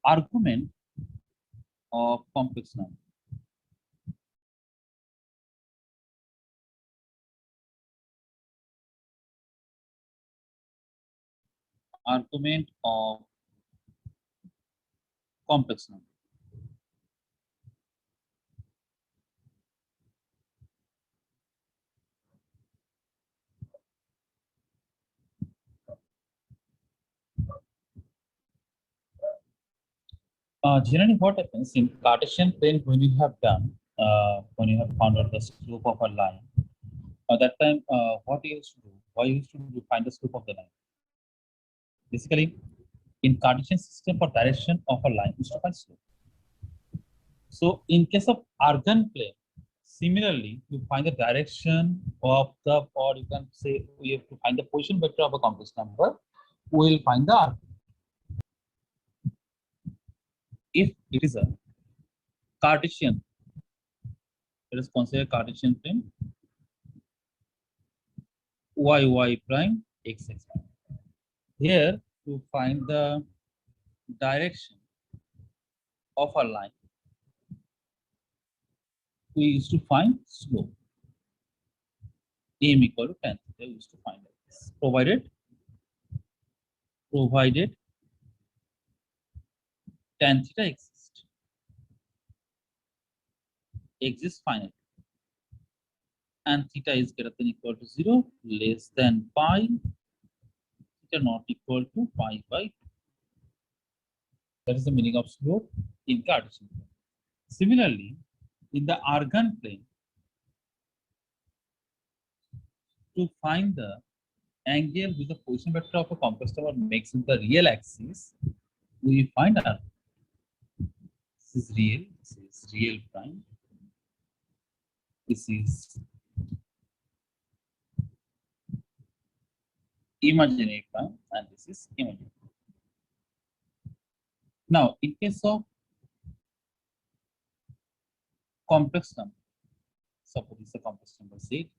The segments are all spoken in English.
argument of complex number. Argument of complex number. Generally, what happens in Cartesian plane when you have done, when you have found out the slope of a line, at that time, what you used to do? Why you used to do find the slope of the line? Basically, in Cartesian system for direction of a line, you used to find slope. So, in case of Argand plane, similarly, you find the direction of the, or you can say we have to find the position vector of a complex number. We will find the argument. If it is a Cartesian, let us consider Cartesian plane, y prime x x prime. Here, to find the direction of a line, we used to find slope. M equal to tan theta, we used to find this. Provided tan theta exists finite, and theta is greater than equal to 0, less than pi, theta not equal to pi by 2. That is the meaning of slope in Cartesian plane. Similarly, in the Argand plane, to find the angle with the position vector of a complex number makes it the real axis, we find our this is real prime, this is imaginary prime, and this is imaginary. Now, in case of complex number, suppose this is a complex number Z,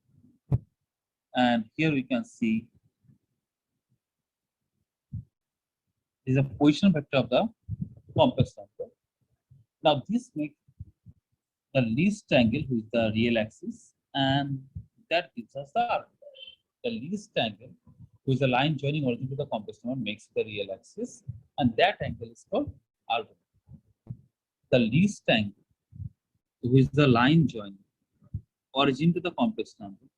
and here we can see this is a position vector of the complex number. Now, this makes the least angle with the real axis, and that gives us the argument. The least angle with the line joining origin to the complex number makes the real axis, and that angle is called argument. The least angle with the line joining origin to the complex number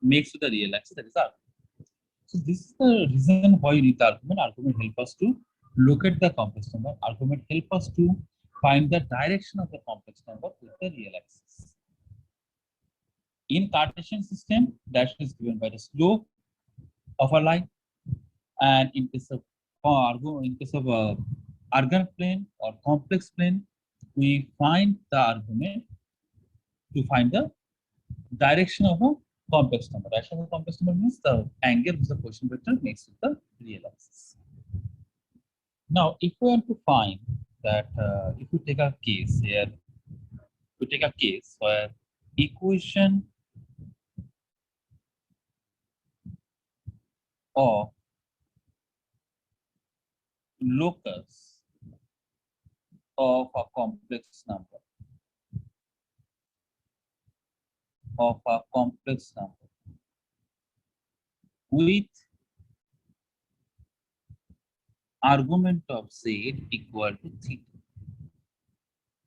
makes the real axis, that is argument. So this is the reason why you need the argument. Argument help us to locate the complex number. Argument help us to find the direction of the complex number with the real axis. In Cartesian system, direction is given by the slope of a line, and in case of Argand plane or complex plane, we find the argument to find the direction of a complex number. Direction of a complex number means the angle with the position vector makes it the real axis. Now, if we want to find that, if we take a case here, we take a case where equation of locus of a complex number with argument of z equal to theta,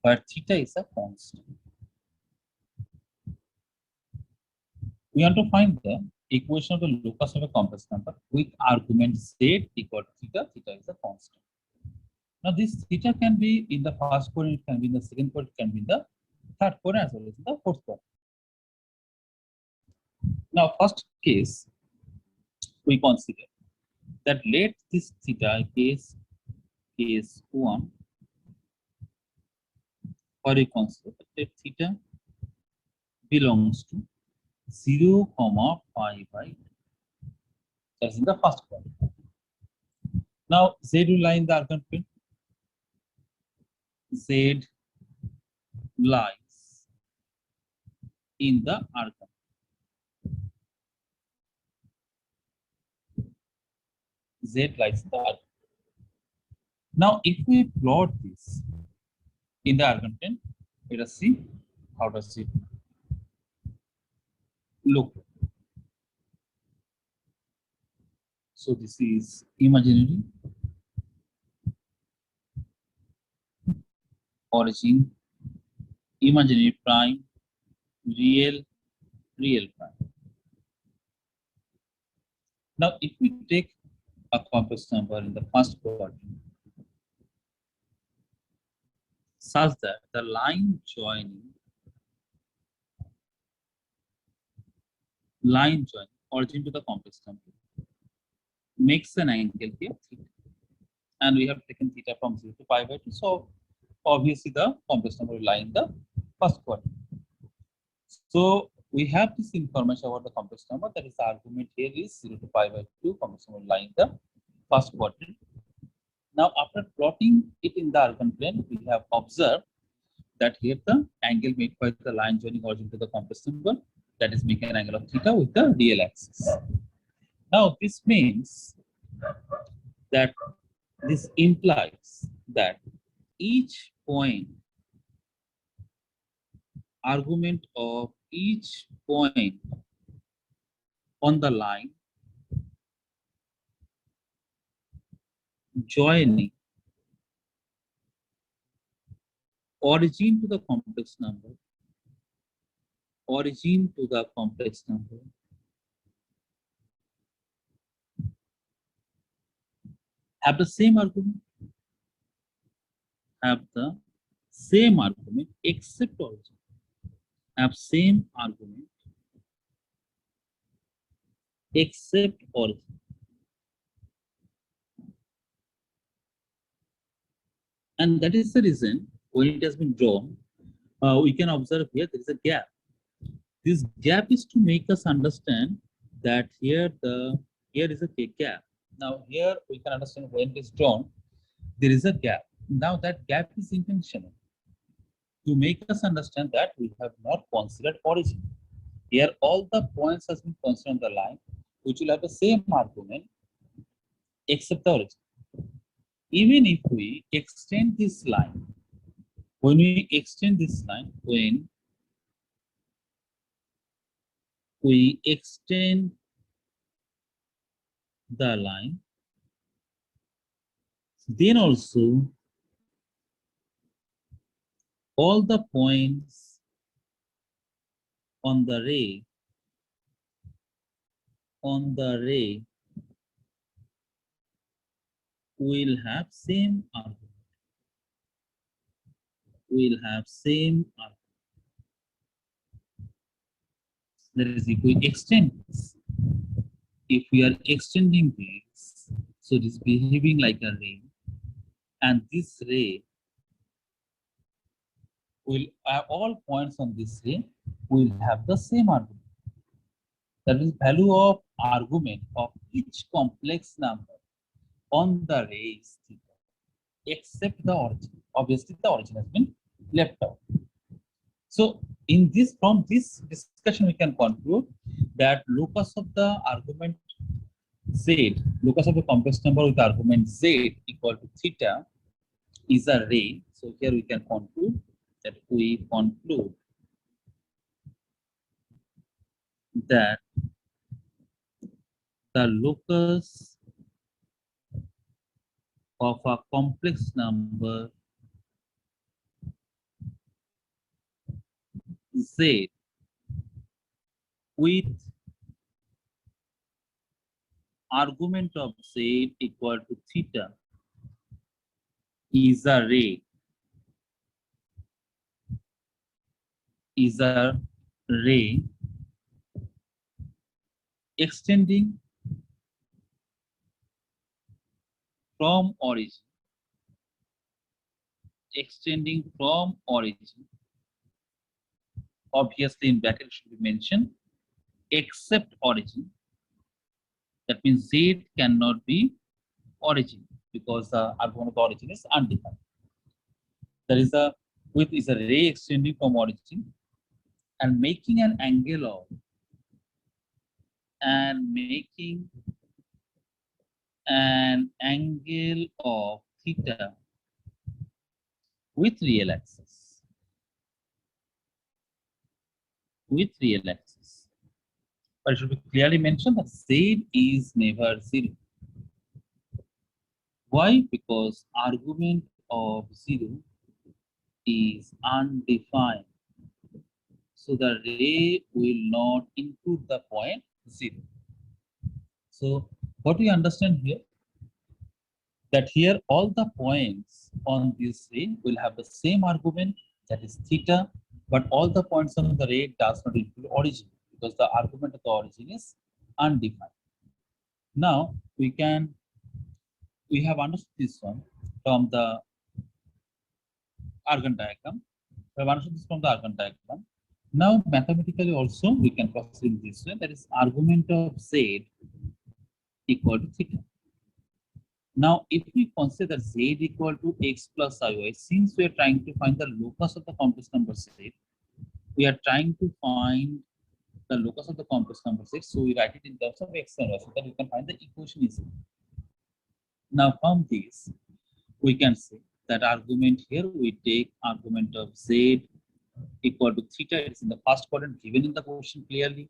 where theta is a constant. We want to find the equation of the locus of a complex number with argument z equal to theta. Theta is a constant. Now, this theta can be in the first quadrant, it can be in the second quadrant, it can be in the third quadrant, as well as in the fourth quadrant. Now, first case, we consider that let this theta case 1, or we consider that theta belongs to 0, pi by 2. That's in the first quadrant. Now, z will lie in the Argand plane. Z lies in the Argand. Z lies in the Argand. Now, if we plot this in the argument, let us see how does it look. So this is imaginary, origin, imaginary prime, real, real prime. Now, if we take a complex number in the first quadrant such that the line joining origin to the complex number makes an angle here theta, and we have taken theta from 0 to pi by 2. So obviously the complex number will lie in the first quadrant. So we have this information about the complex number, that is the argument here is 0 to pi by 2, complex number will lie in the first quadrant. Now after plotting it in the argument plane, we have observed that here the angle made by the line joining origin to the complex number, that is making an angle of theta with the real axis. Now this means that this implies that each point, argument of each point on the line joining origin to the complex number, have the same argument, except origin, have same argument except origin. And that is the reason when it has been drawn, we can observe here there is a gap. This gap is to make us understand that here is a gap. Now here we can understand when it is drawn, there is a gap. Now that gap is intentional to make us understand that we have not considered origin. Here all the points has been considered on the line, which will have the same argument except the origin. Even if we extend this line, when we extend the line, then also all the points on the ray will have same argument. That is, if we extend this, if we are extending this, so it is behaving like a ray, and this ray will all points on this ray will have the same argument. That is, value of argument of each complex number on the ray is theta, except the origin. Obviously, the origin has been left out. So, from this discussion, we can conclude that locus of the argument z, locus of the complex number with argument z equal to theta is a ray. So here we can conclude that the locus of a complex number z with argument of z equal to theta is a ray. Extending from origin. Obviously, in bracket should be mentioned, except origin. That means z cannot be origin because the argument of the origin is undefined. There is a width is a ray extending from origin and making an angle of theta with real axis. With real axis. But it should be clearly mentioned that z is never 0. Why? Because argument of 0 is undefined. So the ray will not include the point 0. So what we understand here, that here all the points on this ray will have the same argument, that is theta, but all the points on the ray does not include origin because the argument of the origin is undefined. Now we have understood this one from the Argand diagram. We have understood this from the Argand diagram. Now mathematically also we can proceed in this way, that is argument of z equal to theta. Now, if we consider z equal to x plus iy, since we are trying to find the locus of the complex number set, we are trying to find the locus of the complex number set. So we write it in terms of x and y so that we can find the equation easily. Now, from this, we can say that argument here we take argument of z equal to theta. It's in the first quadrant given in the question clearly.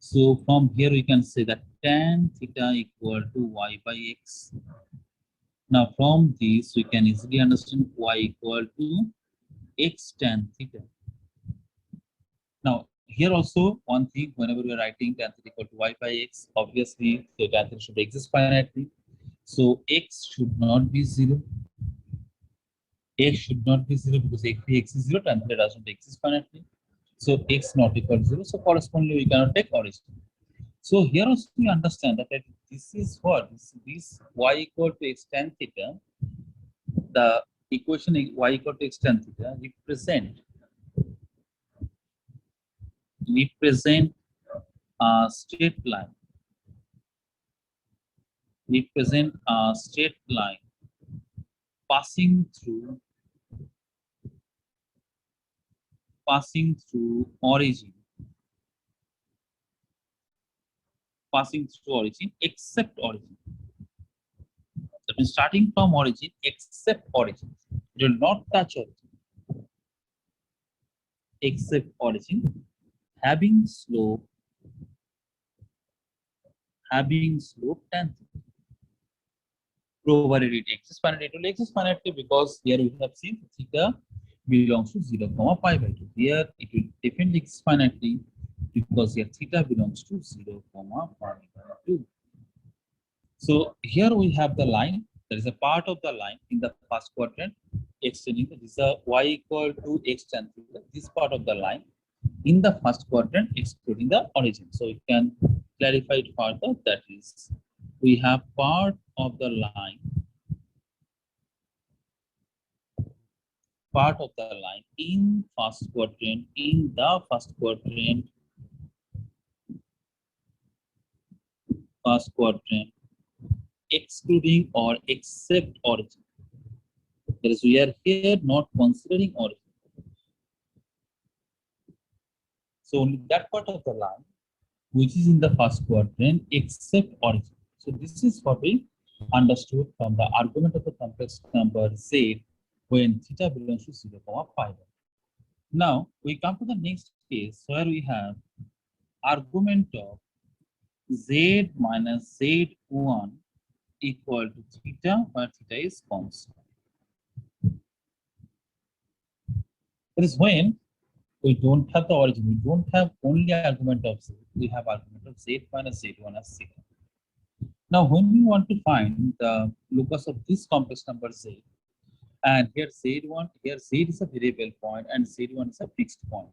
So from here we can say that tan theta equal to y by x. Now from this we can easily understand y equal to x tan theta. Now here also one thing, whenever we are writing tan theta equal to y by x, obviously the tan theta should exist finitely. So x should not be 0. X should not be 0 because if x is 0, tan theta does not exist finitely. So x not equal to 0. So correspondingly we cannot take origin. So here also we understand that this is what this y equal to x tan theta, the equation y equal to x tan theta represent a straight line. Represent a straight line passing through origin. Passing through origin except origin. That means starting from origin except origin. It will not touch origin. Except origin, having slope tan theta. Provided it exists finitely, it will exist finitely because here we have seen theta belongs to 0, pi by 2. Here it will definitely exist finitely because here theta belongs to 0, pi by 2. So here we have the line. There is a part of the line in the first quadrant extending. This is a y equal to x tan theta. This part of the line in the first quadrant excluding the origin. So we can clarify it further. That is, we have part of the line. Part of the line in first quadrant, first quadrant, excluding or except origin. That is, we are here not considering origin. So only that part of the line which is in the first quadrant except origin. So this is what we understood from the argument of the complex number z when theta belongs to 0, pi. Now we come to the next case where we have argument of z minus z1 equal to theta, where theta is constant. That is when we don't have the origin, we don't have only argument of z, we have argument of z minus z1 as theta. Now when we want to find the locus of this complex number z, and here z1, here z is a variable point and z1 is a fixed point.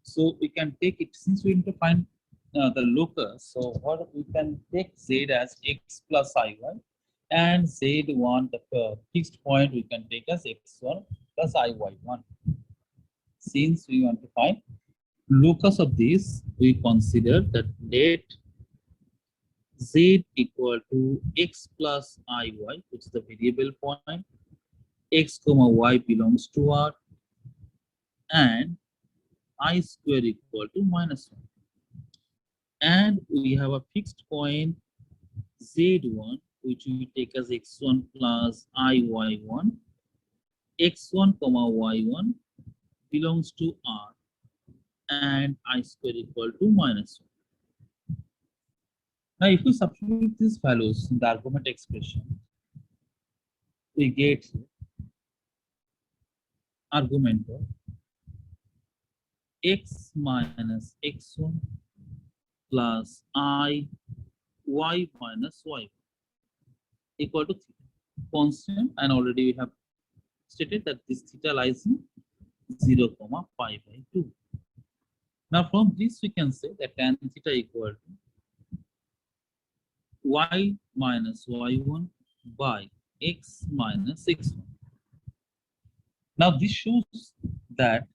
So we can take it, since we need to find the locus, so what we can take z as x plus iy, and z1, the fixed point, we can take as x1 plus iy1. Since we want to find locus of this, we consider that let z equal to x plus iy, which is the variable point, x comma y belongs to R, and I square equal to minus 1. And we have a fixed point z1 which we take as x1 plus iy1, x1 comma y1 belongs to R and I square equal to minus 1. Now, if we substitute these values in the argument expression, we get argument of x minus x1 plus I y minus y equal to theta. Constant, and already we have stated that this theta lies in 0, pi by 2. Now, from this we can say that tan theta equal to y minus y1 by x minus x1. Now, this shows that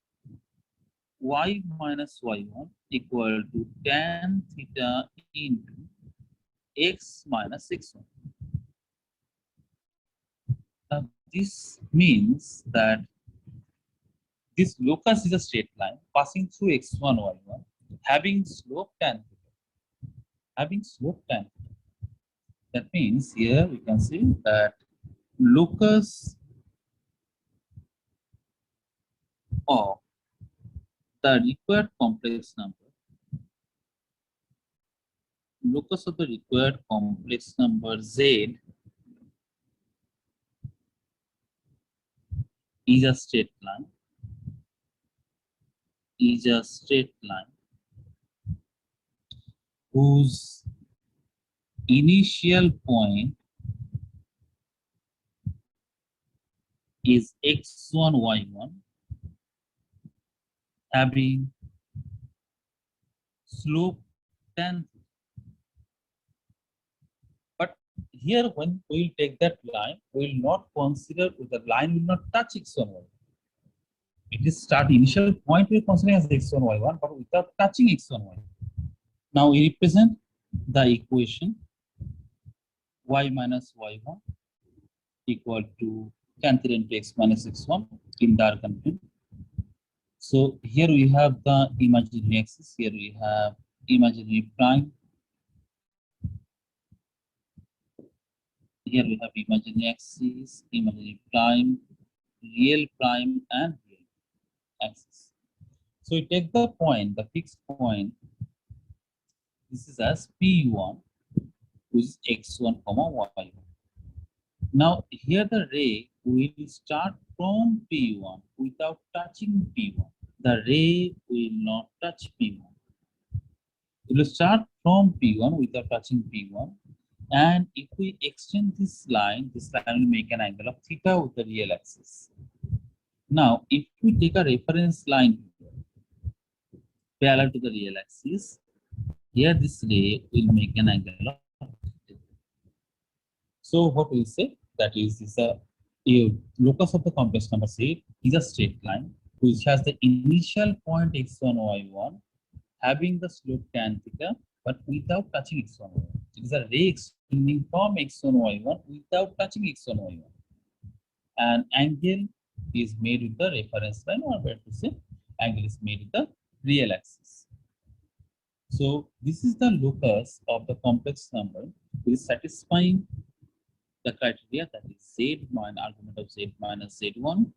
y minus y1 equal to tan theta into x minus x1. Now, this means that this locus is a straight line passing through x1, y1, having slope tan theta. Having slope tan theta. That means here we can see that locus of the required complex number, locus of the required complex number z is a straight line, whose initial point is x1, y1, having slope tan theta. But here, when we will take that line, we will not consider the line will not touch x1, y1. It is start initial point we are considering as x1, y1, but without touching x1, y1. Now we represent the equation y minus y1 equal to tan theta into x minus x1 in dark and blue. So here we have the imaginary axis. Here we have imaginary prime. Here we have imaginary axis, imaginary prime, real prime, and real axis. So we take the point, the fixed point. This is as P1, which is x1, y1. Now here the ray will start from P1 without touching P1. The ray will not touch P1. It will start from P1 without touching P1. And if we extend this line will make an angle of theta with the real axis. Now, if we take a reference line here, parallel to the real axis, here this ray will make an angle of theta. So what we say, that is a locus of the complex number Z is a straight line which has the initial point x1, y1 having the slope tan theta, but without touching x1, y1. It is a ray extending from x1, y1 without touching x1, y1. And angle is made with the reference line, or better to say, angle is made with the real axis. So this is the locus of the complex number which is satisfying the criteria, that is z minus argument of z minus z1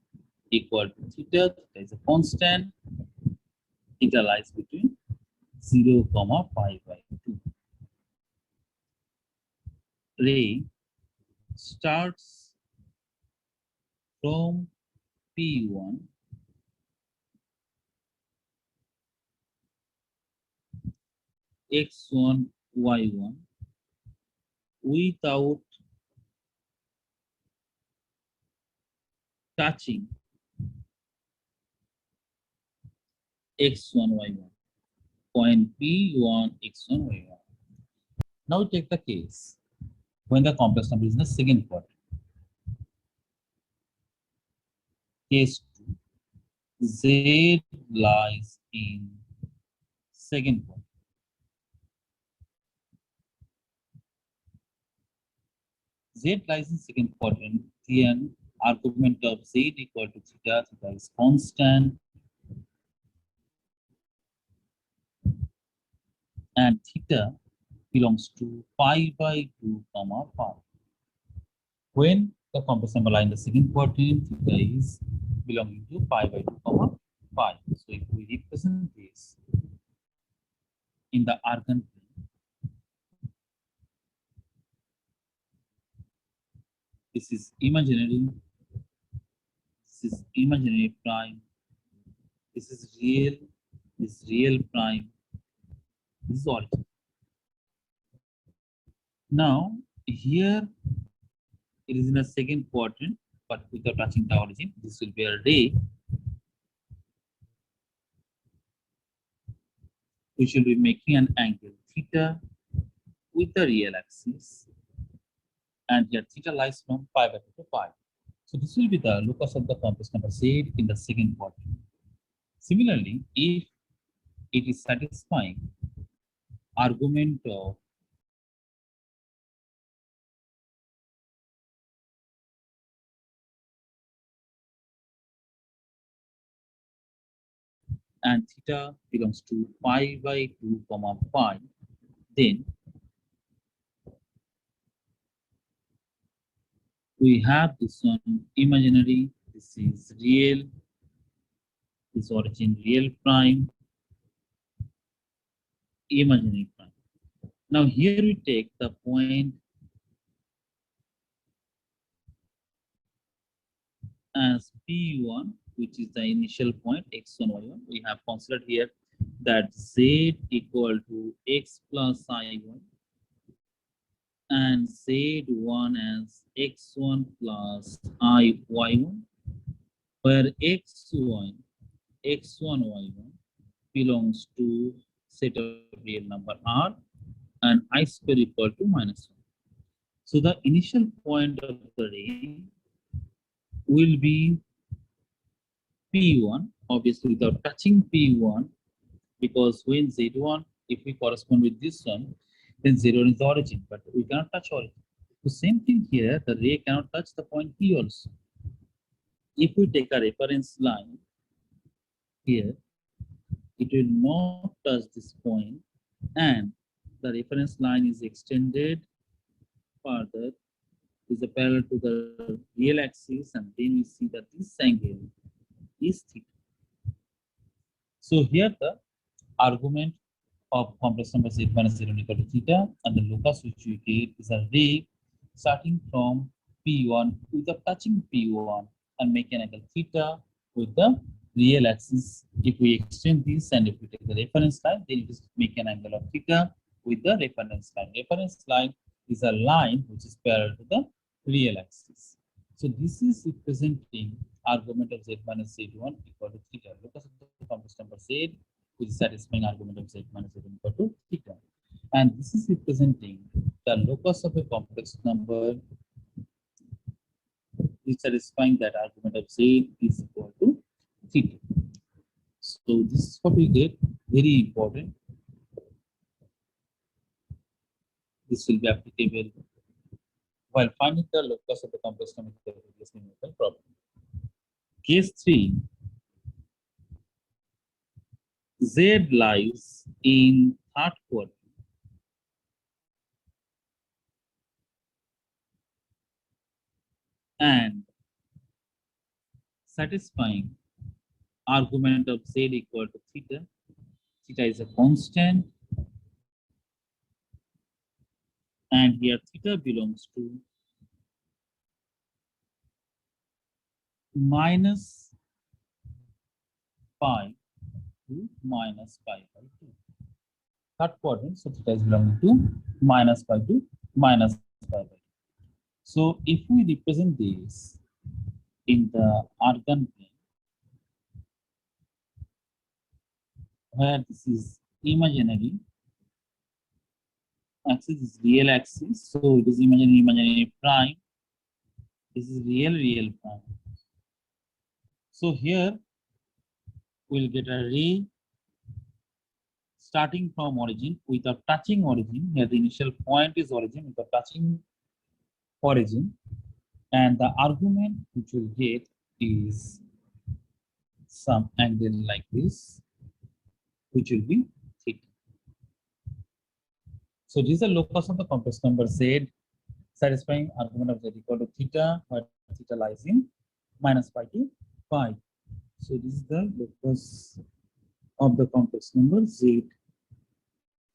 equal to theta. There is a constant. Theta lies between 0, pi by 2. Ray starts from P1 x1, y1 without touching x1, y1. Point P1, x1, y1. Now take the case when the complex number is in the second quadrant. Case 2, Z lies in second quadrant. Z lies in second quadrant. Then argument of Z equal to theta. Theta is constant. And theta belongs to pi by 2, pi. When the complex number lie in the second quadrant, theta is belonging to pi by 2 comma pi. So if we represent this in the argand plane, this is imaginary, this is imaginary prime, this is real, this is real prime, this is origin. Now here it is in the second quadrant, but without touching the origin. This will be a ray which will be making an angle theta with the real axis, and here theta lies from pi by 2 to pi. So this will be the locus of the complex number Z in the second quadrant. Similarly, if it is satisfying argument of and theta belongs to pi by 2 comma pi, then we have this one imaginary, this is real, this origin real prime, imaginary prime. Now here we take the point as P1, which is the initial point x1, y1. We have considered here that z equal to x plus I1 and z1 as x1 plus I y1, where x1, y1 belongs to set of real number R and I square equal to minus 1. So the initial point of the ray will be P1, obviously without touching P1, because when Z1, if we correspond with this one, then 0 is the origin, but we cannot touch origin. The same thing here, the ray cannot touch the point P also. If we take a reference line here, it will not touch this point, and the reference line is extended further, is parallel to the real axis, and then we see that this angle is theta. So here the argument of complex number z minus 0 equal to theta, and the locus which we get is a ray starting from P1 without touching P1 and make an angle theta with the real axis. If we extend this and if we take the reference line, then it is make an angle of theta with the reference line. Reference line is a line which is parallel to the real axis. So this is representing argument of z minus z1 equal to theta. Locus of the complex number z, which is satisfying argument of z minus z1 equal to theta. And this is representing the locus of a complex number is satisfying that argument of z is equal to theta. So this is what we get, very important. This will be applicable while finding the locus of the complex number with the previous numerical problem. Case 3, Z lies in third quadrant and satisfying argument of z equal to theta. Theta is a constant, and here theta belongs to minus pi to minus pi by 2. Third quadrant, so theta is belonging to minus pi to minus pi by 2. So if we represent this in the argand plane, where this is imaginary axis is real axis, so it is imaginary prime. This is real prime. So here we'll get a ray starting from origin without touching origin. Here the initial point is origin without touching origin, and the argument which we'll get is some angle like this, which will be theta. So this is the locus of the complex number z satisfying argument of z equal to theta, where theta lies in minus pi to pi. So this is the locus of the complex number z.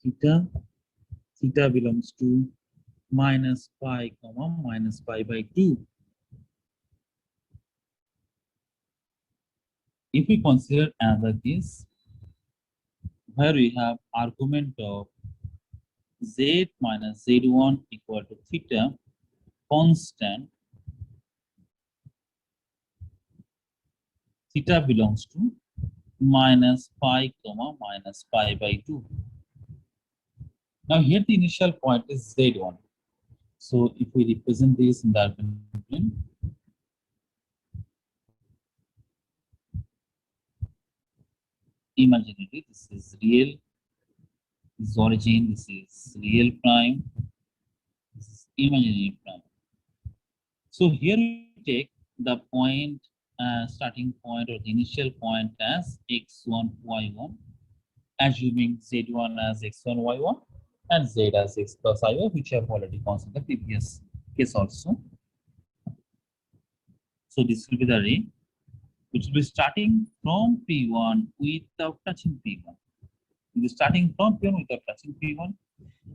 Theta, theta belongs to minus pi comma minus pi by 2. If we consider another case where we have argument of z minus z1 equal to theta constant, theta belongs to minus pi comma minus pi by 2. Now here the initial point is z1. So if we represent this in the argument plane, imaginary, this is real, this is origin, this is real prime, this is imaginary prime. So here we take the point, starting point or the initial point as x1, y1, assuming z1 as x1, y1 and z as x plus I1, which I have already considered the previous case also. So this will be the ray, which will be starting from P1 without touching P1. It is starting from P1 without touching P1.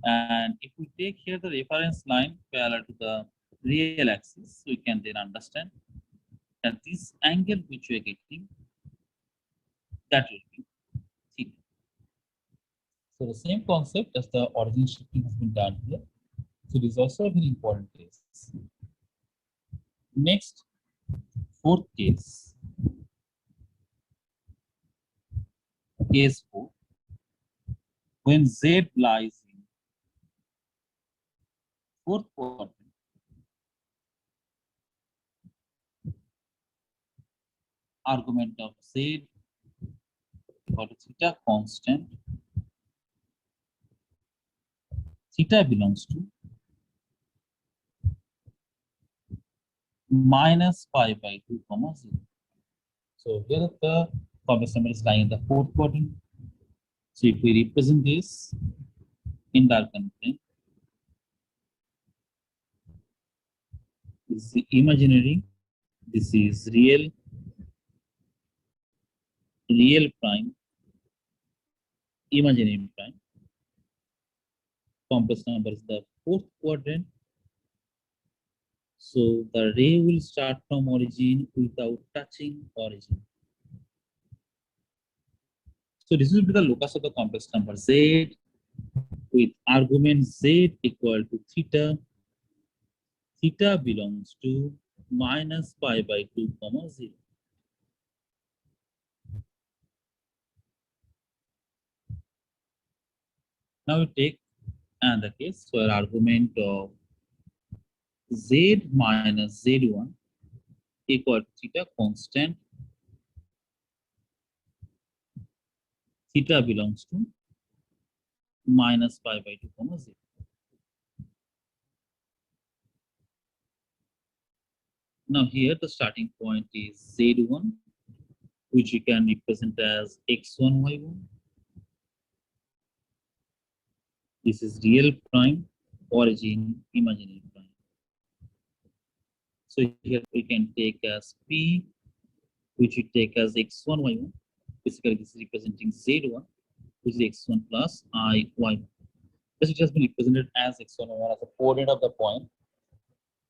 And if we take here the reference line parallel to the real axis, we can then understand that this angle which we are getting, that will be theta. So the same concept as the origin shifting has been done here. So this is also a very important case. Next, fourth case. Case 4. When Z lies in fourth quadrant, argument of Z equal to theta constant. Theta belongs to minus pi by 2 comma 0. So here the complex number is lying in the fourth quadrant. So if we represent this in the argument plane, this is imaginary, this is real, real prime, imaginary prime. Complex number is the fourth quadrant. So the ray will start from origin without touching origin. So this will be the locus of the complex number z with argument z equal to theta. Theta belongs to minus pi by 2 comma 0. Now we take another case where argument of z minus z1 equal to theta constant. Theta belongs to minus pi by 2 comma 0. Now here the starting point is z1, which we can represent as x1, y1. This is real prime, origin, imaginary prime. So here we can take as P, which we take as x1, y1. Basically, this is representing z1, which is x1 plus I, y1. This it has been represented as x1, y1 as a coordinate of the point.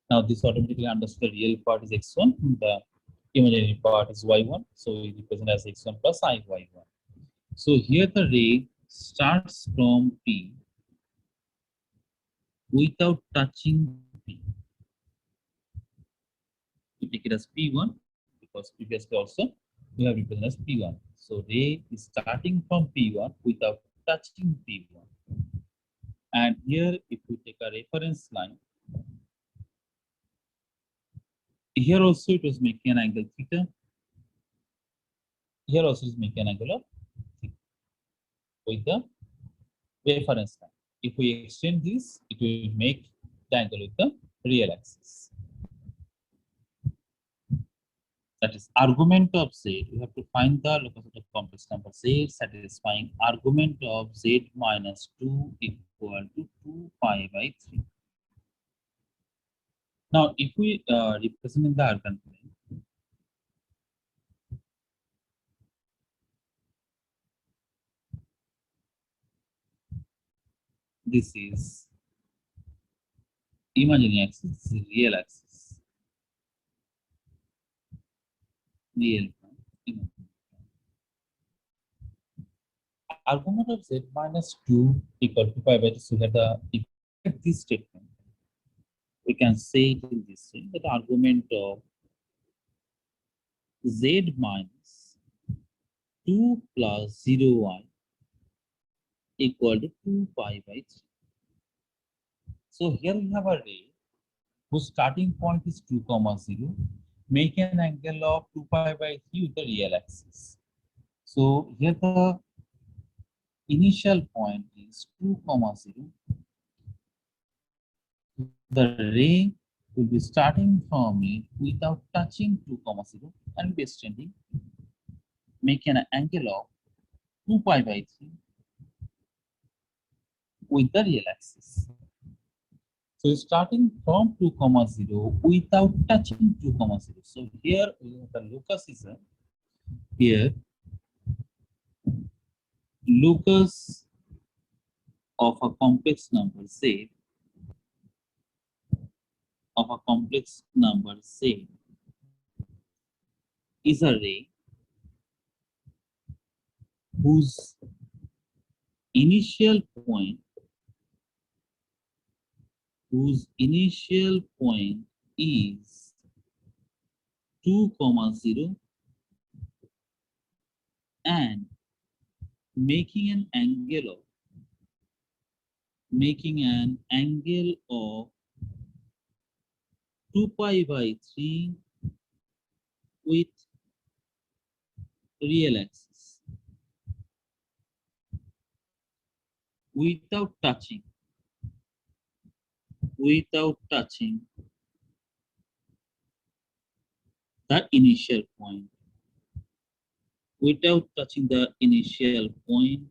Now this automatically understood the real part is x1, the imaginary part is y1. So we represent as x1 plus I, y1. So here the ray starts from P without touching P. We take it as P1 because previously also we have represented as P1. So ray is starting from P1 without touching P1. And here if we take a reference line, here also it was making an angle theta. Here also is making an angle of theta with the reference line. If we extend this, it will make the angle with the real axis. That is argument of z. We have to find the locus of the complex number z satisfying argument of z minus 2 equal to 2 pi by 3. Now, if we represent in the argon plane, this is imaginary axis, this is real axis, real prime, imaginary. Argument of z minus 2 equal to pi by 2. So that if we get this statement, we can say it in this way that argument of z minus 2 plus 0y equal to 2 pi by 3. So here we have a ray whose starting point is 2 comma 0. Make an angle of 2 pi by 3 with the real axis. So here the initial point is 2 comma 0. The ray will be starting from it without touching 2 comma 0 and be extending. Make an angle of 2 pi by 3 with the real axis. So starting from 2 comma 0 without touching 2 comma 0. So here the locus is here locus of a complex number z is a ray whose initial point is 2 comma 0 and making an angle of 2 pi by 3 with real axis without touching the initial point,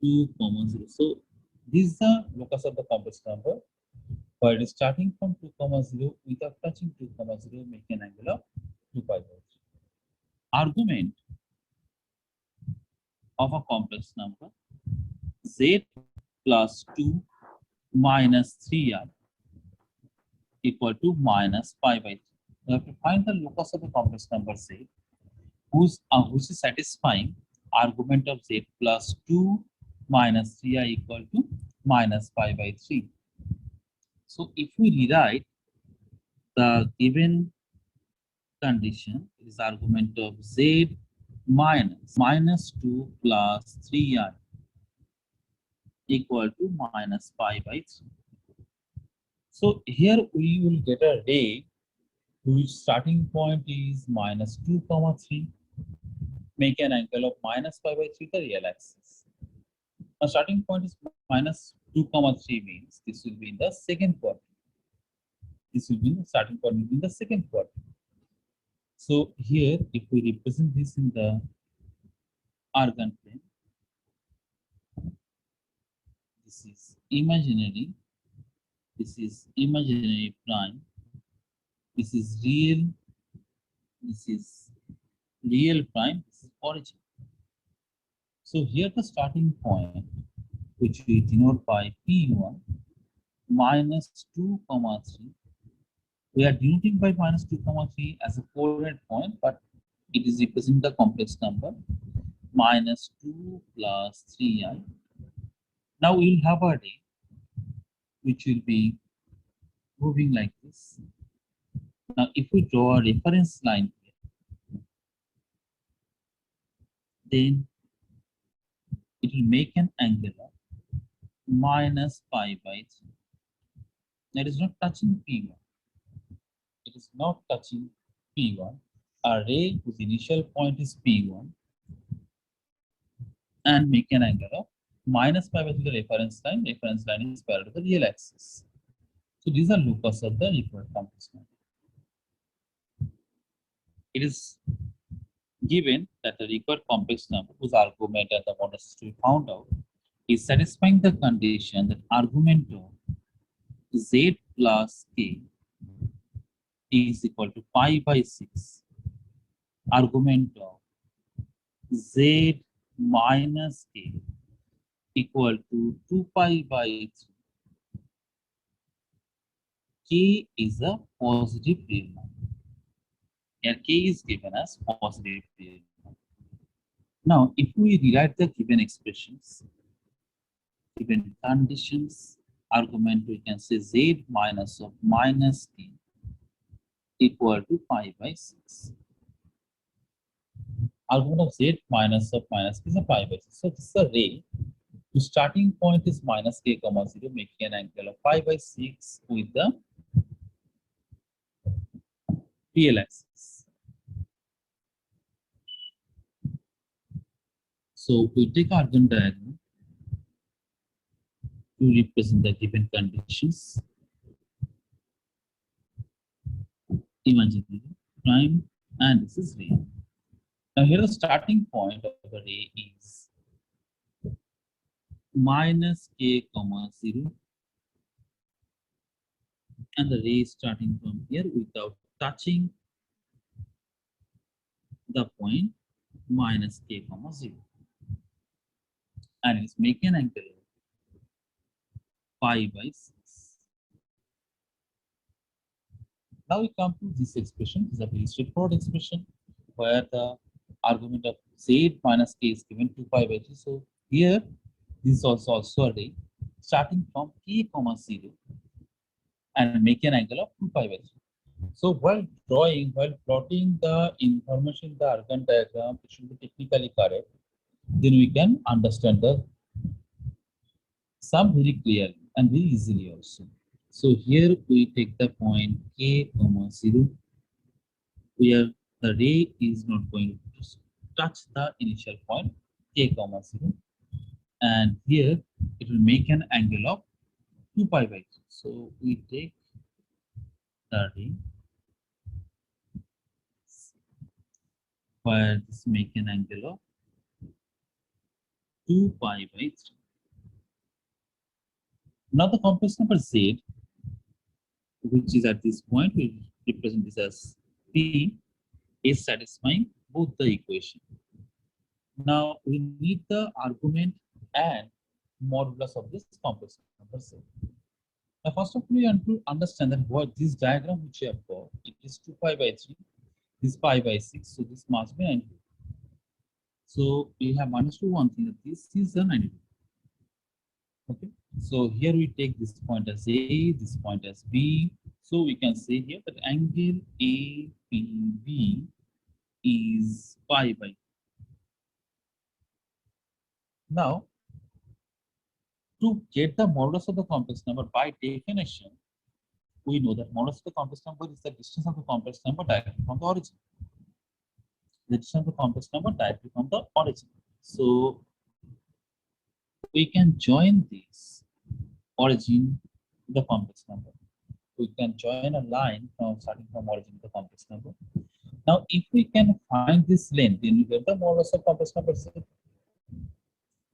2 comma 0. So this is the locus of the complex number, but it is starting from 2 comma 0 without touching 2 comma 0, make an angle of 2 pi by 3. Argument of a complex number z plus 2 minus 3i equal to minus pi by 3. We have to find the locus of the complex number z which is satisfying argument of z plus 2 minus 3i equal to minus pi by 3. So if we rewrite the given condition, it is argument of z minus 2 plus 3i equal to minus pi by 3. So here we will get a ray whose starting point is minus 2 comma 3. Make an angle of minus pi by 3 the real axis. Now starting point is minus 2 comma 3 means this will be in the second quadrant. This will be the starting point will be in the second quadrant. So here if we represent this in the argon plane, this is imaginary prime, this is real prime, this is origin. So here the starting point, which we denote by P1 minus 2 comma 3. We are denoting by minus 2 comma 3 as a coordinate point, but it is representing the complex number minus 2 plus 3i. Now we will have a ray which will be moving like this. Now if we draw a reference line here, then it will make an angle of minus pi by 3. That is not touching P1. It is not touching P1. A ray whose initial point is P1 and make an angle of minus pi by 3 the reference line. Reference line is parallel to the real axis. So these are locus of the required complex number. It is given that the required complex number whose argument and the modulus is to be found out is satisfying the condition that argument of z plus k is equal to pi by 6 argument of z minus k equal to 2 pi by 3. K is a positive real number. Here k is given as positive real number. Now, if we rewrite the given expressions, given conditions, argument, we can say z minus of minus k equal to pi by 6. Argument of z minus of minus k is a pi by 6. So this is a ray. The starting point is minus k comma 0, making an angle of pi by 6 with the real axis. So we take our Venn diagram to represent the given conditions. Imaginary, prime, and this is real. Now here the starting point of the ray is minus k comma 0, and the ray is starting from here without touching the point minus k comma 0, and it's making an angle of pi by 6. Now we come to this expression. This is a very straightforward expression where the argument of z minus k is given 2 pi by 3. So here this is also a ray starting from k comma 0 and making an angle of 2 pi by 3. So while plotting the information in the Argand diagram, it should be technically correct. Then we can understand the sum very clearly and very easily also. So here we take the point k comma 0, where the ray is not going to touch the initial point k comma 0, and here it will make an angle of 2 pi by 2. So we take the ray where this make an angle of 2 pi by 3. Now the complex number z, which is at this point, we represent this as p, is satisfying both the equation. Now we need the argument and modulus of this complex number z. Now first of all, we want to understand that what this diagram which we have got, it is 2 pi by 3, this pi by 6, so this must be 92. So we have understood one thing, that this is a 92. Okay, so here we take this point as A, this point as B. So we can say here that angle APB is pi by 2. Now, to get the modulus of the complex number, by definition, we know that modulus of the complex number is the distance of the complex number directly from the origin. The distance of the complex number directly from the origin. So we can join this origin to the complex number. We can join a line from starting from origin to the complex number. Now, if we can find this length, then we get the modulus of complex number z.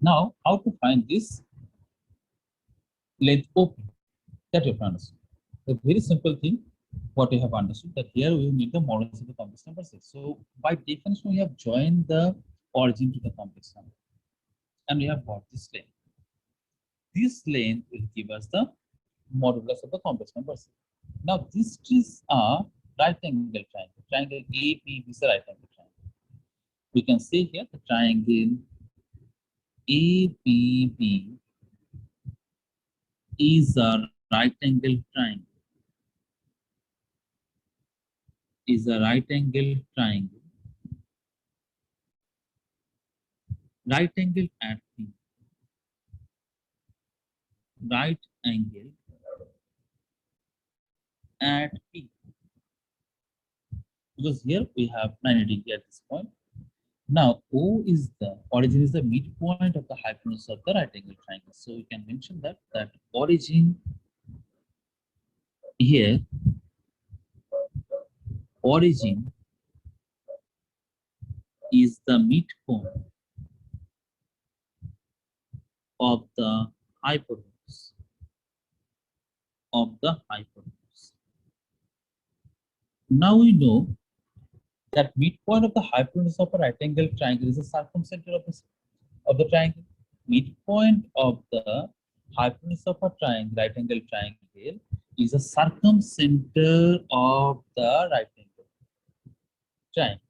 Now, how to find this length OP? That you have understood. A very simple thing. What we have understood, that here we need the modulus of the complex number z. So by definition, we have joined the origin to the complex number, and we have got this length. This length will give us the modulus of the complex number z. Now this is a right angle triangle. Triangle APB is a right angle triangle. We can say here the triangle APB is a right angle triangle. Is a right angle triangle. Right angle at P. Right angle at P. Because here we have 90 degree at this point. Now O is the origin, is the midpoint of the hypotenuse of the right angle triangle. So we can mention that origin here, origin is the midpoint of the hypotenuse of the hypotenuse. Now we know that midpoint of the hypotenuse of a right angle triangle is the circumcenter of the triangle. Midpoint of the hypotenuse of a triangle, right angle triangle, is a circumcenter of the right angle triangle.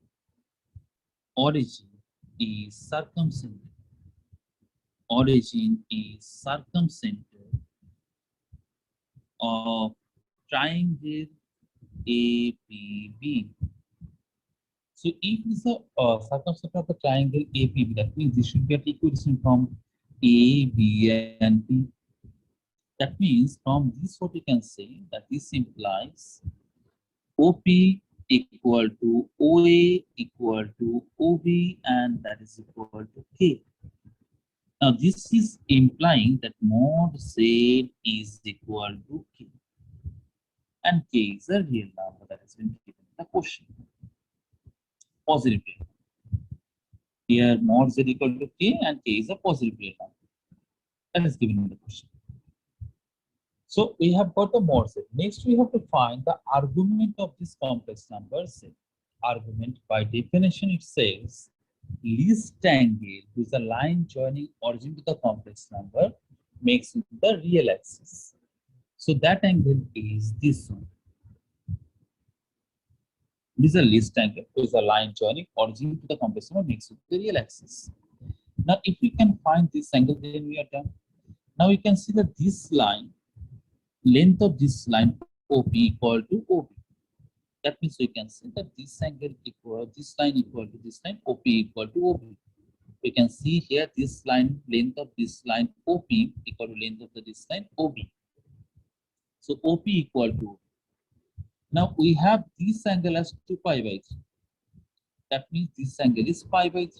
Origin is circumcenter. Origin is circumcenter of triangle APB. So if it's a circumcenter of the triangle APB, that means this should be an equidistant from A, B, and P. That means from this what we can say that this implies OP equal to OA equal to OB, and that is equal to K. Now this is implying that mod Z is equal to K, and K is a real number that has been given in the question. Positive real number. Here mod Z equal to K and K is a positive real number that is given in the question. So we have got the mod Z. Next we have to find the argument of this complex number Z. Argument by definition it says least angle with a line joining origin to the complex number makes it the real axis. So that angle is this one. This is a least angle with a line joining origin to the complex number makes it the real axis. Now if we can find this angle, then we are done. Now we can see that this line, length of this line OP equal to OB. That means we can say that this angle equal, this line equal to this line, OP equal to OB. We can see here this line, length of this line OP equal to length of this line OB. So OP equal to OB. Now we have this angle as 2 pi by 3. That means this angle is pi by 3.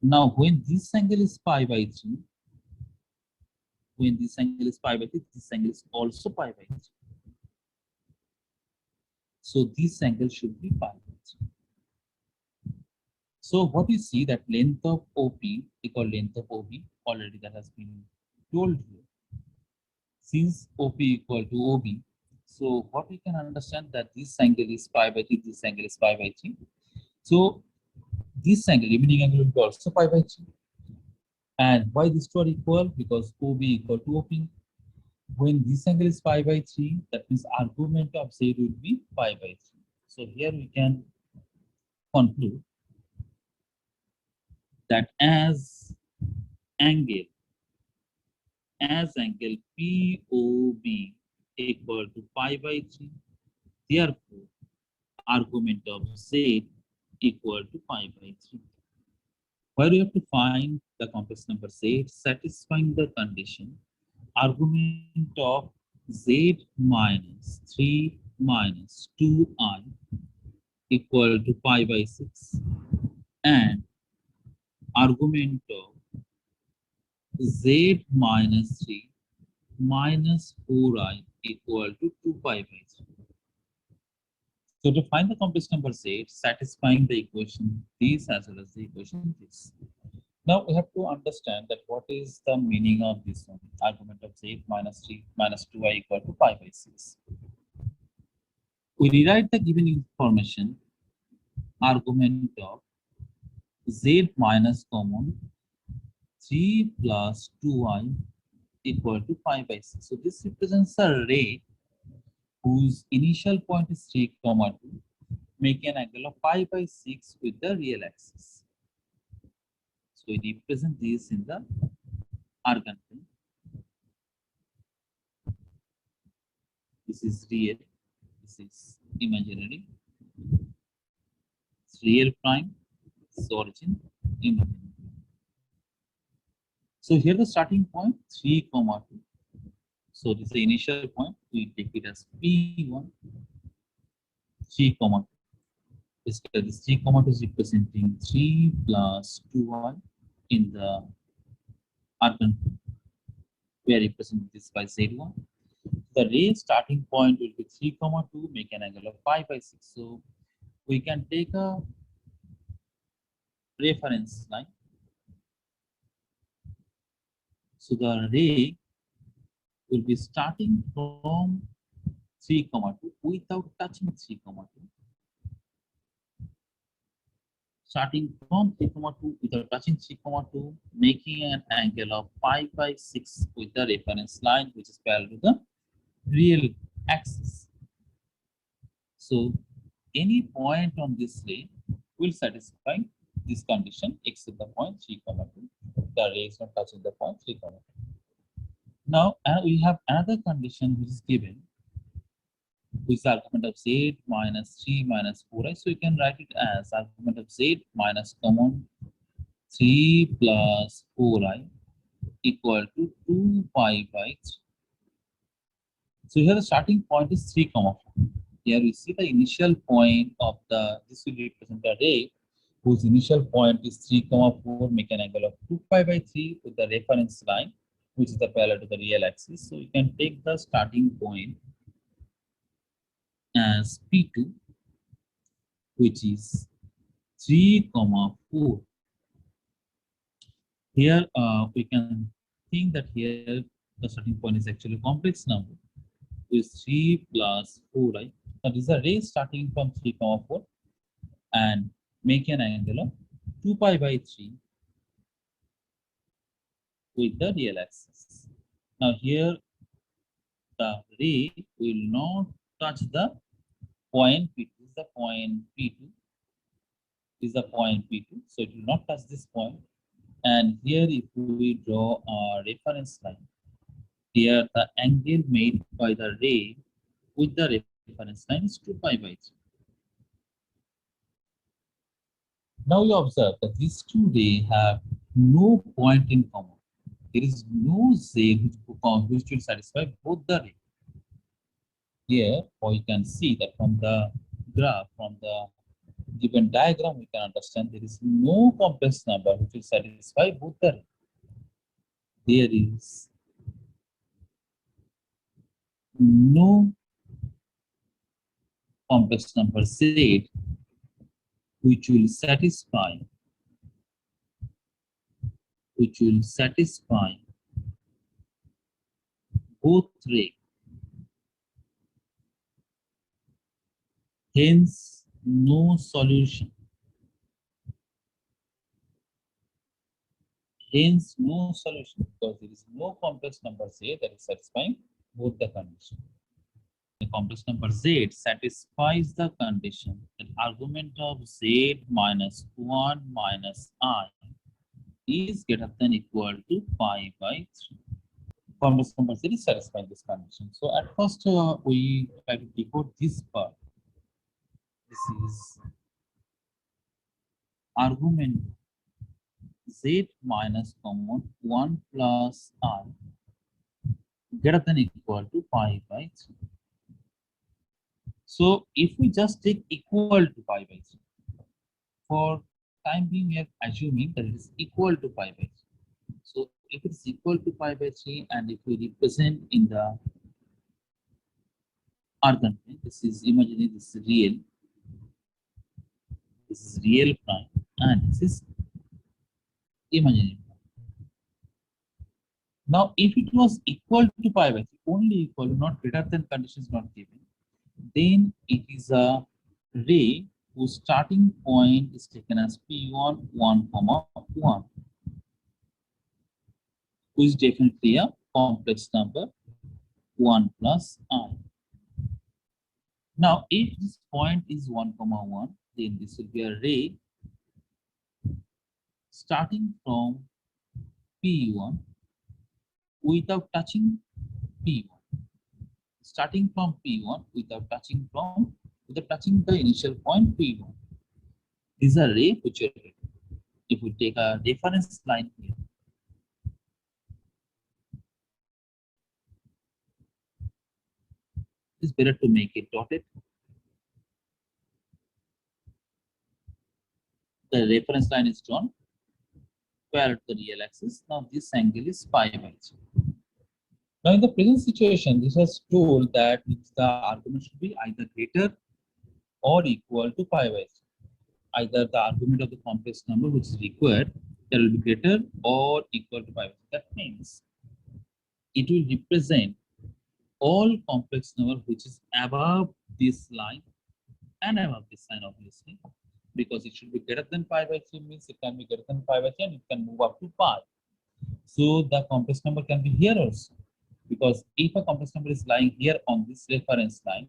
Now when this angle is pi by 3, when this angle is pi by 3, this angle is also pi by 3. So this angle should be pi by 3. So what we see that length of OP equal length of OB, already that has been told here. Since OP equal to OB, so what we can understand that this angle is pi by 3, this angle is pi by 3. So this angle, remaining angle will be also pi by 3. And why these two are equal? Because OB equal to OP. When this angle is pi by 3, that means argument of Z will be pi by 3. So here we can conclude that as angle POB equal to pi by 3, therefore argument of Z equal to pi by 3. Where we have to find the complex number Z satisfying the condition argument of Z minus 3 minus 2I equal to pi by 6 and argument of Z minus 3 minus 4I equal to 2 pi by 3. So to find the complex number Z satisfying the equation this as well as the equation this. Now we have to understand that what is the meaning of this one, argument of Z minus 3 minus 2I equal to pi by 6. We rewrite the given information argument of Z minus common 3 plus 2I equal to pi by 6. So this represents a ray whose initial point is 3, 2, making an angle of pi by 6 with the real axis. So we represent this in the argon plane. This is real, this is imaginary. It's real prime, this is origin, imaginary. So here the starting point 3, 2. So this is the initial point. We take it as P1, 3, 2. Basically, this 3, 2 is representing 3 plus 2I in the argon. We are representing this by Z1. The ray starting point will be 3, 2, make an angle of pi by 6. So we can take a reference line. So the ray will be starting from 3, 2 without touching 3, 2. Starting from 3, 2 without touching 3, 2, making an angle of pi by 6 with the reference line which is parallel to the real axis. So any point on this ray will satisfy this condition except the point 3, 2. The ray is not touching the point 3, 2. Now we have another condition which is given, which is argument of z minus 3 minus 4i. So you can write it as argument of z minus common 3 plus 4i equal to 2 pi by 3. So here the starting point is 3, 4. Here we see the initial point of this will represent the ray whose initial point is 3, 4, make an angle of 2 pi by 3 with the reference line, which is the parallel to the real axis. So you can take the starting point as P2, which is 3, 4. Here we can think that here the starting point is actually a complex number with 3 plus 4i. Now this is a ray starting from 3, 4 and make an angle of 2 pi by 3 with the real axis. Now here the ray will not touch the point P2. This is the point P2. This is the point P2. So it will not touch this point. And here if we draw a reference line, here the angle made by the ray with the reference line is 2 pi by 3. Now you observe that these two rays have no point in common. There is no z which will satisfy both the rays. Here, or you can see that from the graph, from the given diagram, we can understand there is no complex number which will satisfy both the rays. There is no complex number z which will satisfy both rays. Hence, no solution. Hence, no solution because there is no complex number z that is satisfying both the conditions. The complex number z satisfies the condition that argument of z minus 1 minus I is greater than equal to pi by 3. Complex number z is satisfying this condition. So at first we try to decode this part. This is argument z minus common 1 plus I greater than equal to pi by 3. So if we just take equal to pi by 3, for time being we are assuming that it is equal to pi by 3. So if it is equal to pi by 3 and if we represent in the argument, this is imaginary, this is real prime and this is imaginary prime. Now if it was equal to pi by 3, only equal, not greater than conditions not given, then it is a ray whose starting point is taken as P1, 1, 1, which is definitely a complex number 1 plus I. Now, if this point is 1, 1, then this will be a ray starting from P1 without touching P1. Starting from P1 without touching the initial point P1. This is a ray which will, if we take a reference line here, it's better to make it dotted. The reference line is drawn parallel to the real axis. Now this angle is pi by 3. Now in the present situation, this was told that the argument should be either greater or equal to pi by 3. Either the argument of the complex number which is required that will be greater or equal to pi by 3. That means it will represent all complex number which is above this line and above this line, obviously, because it should be greater than pi by 3 means it can be greater than pi by 3 and it can move up to pi. So the complex number can be here also, because if a complex number is lying here on this reference line,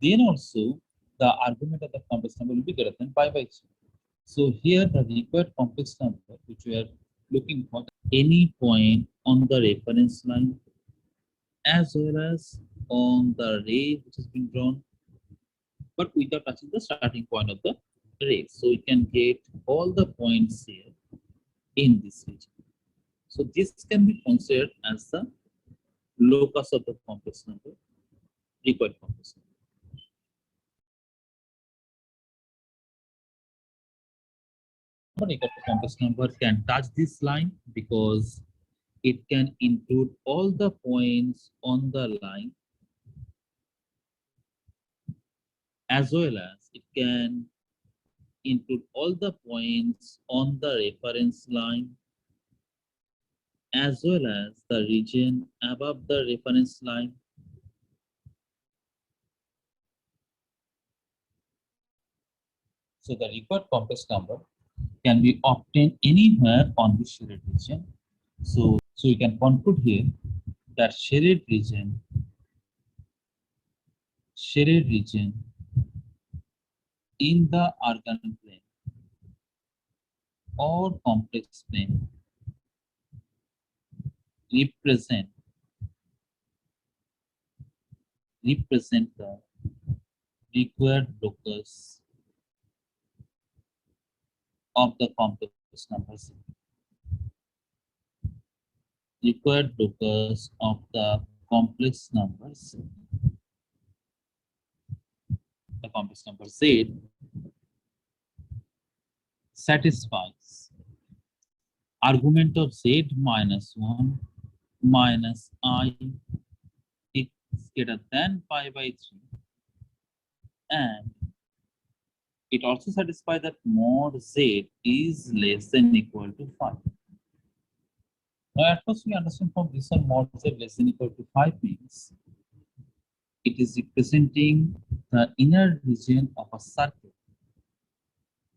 then also the argument of the complex number will be greater than pi by 3. So here the required complex number which we are looking for any point on the reference line as well as on the ray which has been drawn, but without touching the starting point of the ray. So we can get all the points here in this region. So this can be considered as the locus of the complex number, required complex number. Required complex number can touch this line because it can include all the points on the line as well as it can include all the points on the reference line as well as the region above the reference line. So the required complex number can be obtained anywhere on the shaded region. So we can conclude here that shaded region in the organ plane or complex plane represent the required locus of the complex number Z. Required locus of the complex number Z. The complex number Z satisfies argument of Z minus 1 minus I is greater than pi by 3, and it also satisfies that mod Z is less than equal to 5. Now at first we understand from this one mod Z less than equal to 5 means it is representing the inner region of a circle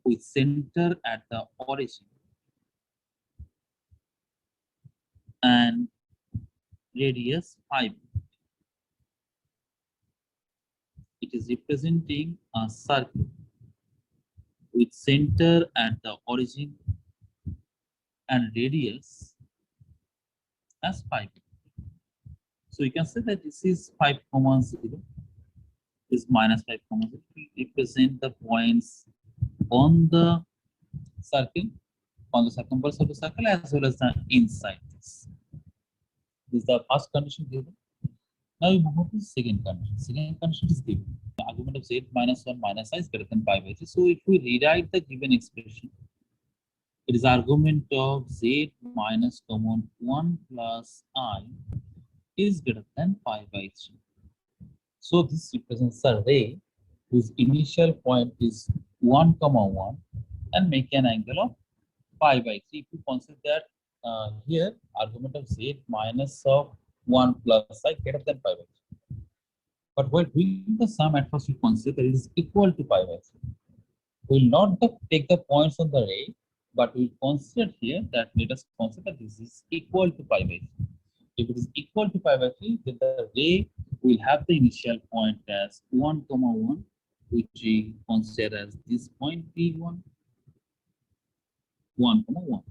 with center at the origin and radius 5. It is representing a circle with center at the origin and radius as 5. So you can say that this is 5, 0, this minus 5, 0. We represent the points on the circle, on the circumference of the circle as well as the inside this. This is the first condition given. Now we move on to the second condition. Second condition is given. The argument of Z minus 1 minus I is greater than pi by 3. So if we rewrite the given expression, it is argument of Z minus common 1 plus I is greater than pi by 3. So this represents a ray whose initial point is 1, 1 and make an angle of pi by 3. If you consider that here argument of Z minus of 1 plus I greater than pi by 3. But while doing the sum, at first we consider it is equal to pi by 3. We will not take the points on the ray, but we will consider here that let us consider this is equal to pi by 3. If it is equal to pi by 3, then the ray will have the initial point as 1, 1, which we consider as this point P1, 1, 1.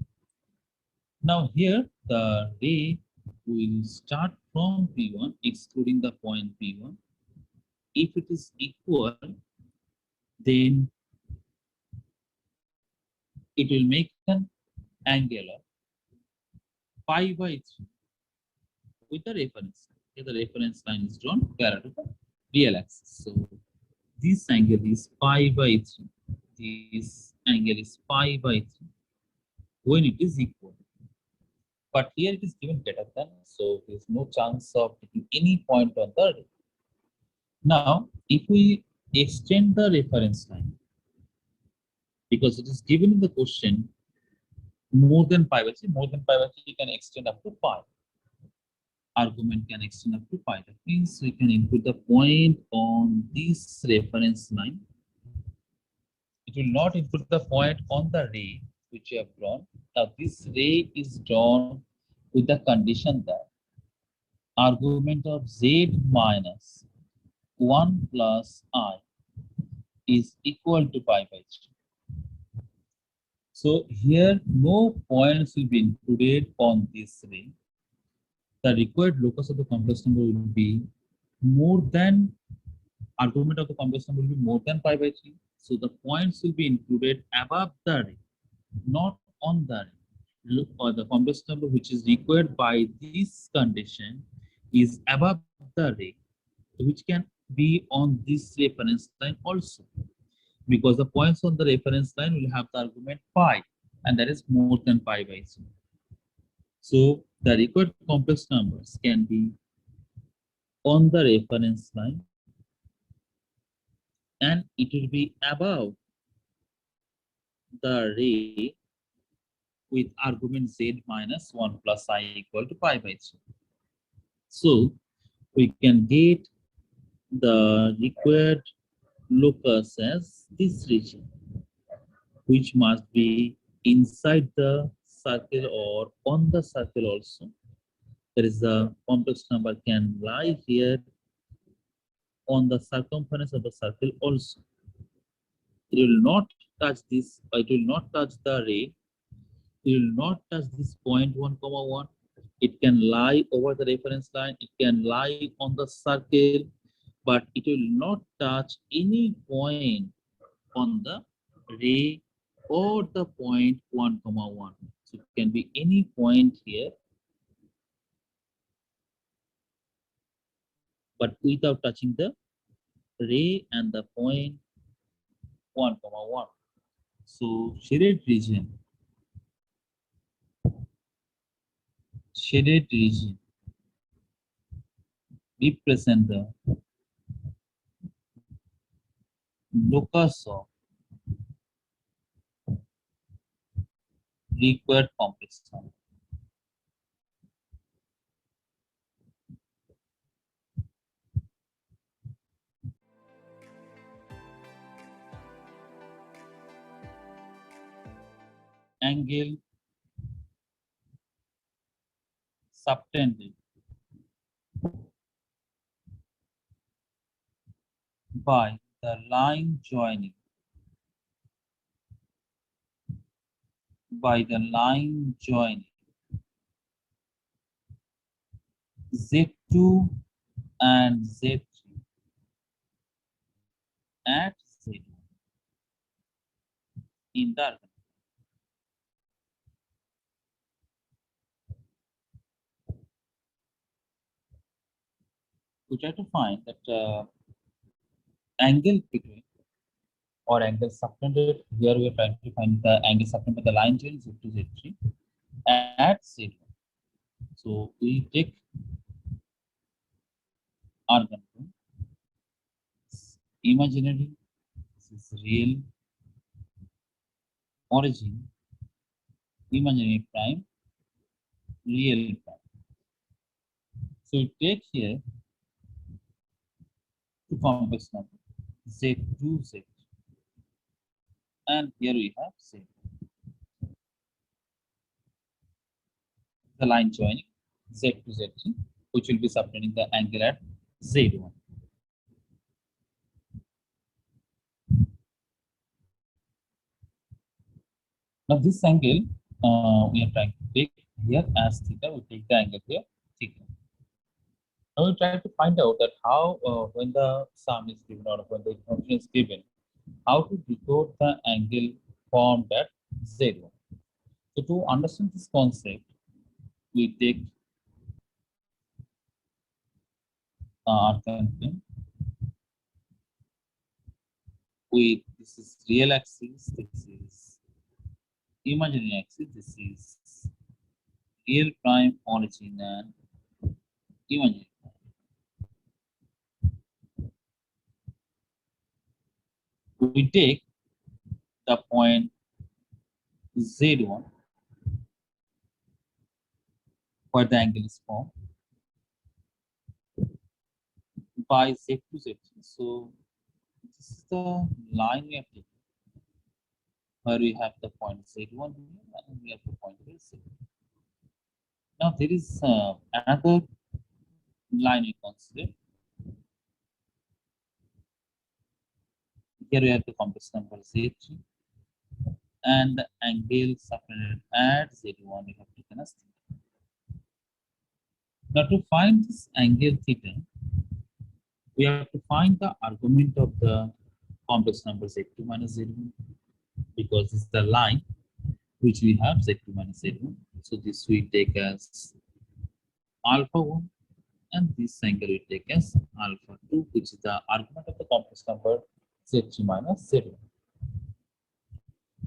Now here the ray will start from P1, excluding the point P1. If it is equal, then it will make an angle of pi by 3 with the reference. Here the reference line is drawn parallel to the real axis. So this angle is pi by 3. This angle is pi by 3 when it is equal. But here it is given greater than, so there is no chance of taking any point on the ray. Now, if we extend the reference line, because it is given in the question more than pi by 3, you can extend up to pi. argument can extend up to pi. That means we can input the point on this reference line. It will not input the point on the ray which you have drawn. Now this ray is drawn with the condition that argument of z minus 1 plus I is equal to pi by 3. So here no points will be included on this ray. The required locus of the complex number will be more than argument of the complex number will be more than pi by 3. So the points will be included above the ray, not on the ray. Look, or the complex number which is required by this condition is above the ray, which can be on this reference line also, because the points on the reference line will have the argument pi, and that is more than pi by 3. So the required complex numbers can be on the reference line, and it will be above the ray with argument z minus 1 plus I equal to pi by 3. So we can get the required locus as this region, which must be inside the circle or on the circle also. There is a complex number can lie here on the circumference of the circle also. It will not touch this, it will not touch the ray, it will not touch this point 1 comma 1. It can lie over the reference line, it can lie on the circle, but it will not touch any point on the ray or the point 1 comma 1. So it can be any point here, but without touching the ray and the point 1 comma 1. So shaded region represent the locus of required complex number. Angle subtended by the line joining Z2 and Z3 at Z in the argument. We try to find that angle between or angle subtended. Here we are trying to find the angle subtended by the line joining Z2 Z3 at Z1. So we take argument imaginary, this is real, origin, imaginary prime, real prime. So we take here two complex numbers Z2 Z3, and here we have Z. The line joining Z2 Z3, which will be subtending the angle at Z1. Now this angle we are trying to take here as theta. We take the angle here theta. Now we try to find out that how when the sum is given or when the function is given, how to decode the angle formed at Z1. So to understand this concept, we take our content with this is real axis, this is imaginary axis, this is real prime, origin, and imaginary prime. We take the point Z1 where the angle is formed, by Z2 Z3. So this is the line we have taken, where we have the point Z1 here and we have the point here Z2. Now there is another line we consider. Here we have the complex number Z3 and the angle separated at Z1 we have taken as theta. Now to find this angle theta, we have to find the argument of the complex number Z2 minus Z1, because this is the line which we have Z2 minus Z1. So this we take as alpha 1 and this angle we take as alpha 2, which is the argument of the complex number Z3 minus Z1.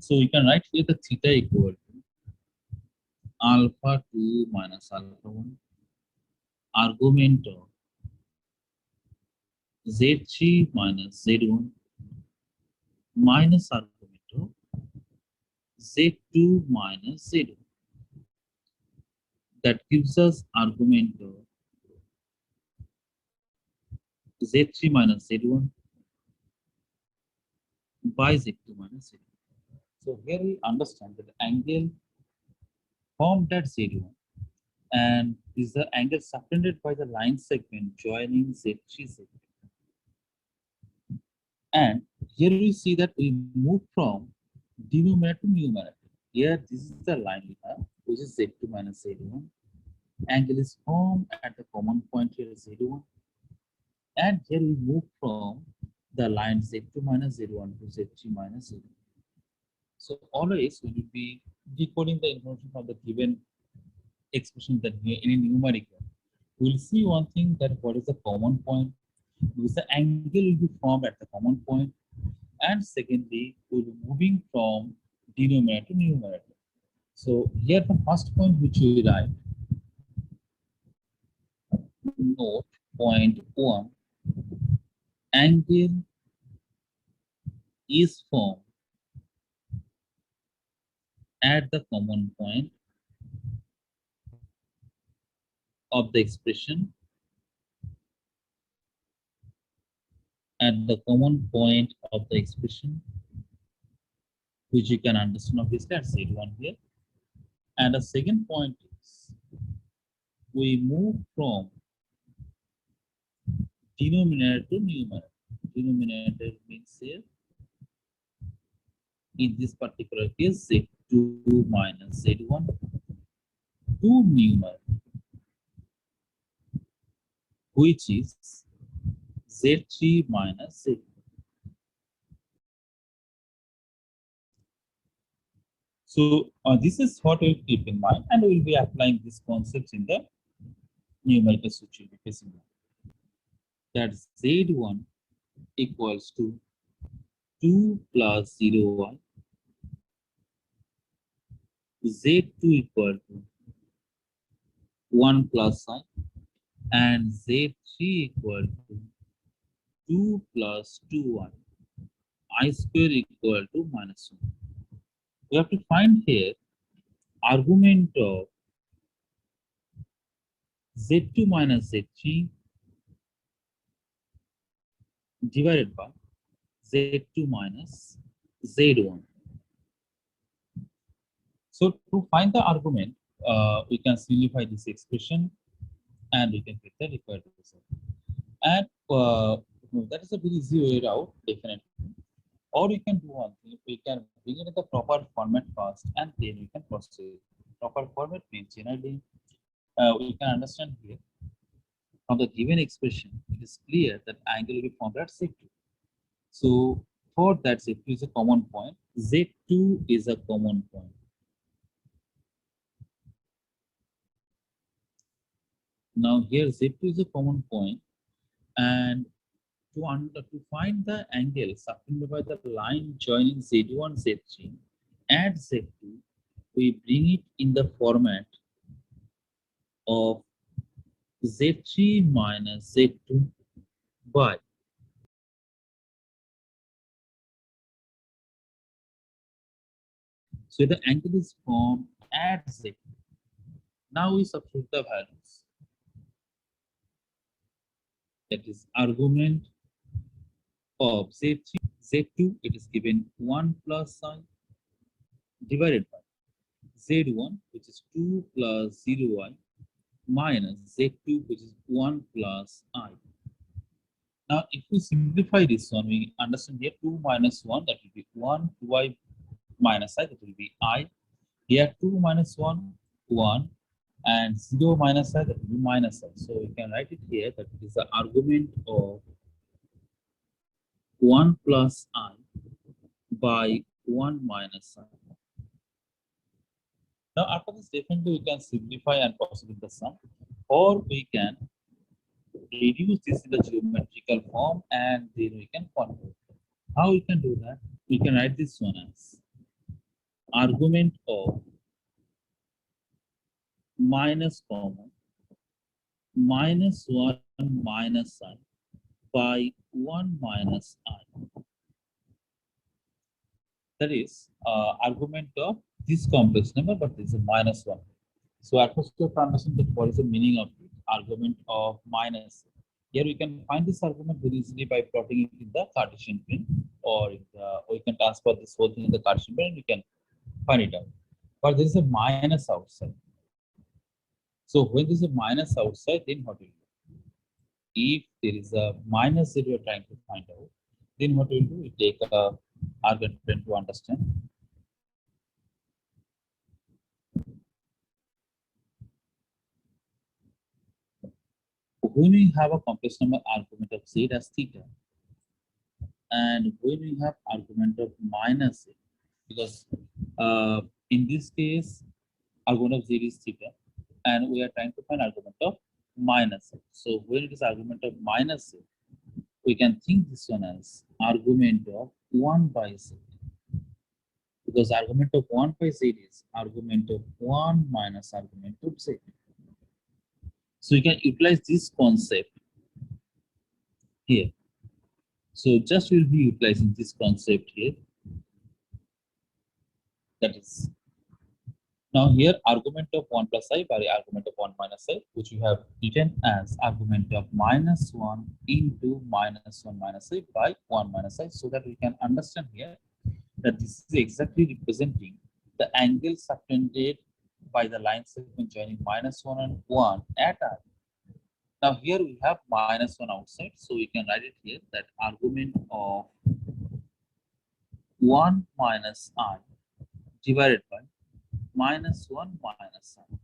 So you can write here the theta equal to alpha 2 minus alpha 1, argument of Z3 minus Z1 minus argument of Z2 minus Z1. That gives us argument of Z3 minus Z1 by Z2 minus Z1. So here we understand that the angle formed at Z1 and is the angle subtended by the line segment joining Z3 Z2. And here we see that we move from denominator to numerator. Here this is the line we have, which is Z2 minus Z1. Angle is formed at the common point here Z1. And here we move from the line Z2 minus Z1 to Z3 minus Z1. So always we will be decoding the information from the given expression that any numerical. We will see one thing, that what is the common point, because the angle will be formed at the common point, and secondly we will be moving from denominator to numerator. So here the first point which we write, note point 1, angle is formed at the common point of the expression, at the common point of the expression, which you can understand obviously at Z1 here. And the second point is we move from denominator to numerator. Denominator means here in this particular case Z2 minus Z1 to numerator, which is Z3 minus Z2. So this is what we'll keep in mind, and we'll be applying these concepts in the numericals which we'll be facing. That Z1 equals to 2 plus 0, Z2 equal to 1 plus I, and Z3 equal to 2 plus 2I, I square equal to minus 1. We have to find here argument of Z2 minus Z3 divided by Z2 minus Z1. So to find the argument, we can simplify this expression and we can get the required result. And that is a very easy way out, definitely. Or we can do one thing, we can bring it in the proper format first and then we can proceed. Proper format means generally we can understand here from the given expression, it is clear that angle will be formed at Z2. So for that, Z2 is a common point. Z2 is a common point. Now here Z2 is a common point, and to find the angle subtended by the line joining Z1, Z3 and Z2, we bring it in the format of Z3 minus Z2 by so the angle is formed at Z2. Now we substitute the values. that is argument of Z3, Z2, it is given 1 plus I divided by Z1, which is 2 plus 0I minus Z2, which is 1 plus I. Now, if we simplify this one, we understand here 2 minus 1, that will be 1, 2I minus I, that will be I. Here 2 minus 1, 1, and 0 minus I, that will be minus I. So we can write it here that it is the argument of 1 plus I by 1 minus I. Now, after this, definitely we can simplify and possibly the sum, or we can reduce this in the geometrical form and then we can convert. How we can do that? We can write this one as argument of minus common minus 1 minus I by 1 minus I. That is argument of this complex number, but this is a minus 1. So at first you have to understand that what is the meaning of it, argument of minus. Here we can find this argument very easily by plotting it in the Cartesian plane, or we can transfer this whole thing in the Cartesian plane and we can find it out. But there is a minus outside. So when there is a minus outside, then what will do? If there is a minus that we are trying to find out, then what we'll do? We take a argument plane to understand. When we have a complex number argument of z as theta, and when we have argument of minus z, because in this case, argument of z is theta, and we are trying to find argument of minus z. So when it is argument of minus z, we can think this one as argument of 1 by z. Because argument of 1 by z is argument of 1 minus argument of z. So you can utilize this concept here. So just we'll be utilizing this concept here. That is, now here argument of 1 plus I by argument of 1 minus I, which we have written as argument of minus 1 into minus 1 minus I by 1 minus I, so that we can understand here that this is exactly representing the angle subtended by the line segment joining minus 1 and 1 at I. Now here we have minus 1 outside, so we can write it here that argument of 1 minus I divided by minus 1 minus I.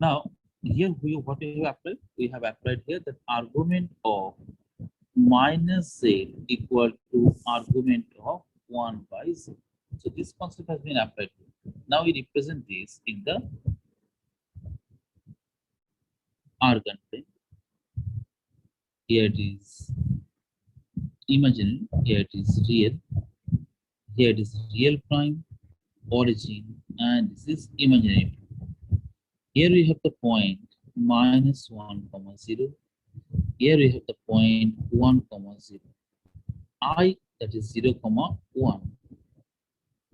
Now here what we have applied? We have applied here that argument of minus z equal to argument of 1 by z. So this concept has been applied here. Now we represent this in the argon plane. Here it is imaginary, here it is real, here it is real prime, origin, and this is imaginary. Here we have the point minus 1 comma 0. Here we have the point 1 comma 0. I, that is 0 comma 1.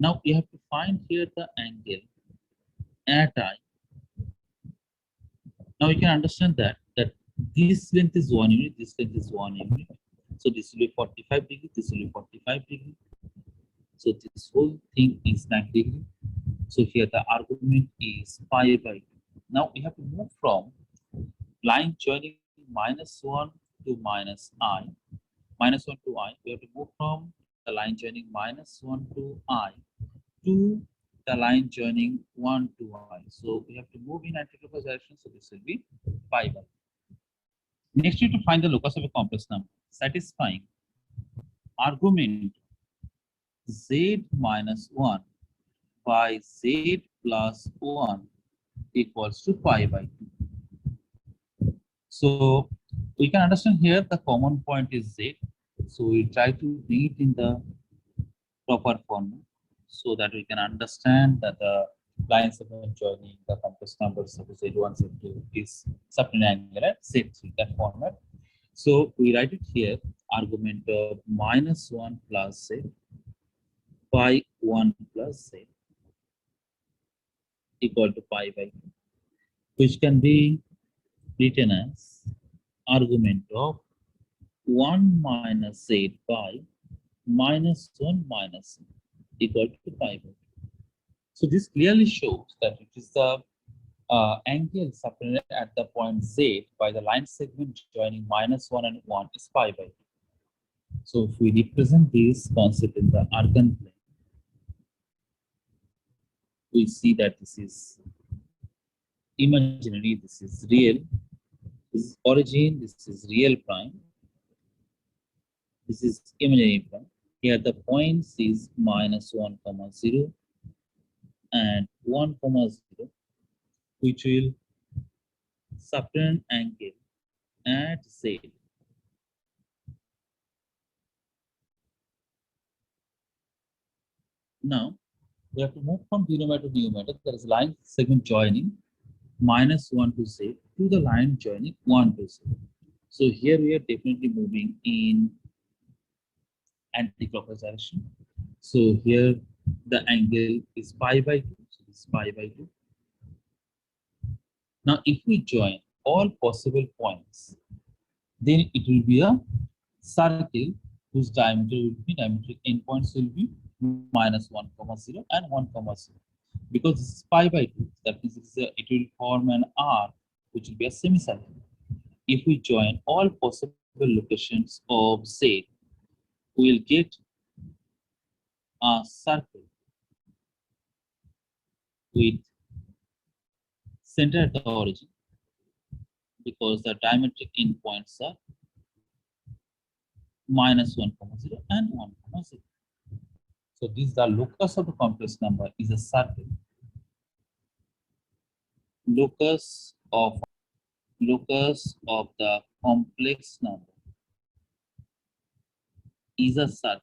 Now we have to find here the angle at I. Now you can understand that this length is 1 unit, this length is 1 unit. So this will be 45 degree, this will be 45 degree. So this whole thing is 90 degree. So here the argument is pi by 2. Now we have to move from line joining minus 1 to minus I, minus 1 to I. We have to move from the line joining minus 1 to I to the line joining 1 to I. So we have to move in anticlockwise direction. So this will be pi by 2. Next, we have to find the locus of a complex number satisfying argument z minus 1 by z plus 1 equals to pi by 2. So we can understand here the common point is z. So we try to bring it in the proper form so that we can understand that the lines of joining the complex numbers of z1, z2 is subtended angle at z3, that format. So we write it here, argument of minus 1 plus z by 1 plus z equal to pi by 2, which can be written as argument of 1 minus z by minus 1 minus z equal to pi by 2. So this clearly shows that it is the angle subtended at the point z by the line segment joining minus 1 and 1 is pi by 2. So if we represent this concept in the arcane plane, we see that this is imaginary, this is real, this is origin, this is real prime, this is imaginary prime. Here the points is minus 1 comma 0 and 1 comma 0, which will subtend angle at z. Now we have to move from denominator to numerator. There is line segment joining minus 1 to z to the line joining 1 to z. So here we are definitely moving in anti-clockwise direction. So here the angle is pi by 2. So this is pi by 2. Now if we join all possible points, then it will be a circle whose diameter will be diametric endpoints will be minus 1 comma 0 and 1 comma 0. Because this is pi by 2, that means it will form an arc which will be a semicircle. If we join all possible locations of z, we will get a circle with center at the origin, because the diametric endpoints are minus 1 comma 0 and 1 comma 0. So this is the locus of the complex number is a circle. Locus of the complex number is a circle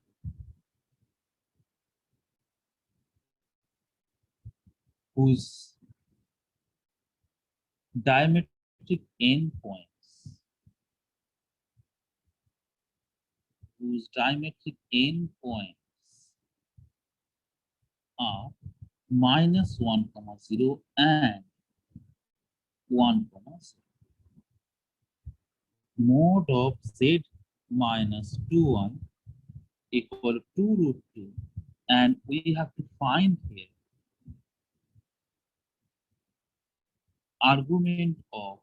whose diametric endpoints are minus 1 comma 0 and 1 comma 0. Mode of z minus 2 1 equal to root 2, and we have to find here argument of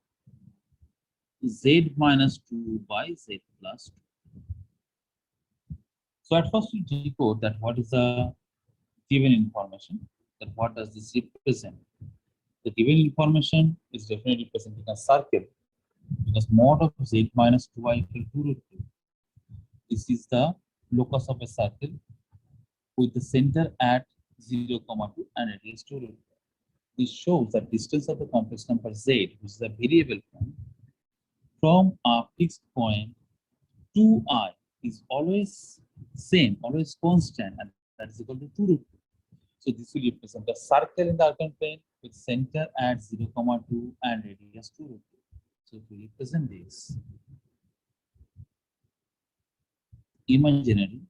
z minus 2 by z plus 2. So at first we decode that what is the given information, that what does this represent. The given information is definitely representing a circle, because mod of z minus 2y equal to root 2. This is the locus of a circle with the center at 0, 2 and radius 2 root 2. This shows the distance of the complex number z, which is a variable point, from a fixed point to I is always same, always constant, and that is equal to 2 root 2. So this will represent a circle in the arcane plane with center at 0, 2 and radius 2 root 2. So if we represent this imaginary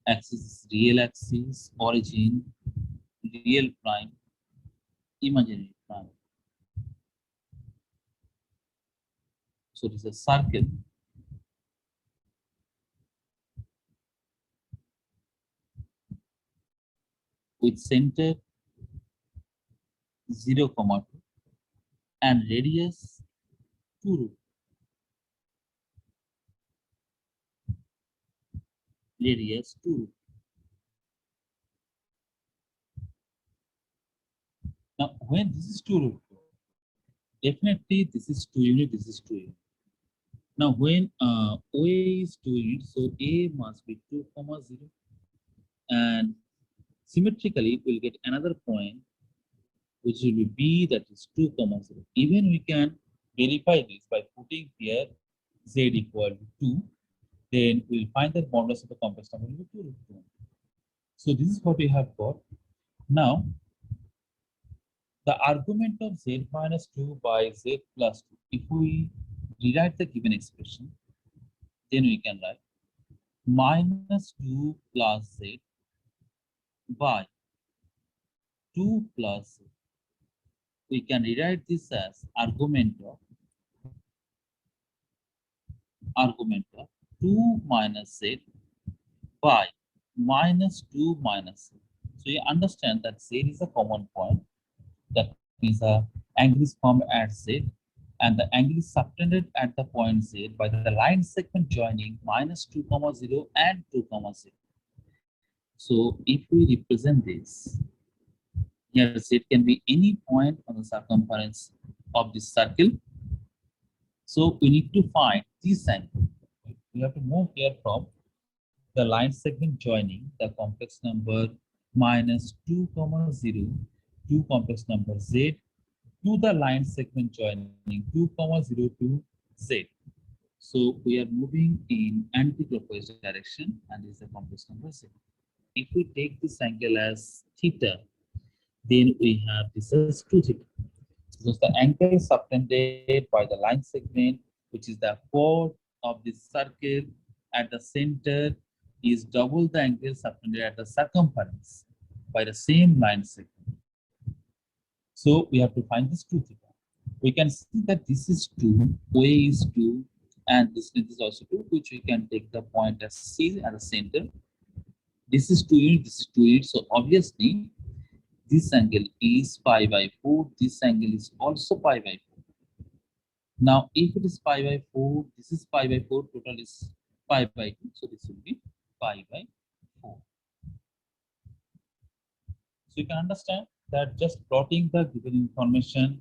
axis, real axis, origin, real prime, imaginary prime. So it is a circle with center 0, 2 and radius 2 root. Radius 2 root. Now when this is 2 root 2, definitely this is 2 unit, this is 2 unit. Now when OA is 2 units, so A must be 2, 0, and symmetrically we'll get another point which will be B, that is 2, 0. Even we can verify this by putting here Z equal to 2, then we'll find that modulus of the complex number will be 2 root 2. So this is what we have got. Now the argument of Z minus 2 by Z plus 2, if we rewrite the given expression, then we can write minus 2 plus Z by 2 plus Z. We can rewrite this as argument of argument of 2 minus z by minus 2 minus z. So you understand that z is a common point. That means the angle is formed at z, and the angle is subtended at the point z by the line segment joining minus 2 comma 0 and 2 comma 0. So if we represent this, here z can be any point on the circumference of this circle. So we need to find this angle. We have to move here from the line segment joining the complex number minus 2 comma 0 to complex number z to the line segment joining 2 comma 0 to z. So we are moving in anti-clockwise direction, and this is the complex number z. If we take this angle as theta, then we have this as 2 theta, because the angle subtended by the line segment, which is the chord of this circle at the center, is double the angle subtended at the circumference by the same line segment. So we have to find this 2 theta. We can see that this is 2, OA is 2, and this length is also 2, which we can take the point as C at the center. This is 2 units, this is 2 units. So obviously, this angle is pi by 4, this angle is also pi by 4. Now, if it is pi by 4, this is pi by 4, total is pi by 2, so this will be pi by 4. So you can understand that just plotting the given information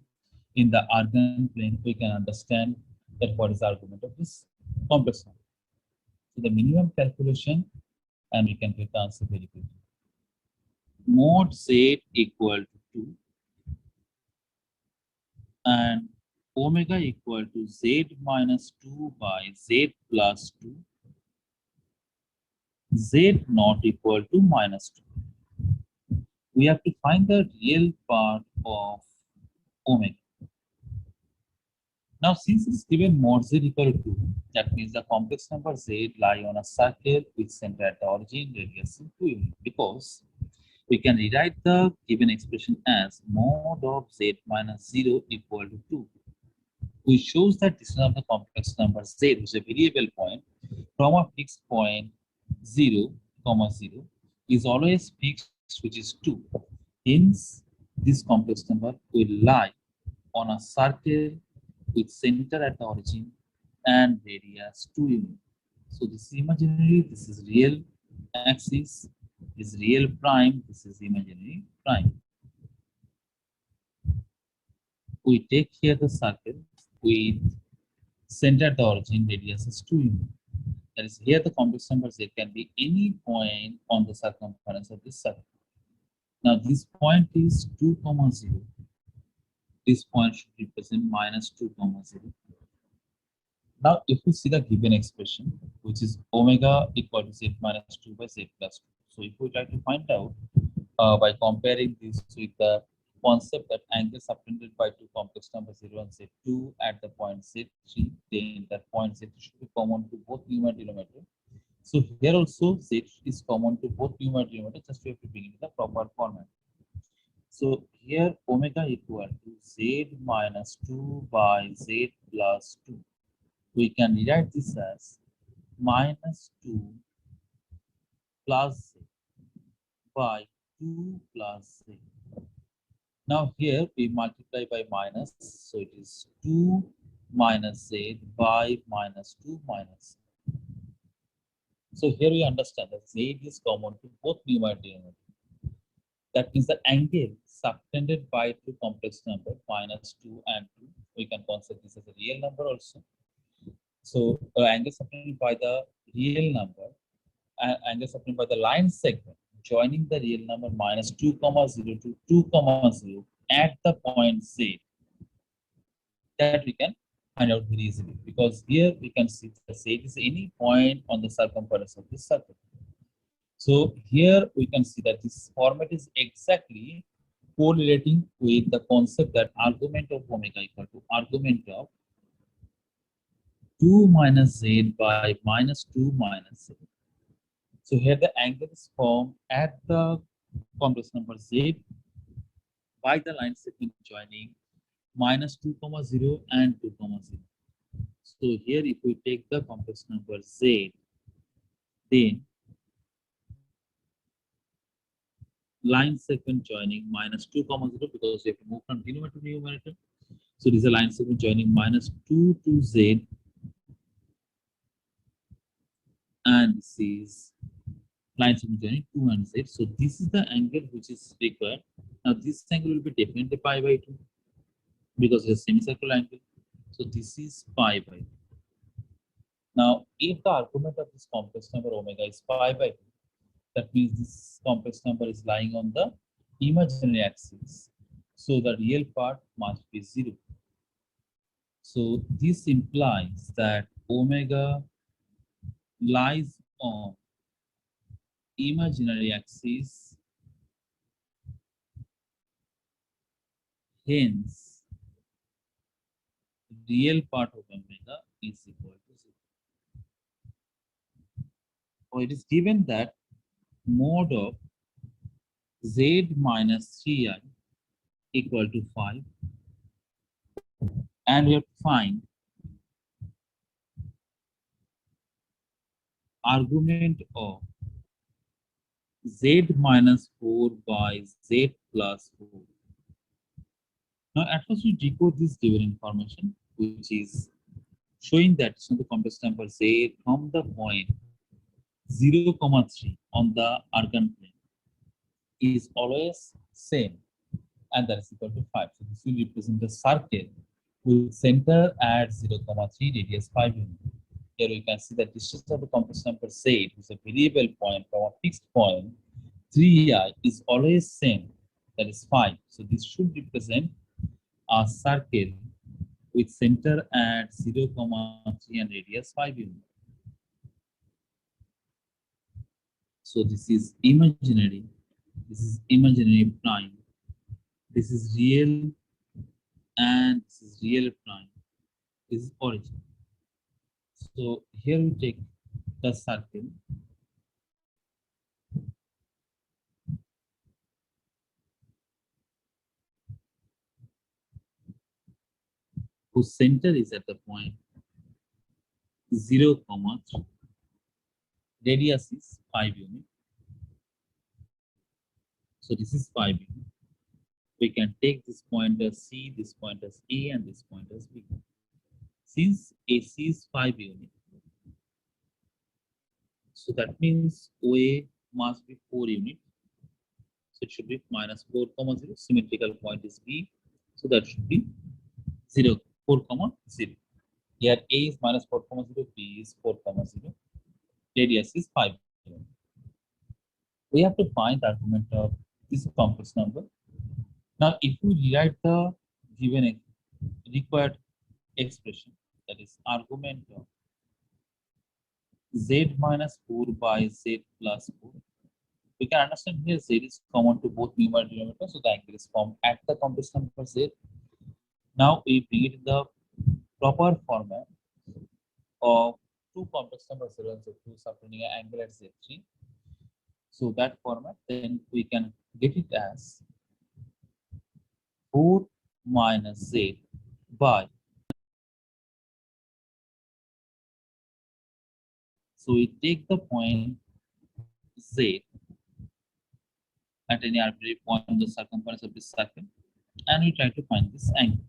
in the argument plane, we can understand that what is the argument of this complex number. So the minimum calculation, and we can get the answer very quickly. Mod z equal to 2 and omega equal to z minus 2 by z plus 2, z not equal to minus 2. We have to find the real part of omega. Now, since it's given mod z equal to 2, that means the complex number z lie on a circle with center at the origin, radius is 2 units, because we can rewrite the given expression as mod of z minus 0 equal to 2, which shows that distance of the complex number z, which is a variable point, from a fixed point 0, comma 0, is always fixed, which is 2. Hence, this complex number will lie on a circle with center at the origin and radius 2 units. So this is imaginary, this is real axis, this is real prime, this is imaginary prime. We take here the circle with center at the origin, radius is 2 units. That is, here the complex number z can be any point on the circumference of this circle. Now this point is 2 comma 0. This point should represent minus 2 comma 0. Now if we see the given expression, which is omega equal to z minus 2 by z plus 2. So if we try to find out by comparing this with the concept that angle subtended by two complex numbers 0 and z2 at the point z3, then that point z3 should be common to both numerator and denominator. So here also z is common to both numerator and denominator, just we have to bring it in the proper format. So here omega equal to z minus 2 by z plus 2. We can rewrite this as minus 2 plus z by 2 plus z. Now here we multiply by minus, so it is 2 minus z by minus 2 minus z. So here we understand that z is common to both numerator and denominator. That means the angle subtended by two complex number minus 2 and 2, we can consider this as a real number also. So angle subtended by the real number, angle subtended by the line segment joining the real number minus 2 comma 0 to 2 comma 0 at the point z, that we can find out very easily, because here we can see that z is any point on the circumference of this circle. So here we can see that this format is exactly correlating with the concept that argument of omega equal to argument of 2 minus z by minus 2 minus z. So here the angle is formed at the complex number z by the line segment joining minus 2 comma 0 and 2 comma 0. So here, if we take the complex number z, then line segment joining minus 2 comma 0, because we have to move from denominator to numerator. So this is a line segment joining minus 2 to z, and this is line segment joining 2 and z. So this is the angle which is required. Now this angle will be definitely pi by 2 because it's a semicircular angle. So this is pi by 2. Now if the argument of this complex number omega is pi by 2, that means this complex number is lying on the imaginary axis. So the real part must be 0. So this implies that omega lies on imaginary axis, hence real part of omega is equal to 0. Or it is given that mod of z minus 3i equal to 5, and we have to find argument of z minus 4 by z plus 4. Now at first we decode this given information, which is showing that the complex number z from the point 0, 3 on the argon plane is always same, and that is equal to 5. So this will represent the circle with center at 0, 3, radius 5 units. Here we can see that distance of the complex number z, which is a variable point from a fixed point 3i, is always same, that is 5. So this should represent a circle with center at 0, 3 and radius 5 units. So this is imaginary prime, this is real, and this is real prime, this is origin. So here we take the circle whose center is at the point 0, 3. Radius is 5 units. So this is 5 units. We can take this point as C, this point as A, and this point as B. Since AC is 5 units, so that means OA must be 4 units. So it should be minus 4, 0. Symmetrical point is B. So that should be 0, 4, 0. Here A is minus 4, 0, B is 4, 0. Radius is 5 units. We have to find the argument of this complex number. Now, if we rewrite the given required expression, that is argument of z minus 4 by z plus 4, we can understand here z is common to both numerator and denominator, so the angle is formed at the complex number z. Now we bring it in the proper format of two complex numbers 0 and z2 subtending an angle at z3. So that format, then we can get it as 4 minus z by, so we take the point z at any arbitrary point on the circumference of this circle, and we try to find this angle.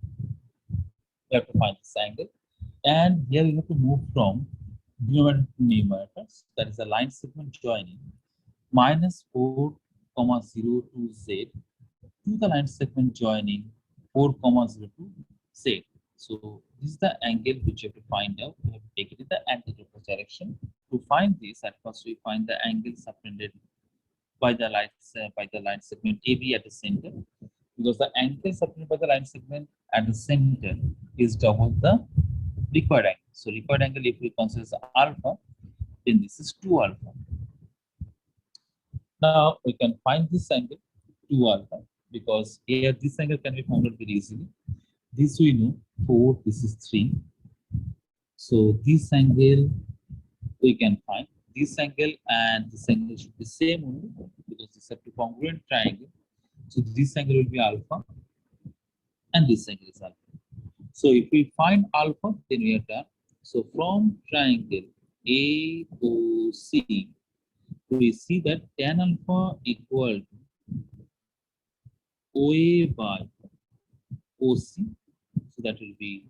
We have to find this angle, and here we have to move from denominator to numerator. That is a line segment joining minus 4, 0 to z to the line segment joining 4, 0 to z. So this is the angle which you have to find out. We have to take it in the anti-clockwise direction. To find this, at first we find the angle subtended by the line segment AB at the center, because the angle subtended by the line segment at the center is double the required angle. So required angle, if we consider alpha, then this is 2 alpha. Now we can find this angle 2 alpha, because here this angle can be found out very easily. This we know 4, this is 3. So this angle we can find. This angle and this angle should be same only, because these are two congruent triangle. So this angle will be alpha and this angle is alpha. So if we find alpha, then we are done. So from triangle AOC, we see that tan alpha equal to OA by OC. So that will be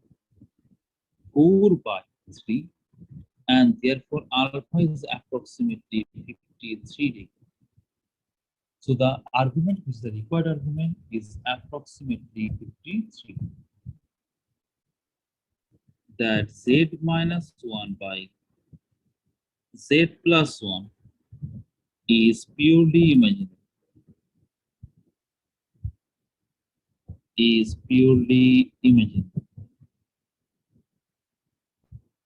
4 by 3, and therefore alpha is approximately 53 degrees. So the argument, which is the required argument, is approximately 53. That z minus 1 by z plus 1 is purely imaginary. Is purely imaginary.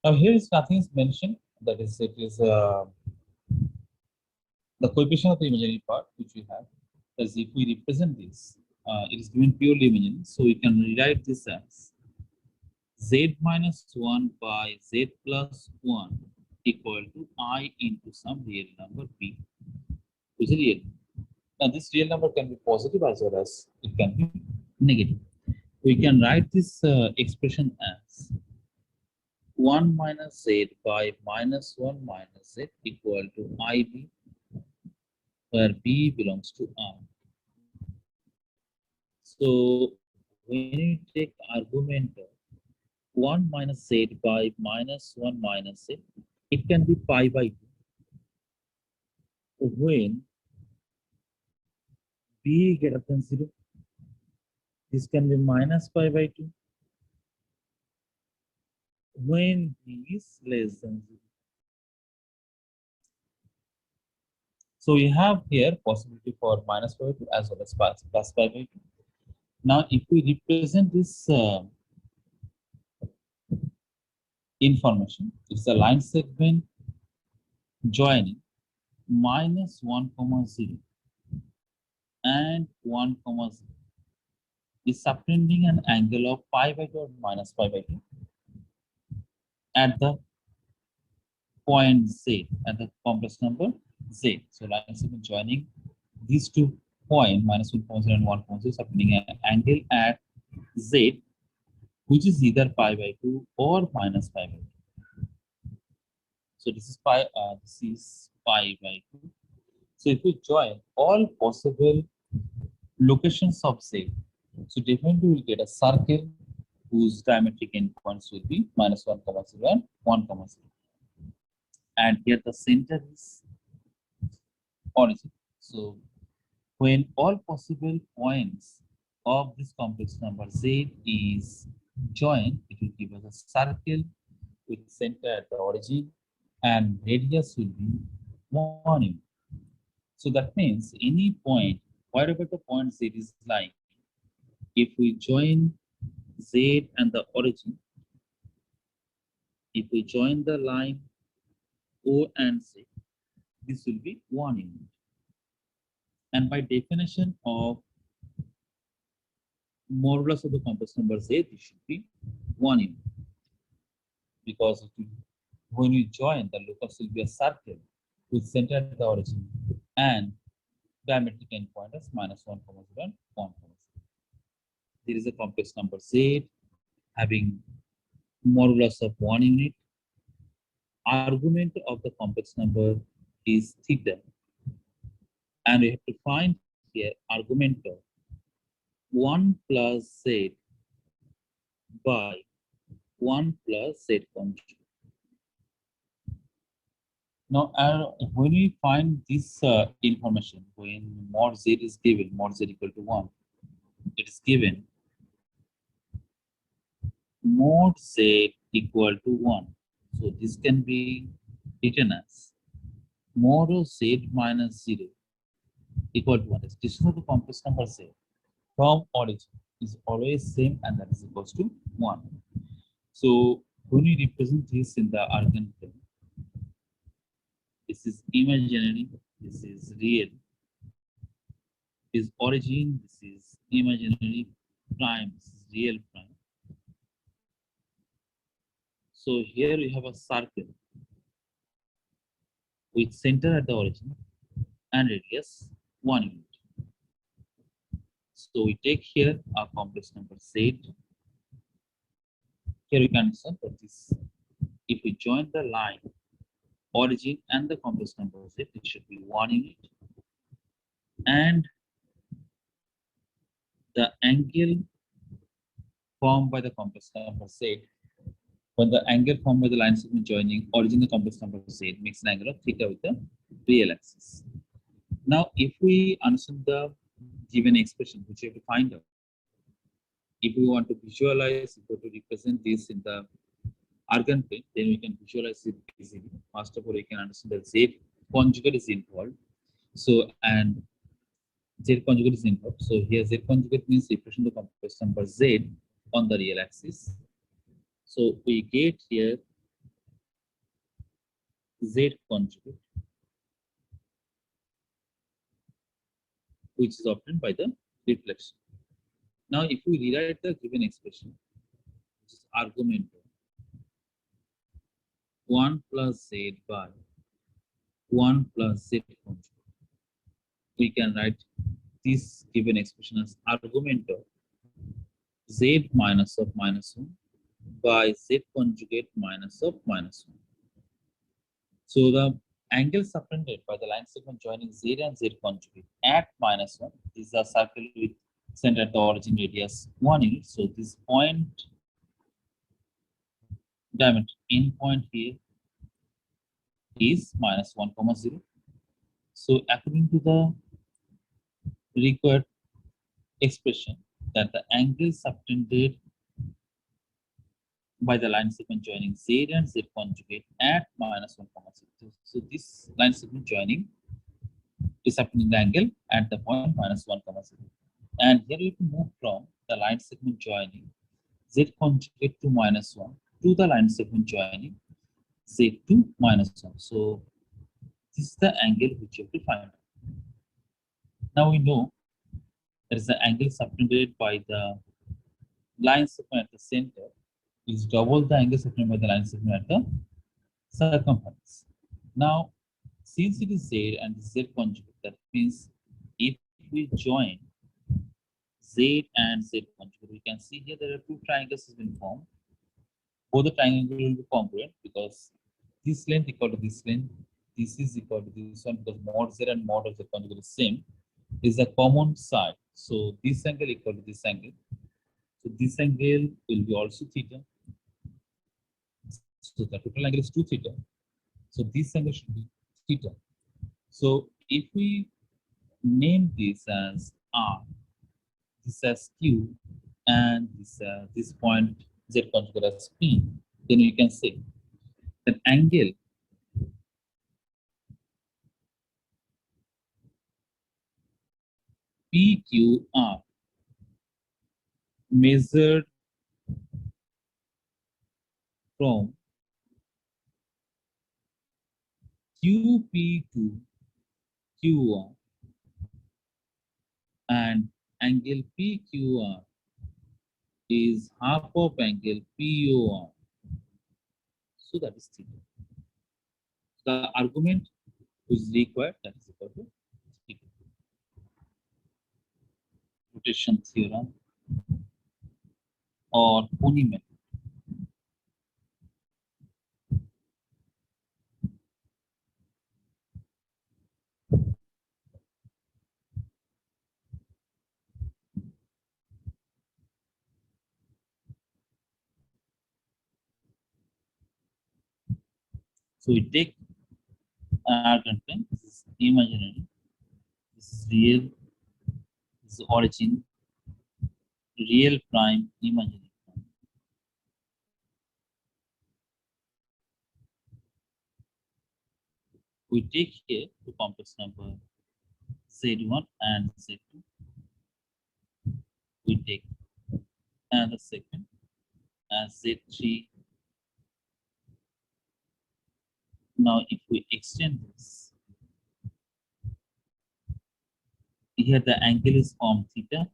Now here is nothing is mentioned. That is, it is the coefficient of the imaginary part which we have. As if we represent this, it is given purely imaginary. So we can rewrite this as z minus 1 by z plus 1 equal to I into some real number p, which is real. Now this real number can be positive as well as it can be negative. We can write this expression as 1 minus z by minus 1 minus z equal to ib, where b belongs to R. So when you take argument of 1 minus z by minus 1 minus z, it can be pi by 2. When b greater than 0, this can be minus pi by 2. When b is less than 0. So we have here possibility for minus pi by 2 as well as plus pi by 2. Now, if we represent this information, it's a line segment joining minus 1 comma 0 and 1 comma 0 is subtending an angle of pi by 2 or minus pi by 2 at the point Z, at the complex number Z. So line segment joining these 2 points, minus 1 comma 0 and 1 comma 0, subtending an angle at Z, which is either pi by 2 or minus pi by 2. So this is pi by 2. So if we join all possible locations of Z, so definitely we'll get a circle whose diametric endpoints will be minus 1 comma 0 and 1 comma 0. And here the center is origin. So when all possible points of this complex number Z is joined, it will give us a circle with center at the origin and radius will be 1 unit. So that means any point, wherever the point Z is lying, if we join Z and the origin, if we join the line O and Z, this will be 1 unit. And by definition of modulus of the complex number Z, this should be 1 unit. Because when you join, the locus will be a circle with center at the origin and diametric endpoint as minus 1 comma 0 and 1 comma 0. There is a complex number Z having modulus of 1 unit. Argument of the complex number is theta. And we have to find here argument of 1 plus Z by 1 plus Z conjugate. Now, when we find this information, when mod Z is given, mod Z equal to 1, it is given mod Z equal to 1. So this can be written as mod of Z minus 0 equal to 1. This is the complex number Z from origin is always same, and that is equals to 1. So when we represent this in the argument term, this is imaginary, this is real, this is origin, this is imaginary prime, this is real prime. So here we have a circle with center at the origin and radius 1 unit. So we take here our complex number Z. Here we can understand that this if we join the line origin and the complex number Z, it should be 1 unit, and the angle formed by the complex number Z, when the angle formed by the line segment joining origin and complex number Z makes an angle of theta with the real axis. Now, if we understand the given expression, which we have to find out, if we want to visualize, if we want to represent this in the Argand plane, then we can visualize it easily. First of all, we can understand that Z conjugate is involved. So, and Z conjugate is involved. So here Z conjugate means representation of the complex number Z on the real axis. So we get here Z conjugate, which is obtained by the reflection. Now, if we rewrite the given expression, which is argument 1 plus Z by 1 plus Z conjugate, we can write this given expression as argument of Z minus of minus 1 by Z conjugate minus of minus 1. So the angle subtended by the line segment joining Z and Z conjugate at minus 1 is a circle with center at the origin radius 1 unit. So this point diameter end point here is minus 1 comma 0. So according to the required expression, that the angle subtended by the line segment joining Z and Z conjugate at minus 1 comma 0. So this line segment joining is subtending the angle at the point minus 1 comma 0. And here we can move from the line segment joining Z conjugate to minus 1 to the line segment joining Z to minus 1. So this is the angle which you have to find out. Now we know there is the angle subtended by the line segment at the center is double the angle subtended by the line segment at the circumference. Now, since it is Z and Z conjugate, that means if we join Z and Z conjugate, we can see here there are two triangles has been formed. Both the triangles will be congruent because this length equal to this length, this is equal to this one, because mod Z and mod of Z conjugate is same, is a common side. So this angle equal to this angle. So this angle will be also theta. So the total angle is 2 theta. So this angle should be theta. So if we name this as R, this as Q, and this point Z conjugate as P, then we can say that angle PQR measured from QP to QR and angle PQR is half of angle POR. So that is theta. The argument which is required, that is equal to theta. Rotation theorem or Puni method. So we take an Argand plane. This is imaginary. This is real. This is origin. Real prime, imaginary prime. We take here the complex number Z1 and Z2. We take another segment as Z3. Now, if we extend this, here the angle is formed theta.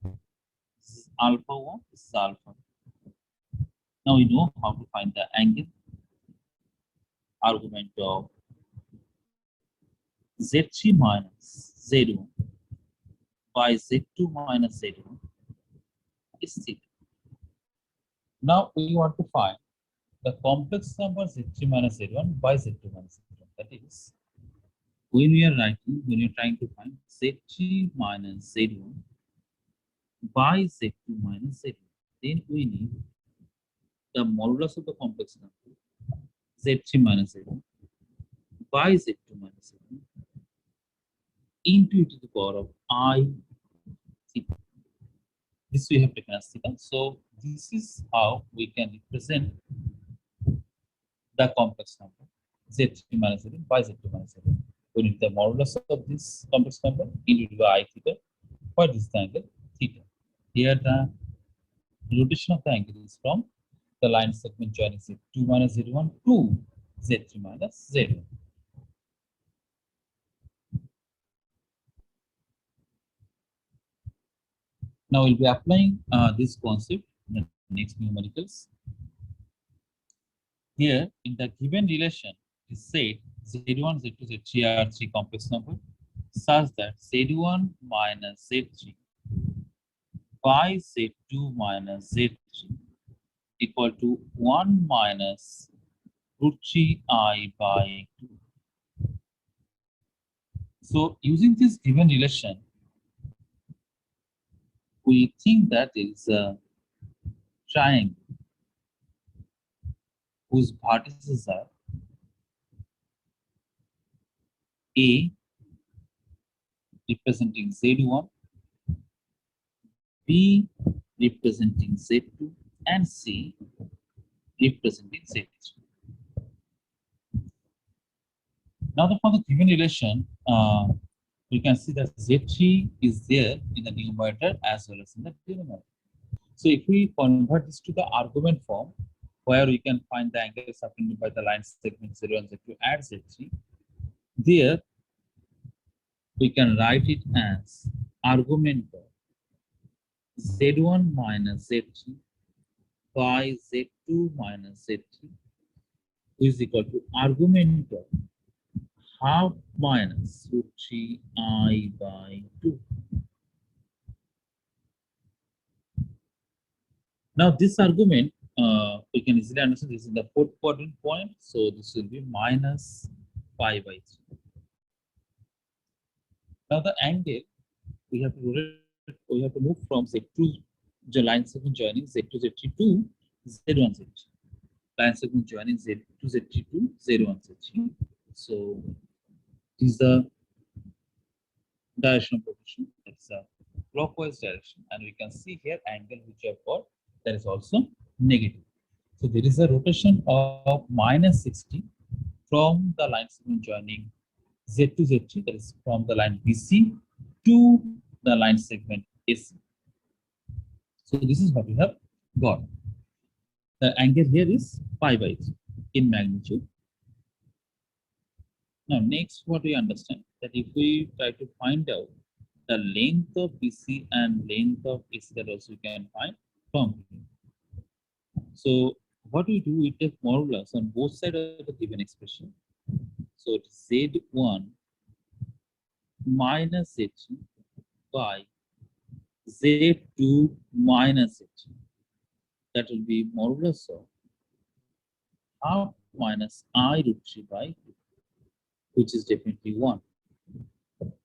This is alpha 1, this is alpha. Now we know how to find the angle. Argument of Z3 minus Z1 by Z2 minus Z1 is theta. Now we want to find the complex number Z3 minus Z1 by Z2 minus Z1. That is, when we are writing, when you're trying to find Z3 minus Z1 by Z2 minus Z1, then we need the modulus of the complex number Z3 minus Z1 by Z2 minus Z1 into e to the power of I theta. This we have taken as theta. So this is how we can represent the complex number Z3 minus Z1 by Z2 minus Z1. We need the modulus of this complex number into the I theta for this angle theta. Here the rotation of the angle is from the line segment joining Z2 minus Z1 to Z3 minus Z1. Now we'll be applying this concept in the next numericals. Here, in the given relation, it is said Z1, Z2, Z3 are three complex numbers such that Z1 minus Z3 by Z2 minus Z3 equal to 1 minus root 3I by 2. So, using this given relation, we think that there is a triangle whose vertices are A representing Z1, B representing Z2, and C representing Z3. Now, for the given relation, we can see that Z3 is there in the numerator as well as in the denominator. So, if we convert this to the argument form, where we can find the angle subtended by the line segment 0 and Z2 at Z3, there we can write it as argument of Z1 minus Z3 by Z2 minus Z3 is equal to argument of half minus root 3I by 2. Now this argument, we can easily understand this is the fourth quadrant point, so this will be minus pi by 3. Now the angle, we have to move from Z2, the line segment joining Z2, Z3 to Z1, Z3. Line segment joining Z2, Z3 to Z1, Z3. So this is the direction of rotation. It's a clockwise direction, and we can see here angle which I have got that is also negative. So there is a rotation of minus 60 from the line segment joining Z2, Z3, that is from the line BC to the line segment AC. So this is what we have got. The angle here is pi by 3 in magnitude. Now next what we understand that if we try to find out the length of BC and length of AC, that also we can find from here. So what we do, we take modulus on both sides of the given expression. So it's Z1 minus Z3 by Z2 minus Z3. That will be modulus of half minus I root 3 by 2, which is definitely 1.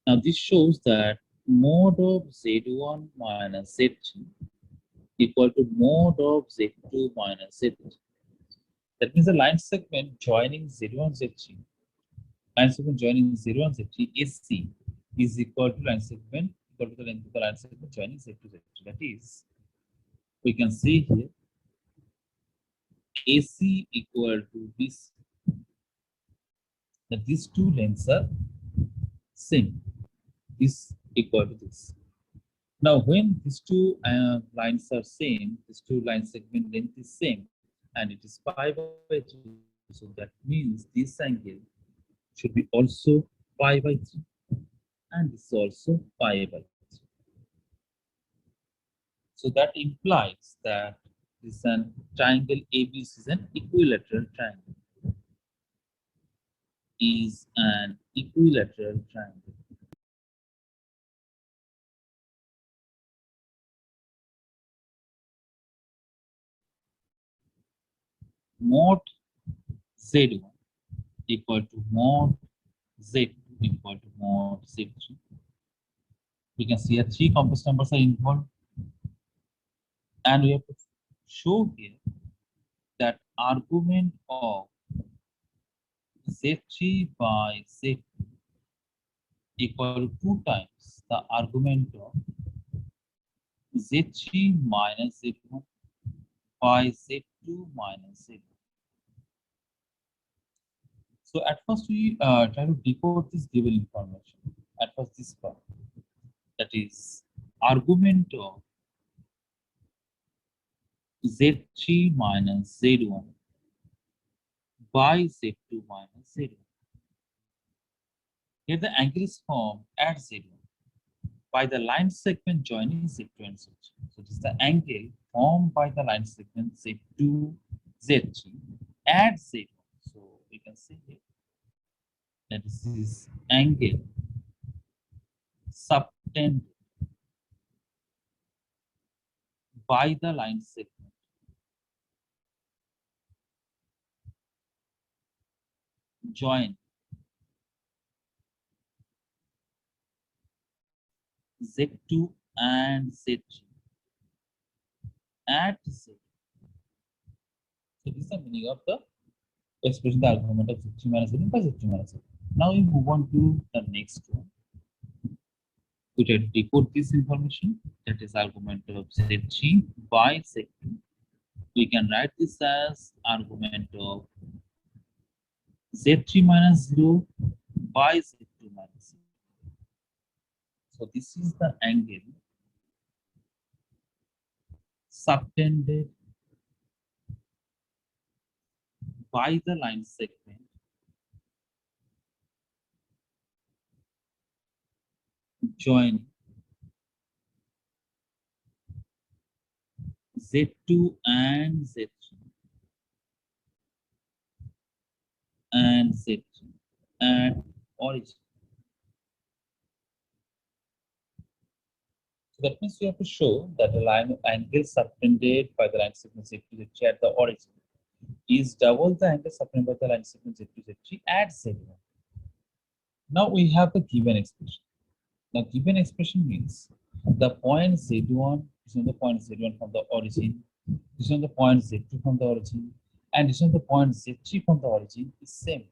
Now this shows that mod of Z1 minus Z3 equal to mod of Z2 minus Z3. That means the line segment joining Z1, Z3, line segment joining Z1, Z3 AC is equal to line segment equal to the length of the line segment joining Z2, Z3. That is, we can see here AC equal to this. That these two lengths are same. This equal to this. Now, when these two lines are same, these two line segment length is same, and it is pi by 3. So that means this angle should be also pi by 3, and this is also pi by 3. So that implies that this triangle ABC is an equilateral triangle. Is an equilateral triangle. mod Z1 equal to mod Z2 equal to mod Z3. We can see here three complex numbers are involved, and we have to show here that argument of Z3 by Z2 equal to 2 times the argument of Z3 minus Z1 by Z2 minus Z1. So at first we try to decode this given information. At first this part, that is argument of Z3 minus Z1 by Z2 minus Z1. Here the angle is formed at Z1 by the line segment joining Z2 and Z3. So this is the angle formed by the line segment Z2, Z3 at Z1. So we can see here that this is angle subtended by the line segment join Z2 and Z3 at Z. So this is the meaning of the expression, the argument of Z3 minus Z1 by Z2 minus Z. Now we move on to the next one. We try to decode this information, that is argument of Z3 by Z2. We can write this as argument of Z3 minus 0 by Z2 minus 0. So this is the angle subtended by the line segment joining Z2 and Z3 and Z3 and origin. So that means we have to show that the line angle subtended by the line segment Z2 Z3 at the origin is double the angle subtended by the line segment Z2 Z3 at Z1. Now we have the given expression. Now given expression means the point Z1 is on the point Z1 from the origin, this is on the point Z2 from the origin, and this is on the point Z3 from the origin is same.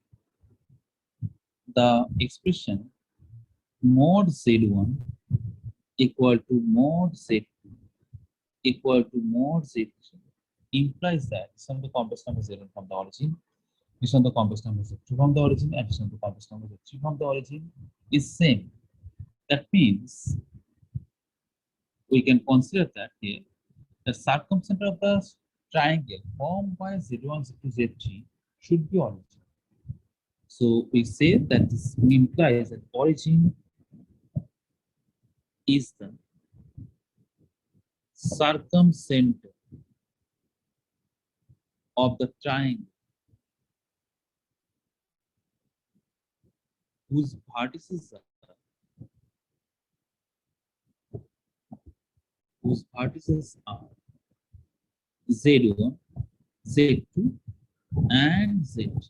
The expression mod Z1 equal to mod Z2 equal to mod Z3 implies that this is on the complex number Z1 from the origin, this is on the complex number Z2 from the origin, and this is on the complex number Z3 from the origin is same. That means we can consider that here the circumcenter of the triangle formed by Z1, Z2, Z3 should be origin. So we say that this implies that origin is the circumcenter of the triangle whose vertices are Z1, Z2, and Z3.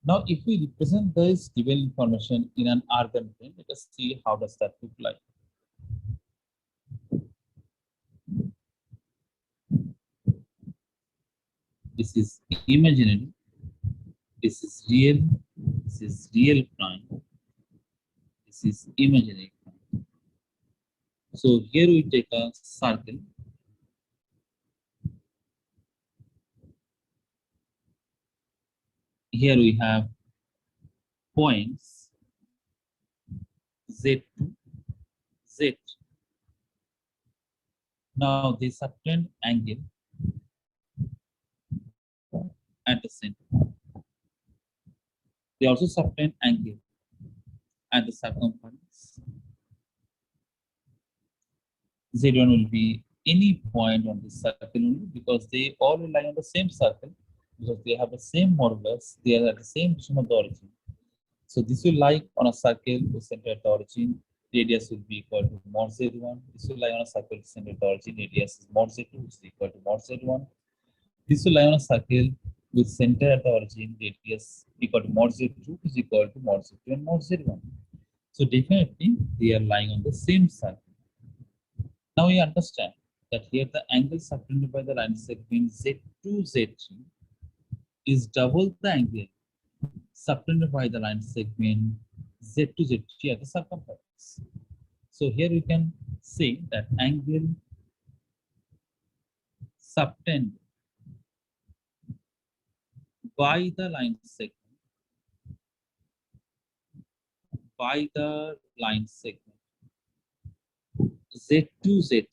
Now, if we represent this given information in an Argand plane, let us see how does that look like. This is imaginary, this is real prime, this is imaginary prime. So here we take a circle. Here we have points Z2, Z. Now they subtend angle at the center. They also subtend angle at the circumference. Z1 will be any point on this circle only because they all lie on the same circle because they have the same modulus, they are at the same position of the origin. So this will lie on a circle with center at the origin, radius will be equal to mod Z1. This will lie on a circle with center at the origin, radius is mod Z2, which is equal to mod Z1. This will lie on a circle with center at the origin, radius equal to mod z2 is equal to mod z2 and mod z1. So definitely they are lying on the same circle. Now we understand that here the angle subtended by the line segment Z2 Z3 is double the angle subtended by the line segment Z2 Z3 at the circumference. So here we can say that angle subtended by the line segment Z2 Z3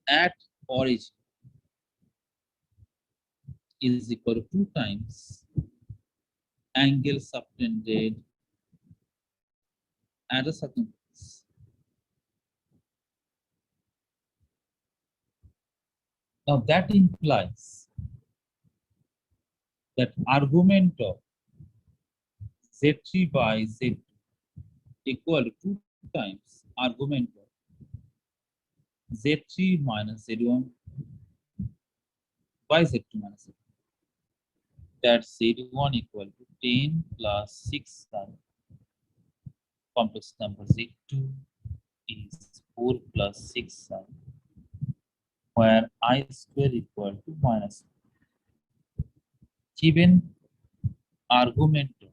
at origin is equal to 2 times angle subtended at a circumference. Now that implies that argument of Z3 by Z2 equal to 2 times argument of Z3 minus Z1 by Z2 minus Z2. That Z1 equal to 10 plus 6 sin complex number Z2 is 4 plus 6 sin, where I square equal to minus. Given argument of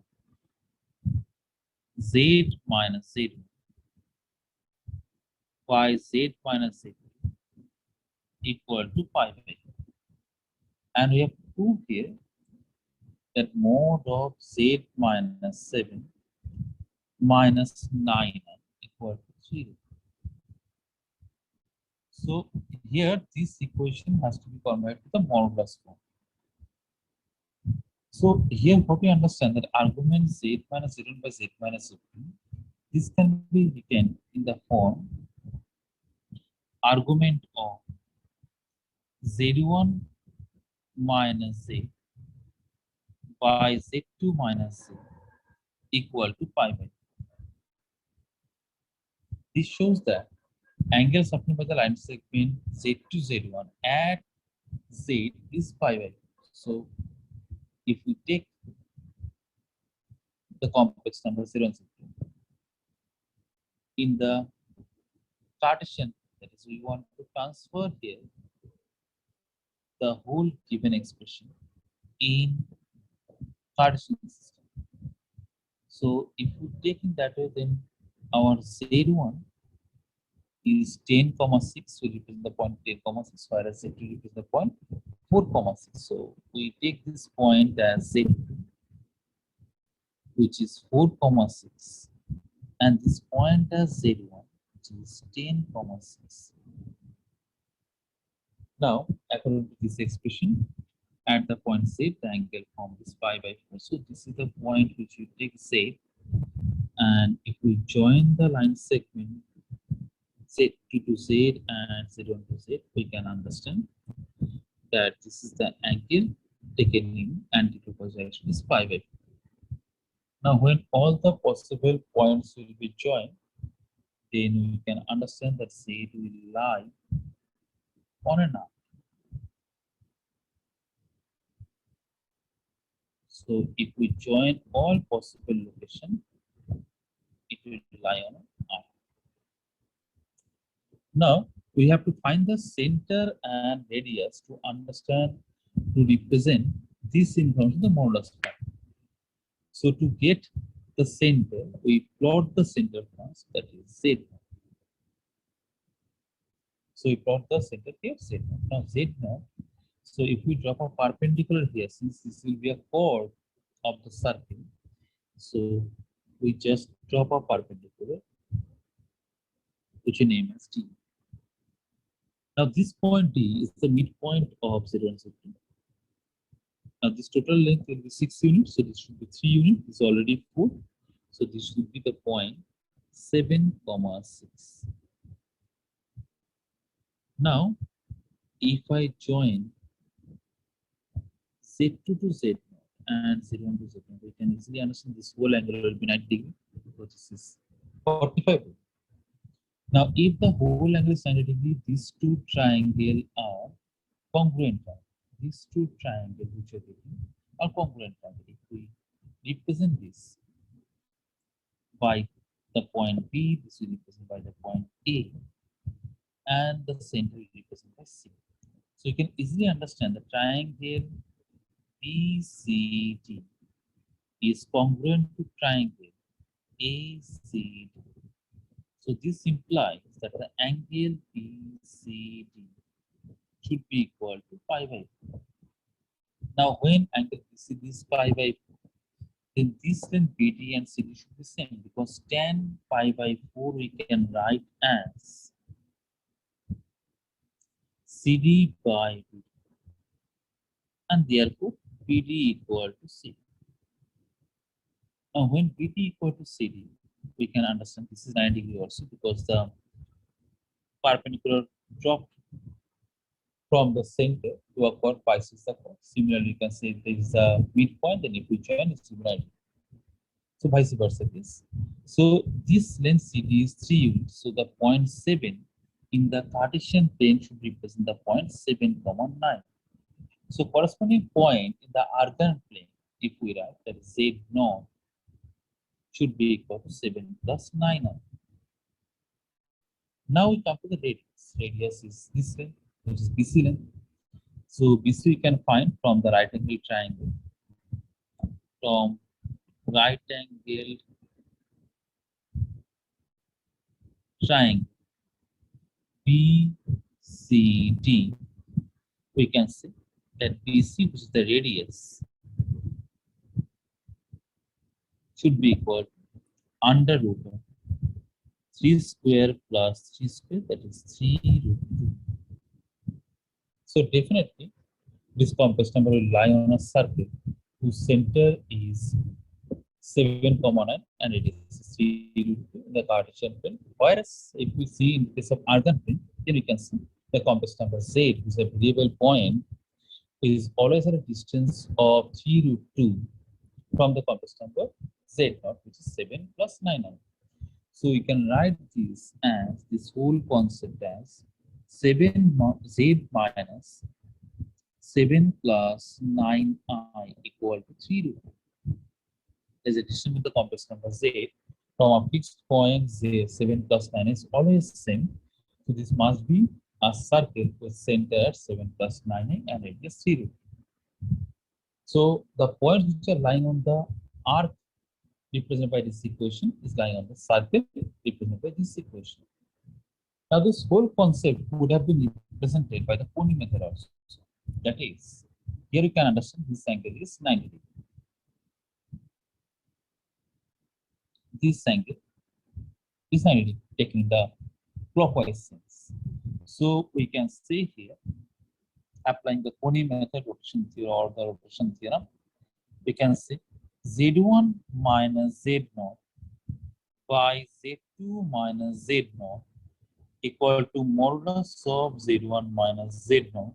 Z minus Z2 by Z minus Z2 equal to pi by 4. And we have proved here that mod of Z minus 7 minus 9 equal to 0. So here this equation has to be converted to the modulus form. So here what we understand that argument Z minus Z1 by Z minus Z2, this can be written in the form argument of Z1 minus Z by Z2 minus Z equal to pi by 4. This shows that angle subtended by the line segment Z2 Z1 at Z is pi by 4. So if we take the complex number 0 and 0 in the Cartesian, that is, we want to transfer here the whole given expression in Cartesian system. So if we take in that way, then our Z1 is 10, 6 will represent the point 10, 6, whereas Z2 represents the point 4, 6. So we take this point as Z2, which is 4, 6, and this point as Z1, which is 10, 6. Now, according to this expression, at the point Z, the angle form is pi by 4. So this is the point which we take Z, and if we join the line segment Z2 to Z and Z1 to Z, we can understand that this is the angle taken in anti-clockwise direction is pi by 4. Now, when all the possible points will be joined, then we can understand that Z will lie on an arc. So if we join all possible locations, it will lie on an arc. Now we have to find the center and radius to understand, to represent this in terms of the modulus factor. So to get the center, we plot the center first, that is Z. So we plot the center here, Z. Now Z now. So if we drop a perpendicular here, since this will be a chord of the circle, so we just drop a perpendicular, which we name as T. Now this point D is the midpoint of 0 and 0. Now this total length will be 6 units, so this should be 3 units. This is already 4, so this should be the point 7, 6. Now, if I join Z2 to Z and Z1 to Z1, we can easily understand this whole angle will be 90 degrees, because this is 45. Now, if the whole angle is 90 degrees, these two triangles are congruent triangle. These two triangles which are taking are congruent triangle. If we represent this by the point B, this will represent by the point A, and the center is represented by C. So you can easily understand the triangle BCD is congruent to triangle ACD. So this implies that the angle BCD should be equal to pi by 4. Now when angle BCD is pi by 4, then this length BD and CD should be same, because tan pi by 4 we can write as CD by BD, and therefore BD equal to CD. Now when BD equal to CD, we can understand this is 90 degree also, because the perpendicular dropped from the center to a chord biases the chord. Similarly, you can say there is a midpoint, then if we join, it's right. So vice versa this. So this length CD is 3 units. So the point 7 in the Cartesian plane should represent the point 7, 9. So corresponding point in the Argand plane, if we write that Z naught should be equal to 7 plus 9. Now we come to the radius. Radius is this length, which is BC length. So BC we can find from the right angle triangle. From right angle triangle BCD, we can say that BC, which is the radius, should be equal to under root of 3 square plus 3 square, that is 3 root 2. So definitely this complex number will lie on a circle whose center is 7, 9 and it is 3 root 2 in the Cartesian plane. Whereas if we see in case of Argand plane, then we can see the complex number Z, which is a variable point, is always at a distance of 3 root 2 from the complex number Z naught, which is 7 plus 9. So you can write this as this whole concept as 7 Z minus 7 plus 9I equal to 3 root 2. As a distance with the complex number Z from a fixed point Z, 7 plus 9 is always same. So this must be a circle with center at 7 plus 9 and radius 3 root 2. So the points which are lying on the arc represented by this equation is lying on the circle represented by this equation. Now this whole concept would have been represented by the Pony method also. That is, here you can understand this angle is 90 degree. This angle is 90 degree, taking the clockwise sense. So we can say here, applying the Pony method rotation theorem or the rotation theorem, we can say Z1 minus Z0 by Z2 minus Z0 equal to modulus of Z1 minus Z0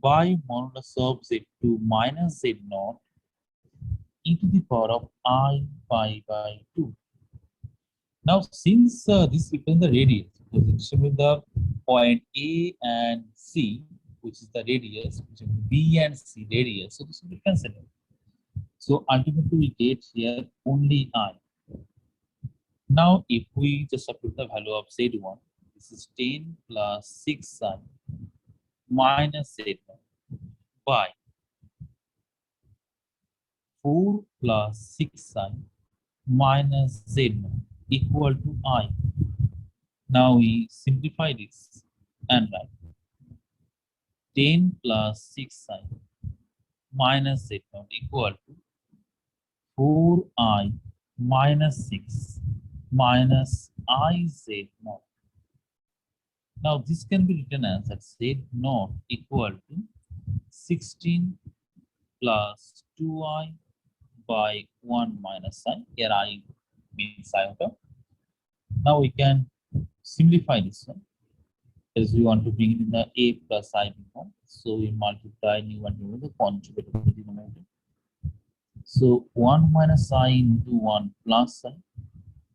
by modulus of Z2 minus Z0 e to the power of I pi by 2. Now, since this represents the radius, because it's with the point A and C, which is the radius, which is B and C radius, so this will be considered. So ultimately we get here only I. Now if we just substitute the value of Z1, this is 10 plus 6I minus Z1 by 4 plus 6I minus Z1 equal to I. Now we simplify this and write 10 plus 6I minus Z0 equal to 4I minus 6 minus IZ0. Now this can be written as that Z0 equal to 16 plus 2I by 1 minus I. Here I means iota. Now we can simplify this one, as we want to bring it in the A plus I form. So we multiply new and new with the conjugate of the denominator. So 1 minus I into 1 plus I,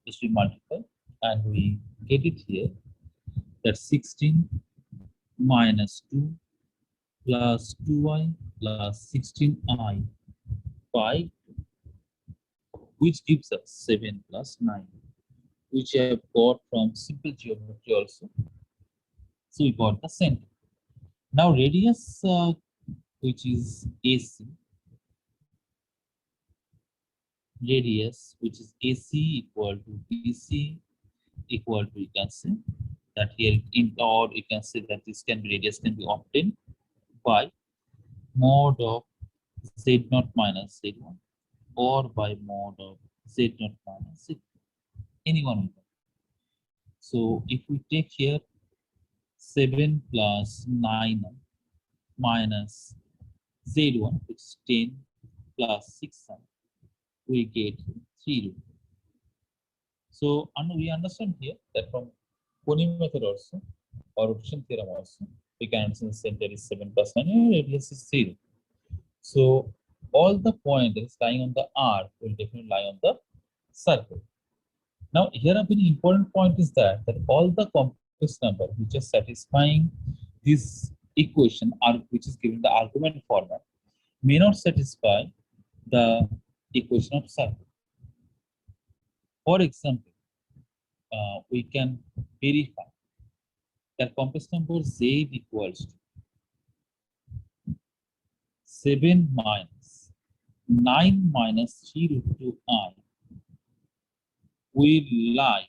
just we multiply and we get it here that 16 minus 2 plus 2y plus 16i by which gives us 7 plus 9, which I have got from simple geometry also. So we got the center. Now radius, which is AC, radius, which is AC equal to BC equal to, you can say that here in, or you can say that this can be radius can be obtained by mod of Z naught minus Z1 or by mod of Z naught minus Z2, any one of them. So if we take here 7 plus 9 minus Z1, which is 10 plus 6, we get 3. So we understand here that from Koni method also or rotation theorem also, we can understand the center is 7 plus 9 and radius is 0. So all the points that is lying on the arc will definitely lie on the circle. Now here a very important point is that all the complex number which are satisfying this equation are which is given the argument format may not satisfy the equation of circle. For example, we can verify that complex number z equals to 7 minus 9 minus 3 root 2i will lie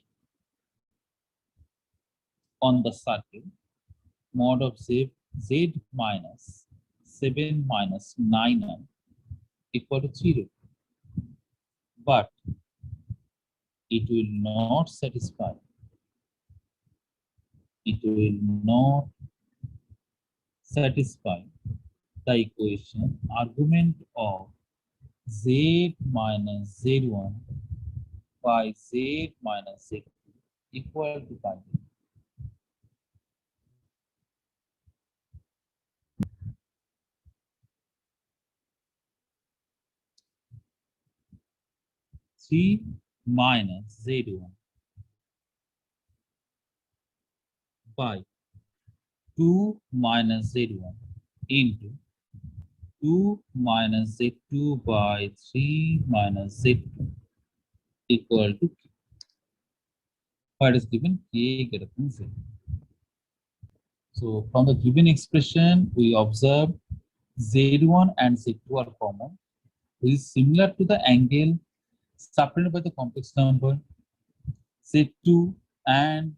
on the circle mod of z minus 7 minus 9 equal to 0. But it will not satisfy. It will not satisfy the equation argument of z minus z1 by z minus z2 equal to pi. Three minus z1 by 2 minus z1 into 2 minus z2 by 3 minus z2 equal to k. What is given? K greater than z. So from the given expression, we observe z1 and z2 are common, which is similar to the angle separated by the complex number z2 and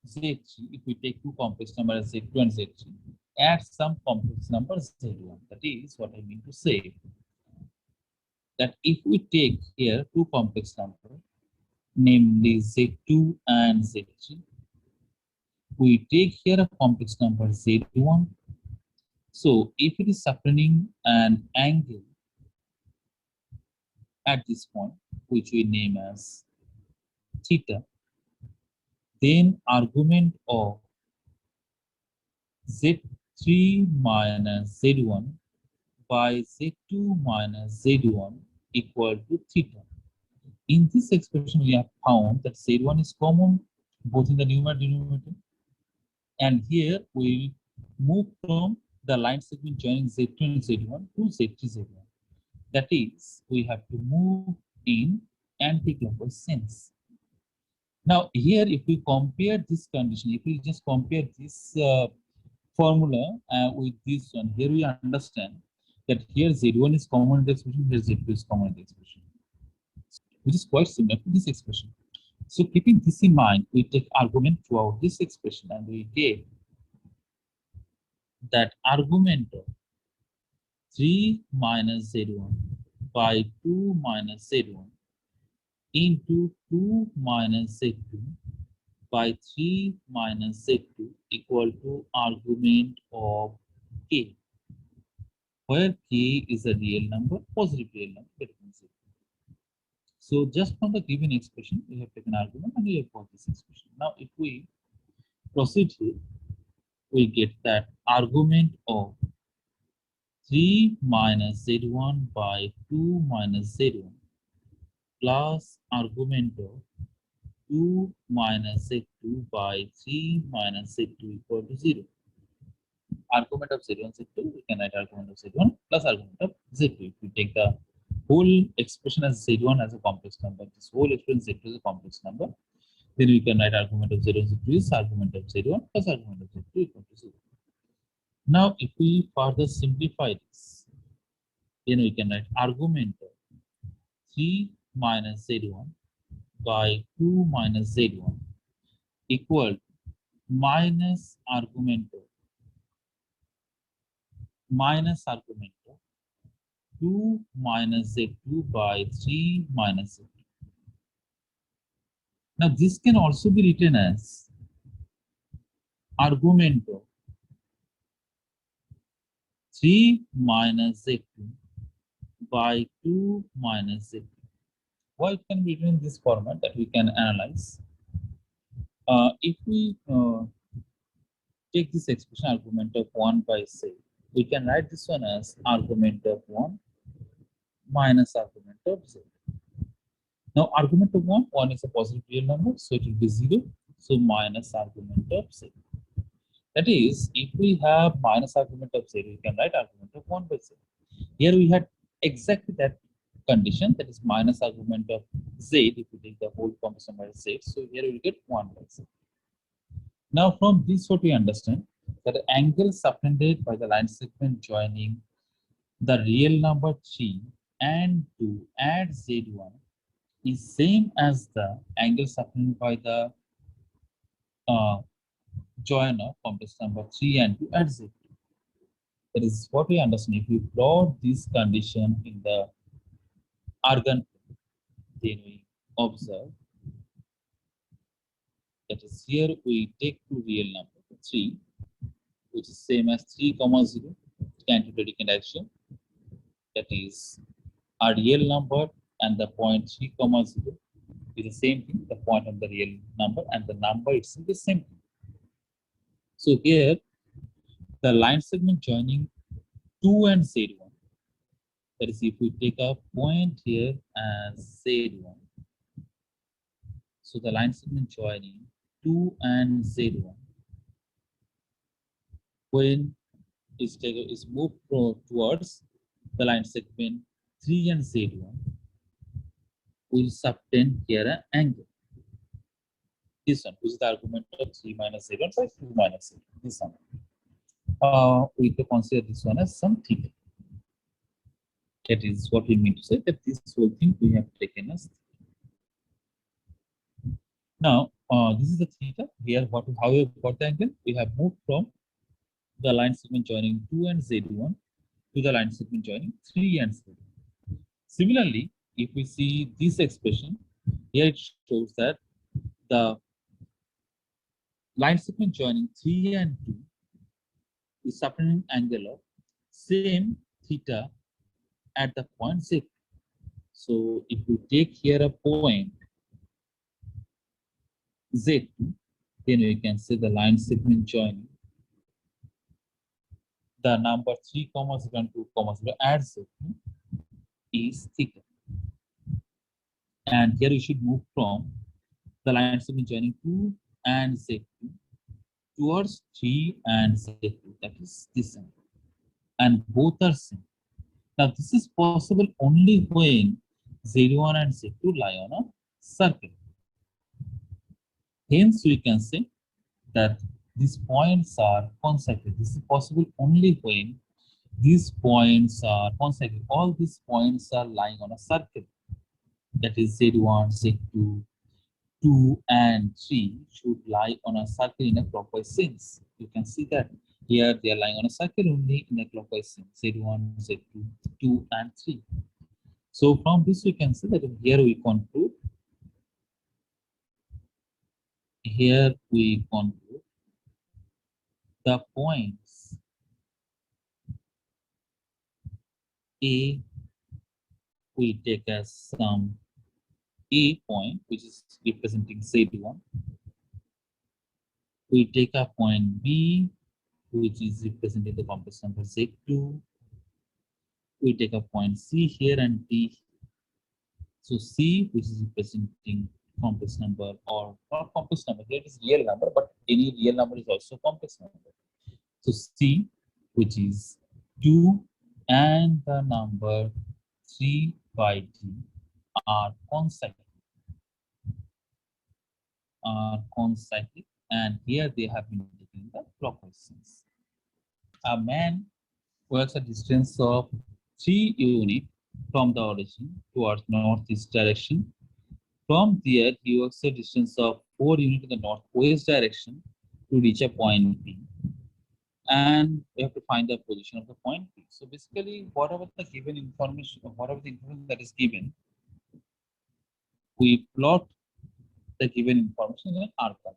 z3. If we take two complex numbers z2 and z3, add some complex number z1. That is what I mean to say. That if we take here two complex numbers, namely z2 and z3, we take here a complex number z1. So if it is separating an angle at this point, which we name as theta, then argument of z3 minus z1 by z2 minus z1 equal to theta. In this expression, we have found that z1 is common both in the numerator and denominator. And here we move from the line segment joining z2 and z1 to z3, z1. That is, we have to move in anti-clockwise sense. Now, here, if we compare this condition, if we just compare this formula with this one, here we understand that here z1 is common in the expression, here z2 is common in the expression, which is quite similar to this expression. So, keeping this in mind, we take argument throughout this expression and we get that argument of 3 minus z1 by 2 minus z1 into 2 minus z2 by 3 minus z2 equal to argument of k, where k is a real number, positive real number between z. So just from the given expression, we have taken argument and we have got this expression. Now, if we proceed here, we get that argument of 3 minus z1 by 2 minus z1 plus argument of 2 minus z2 by 3 minus z2 equal to 0. argument of Z1, Z2, we can write argument of Z1 plus argument of Z2. If we take the whole expression as Z1 as a complex number, this whole expression Z2 is a complex number, then we can write argument of Z1, Z2 is argument of Z1 plus argument of Z2 equal to 0. Now, if we further simplify this, then we can write argument of 3 minus Z1 by 2 minus Z1 equal to minus argument of 2 minus Z2 by 3 minus Z2. Now, this can also be written as argument of 3 minus Z2 by 2 minus Z2. Why it can be written in this format that we can analyze? If we take this expression argument of 1 by Z, we can write this one as argument of 1 minus argument of Z. Now, argument of 1 is a positive real number, so it will be 0. So, minus argument of Z. That is, if we have minus argument of Z, we can write argument of 1 by Z. Here we had exactly that condition, that is minus argument of Z if we take the whole complex number as Z. So, here we will get 1 by Z. Now, from this, what we understand that the angle subtended by the line segment joining the real number 3 and 2 at Z1 is same as the angle subtended by the join of complex number 3 and 2 at Z2. That is what we understand. If we plot this condition in the argon plane, then we observe that is here we take two real number 3, which is same as 3 comma 0 antipredict action. That is a real number and the point 3 comma 0 is the same thing, the point of the real number and the number itself is the same thing. So here the line segment joining 2 and Z1, that is if we take a point here as Z1, so the line segment joining 2 and Z1 when is moved towards the line segment 3 and Z1 will subtend here an angle. This one, which is the argument of 3 minus Z1 by 2 minus Z1. This one. We can consider this one as some theta. That is what we mean to say, that this whole thing we have taken as theta. Now, this is the theta. Here, how we have got the angle? We have moved from the line segment joining 2 and Z1 to the line segment joining 3 and Z1. Similarly, if we see this expression, here it shows that the line segment joining 3 and 2 is subtending angle of same theta at the point Z. So if we take here a point Z2, then we can say the line segment joining the number 3 comma 0 and 2 comma 0 at Z2 is theta. And here we should move from the line segment joining 2 and Z2 towards 3 and Z2, that is this one. And both are same. Now this is possible only when Z1 and Z2 lie on a circle. Hence we can say that these points are consecutive. This is possible only when these points are consecutive. All these points are lying on a circle. That is Z1, Z2, 2 and 3 should lie on a circle in a clockwise sense. You can see that here they are lying on a circle only in a clockwise sense. Z1, Z2, 2 and 3. So from this we can say that here we conclude. Here we conclude the points A we take as some A point, which is representing Z1. We take a point B, which is representing the complex number Z2. We take a point C here and D. So C, which is representing complex number or not complex number, here it is real number, but any real number is also complex number. So C which is 2 and the number 3 by d are consecutive, and here they have been taking the clockwise sense. A man works a distance of 3 units from the origin towards northeast direction. From there, he works a distance of 4 units in the northwest direction to reach a point P. And we have to find the position of the point P. So basically, whatever the given information, whatever the information that is given, we plot the given information in an R curve.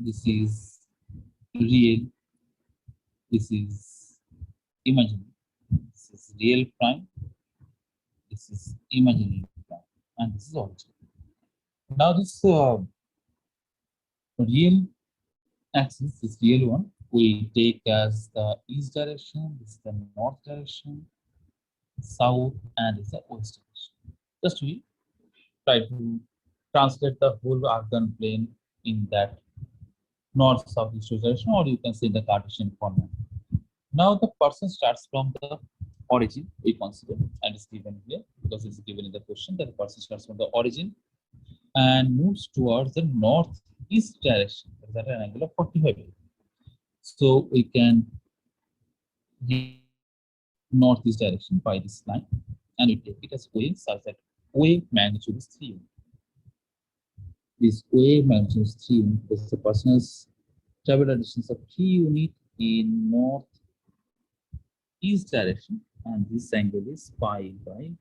This is real, this is imaginary, this is real prime, this is imaginary prime, and this is origin. Now this real axis, this real one, we take as the east direction, this is the north direction, south, and this is the west direction. Just we try to translate the whole arcane plane in that north southeast direction, or you can say the Cartesian format. Now the person starts from the origin, we consider, and it's given here because it's given in the question that the person starts from the origin and moves towards the northeast direction. That is at an angle of 45 degrees. So we can northeast direction by this line, and we take it as OA such that OA magnitude is 3 units. This OA magnitude is 3 units because the person has traveled a distance of 3 units in northeast direction, and this angle is pi by.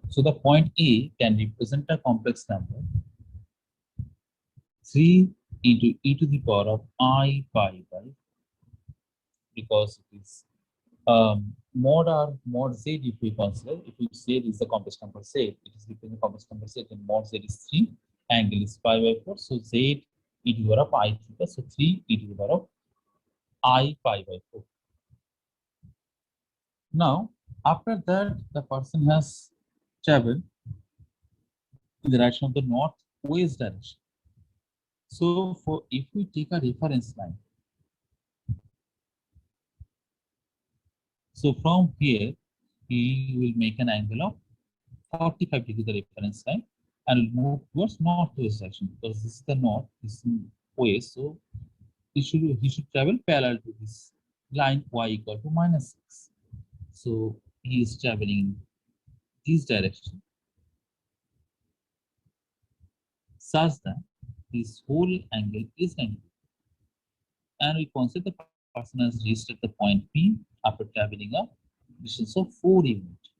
So the point A can represent a complex number 3 into e to the power of I pi by, because it is mod R mod Z. If we consider, if we say this is the complex number Z, it is representing complex number Z, then mod Z is 3, angle is pi by 4, so Z e to the power of I theta, so 3 e to the power of I pi by 4. Now after that, the person has traveled in the direction of the northwest direction. So for if we take a reference line, so from here he will make an angle of 45 degrees, the reference line, and will move towards northwest direction because this is the north, this is west. So he should travel parallel to this line y equal to -6. So he is traveling in this direction such that this whole angle is 90. And we consider the person has reached at the point P after traveling a distance of 4 units.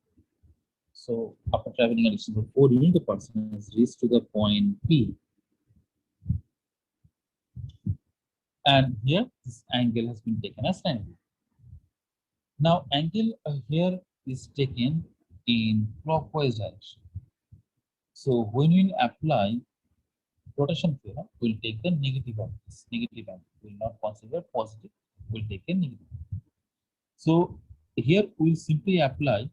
So after traveling a distance of 4 units, the person has reached to the point P. And here this angle has been taken as 90. Now angle here is taken in clockwise direction. So when we apply rotation theorem, we'll take the negative of this. Negative angle. We'll not consider positive, we'll take a negative. So here we'll simply apply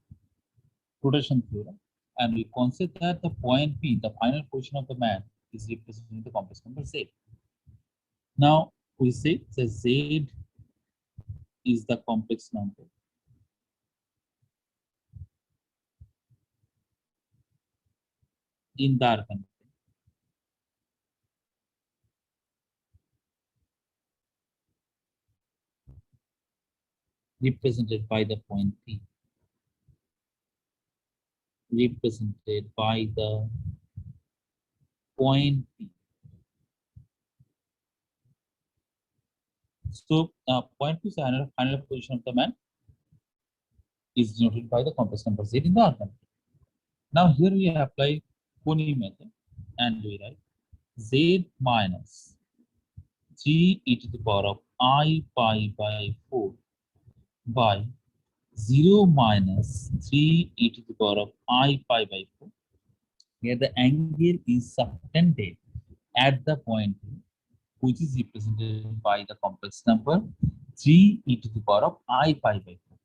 rotation theorem, and we consider that the point P, the final position of the man, is representing the complex number Z. Now we say that Z is the complex number in the arcane, represented by the point P, represented by the point P. So point P is the final position of the man, is denoted by the complex number Z in the arcane. Now here we apply Koni method, and we write Z minus 3 e to the power of I pi by 4 by 0 minus 3 e to the power of I pi by 4. Here the angle is subtended at the point P, which is represented by the complex number 3 e to the power of I pi by 4.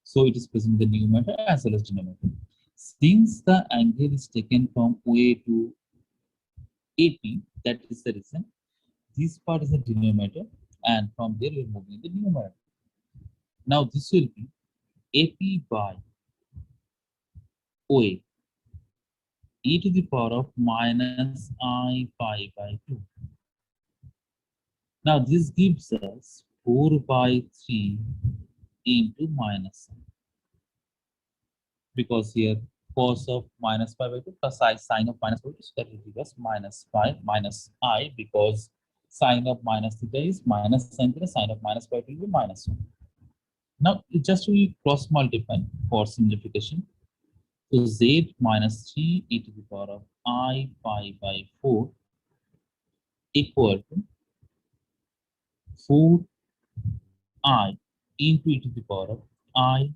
So it is present in the numerator as well as denominator. Since the angle is taken from OA to AP, that is the reason this part is the denominator, and from there we are moving the numerator. Now this will be AP by OA e to the power of minus I pi by 2. Now this gives us 4 by 3 into minus I, because here cos of minus pi by 2 plus I sine of minus pi by 2, so that will give us minus pi minus I, because sine of minus theta is minus sine theta, sine of minus pi will be minus 1. Now just we cross multiply for simplification. So z minus 3 e to the power of I pi by 4 equal to 4I into e to the power of I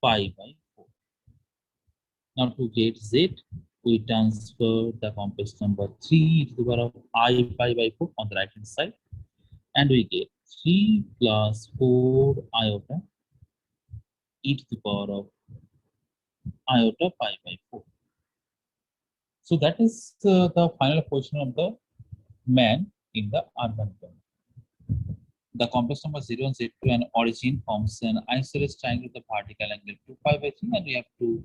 pi by 4. Now to get z, we transfer the complex number 3 e to the power of I pi by 4 on the right hand side, and we get 3 plus 4 iota e to the power of iota pi by 4. So that is the final position of the man in the urban plane. The complex number 0 and Z2 and origin forms an isosceles triangle with the vertical angle 2 pi by 3, and we have to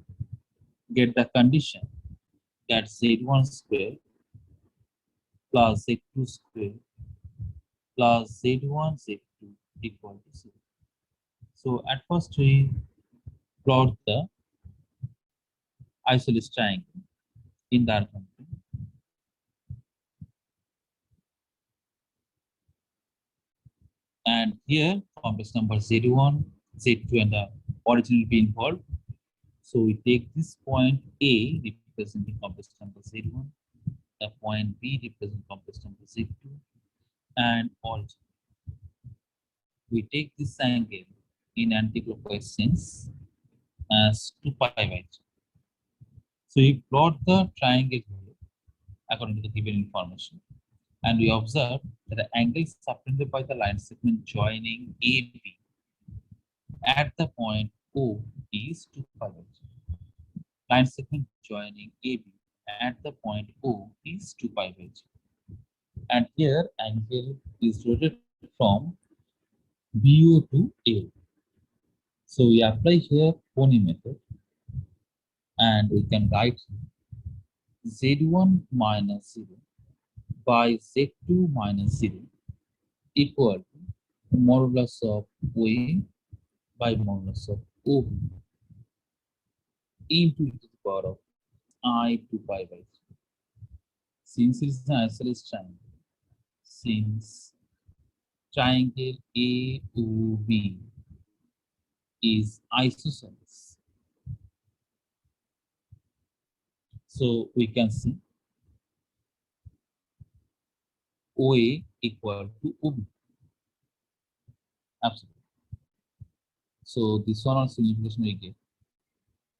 get the condition that Z1 square plus Z2 square plus Z1 Z2 equal to 0. So at first we plot the isosceles triangle in the urban plane. And here complex number Z1, Z2 and the origin will be involved. So we take this point A representing complex number Z1, the point B representing complex number Z2, and origin. We take this angle in anti-clockwise sense as 2 pi by 3. So we plot the triangle here according to the given information, and we observe that the angle subtended by the line segment joining AB at the point O is 2 pi by 3. Line segment joining AB at the point O is 2 pi by 3. And here angle is rotated from BO to A. So we apply here Pony method, and we can write Z1 minus 0 by Z2 minus 0 equal to modulus of OA by modulus of OB into e to the power of I 2 pi by 3. Since it is an isosceles triangle, since triangle AOB is isosceles, so we can see OA equal to OB. Absolutely. So this one on simplification we get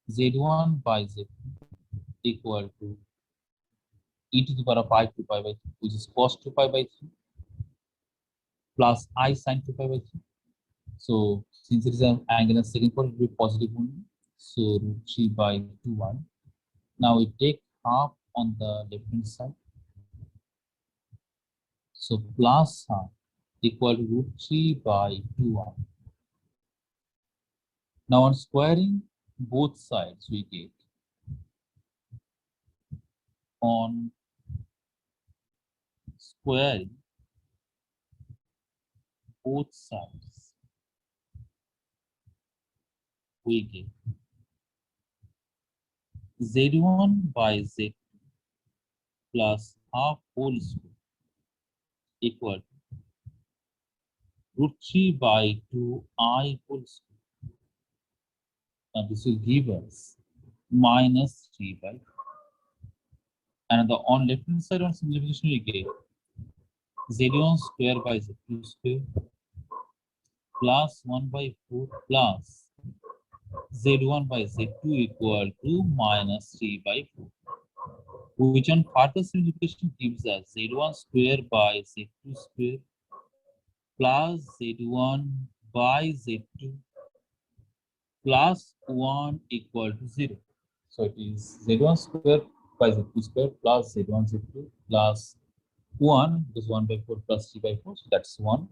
Z1 by Z2 equal to e to the power of I 2 pi by 3, which is cos 2 pi by 3 plus I sin 2 pi by 3. So since it is an angle in second quadrant, it will be positive only. So root 3 by 2 1. Now we take half on the left hand side. So plus half equal to root 3 by 2 1. Now on squaring both sides, we get on squaring both sides, we get Z1 by Z2 plus half whole square equal to root 3 by 2 I whole square. Now this will give us minus 3 by 2. And on left hand side on simplification we get Z1 square by Z2 square plus 1 by 4 plus Z1 by Z2 equal to minus 3 by 4. Which on further simplification gives us Z1 square by Z2 square plus Z1 by Z2 plus 1 equal to 0. So it is z1 square by z2 square plus z1 z2 plus 1, because 1 by 4 plus 3 by 4, so that's 1.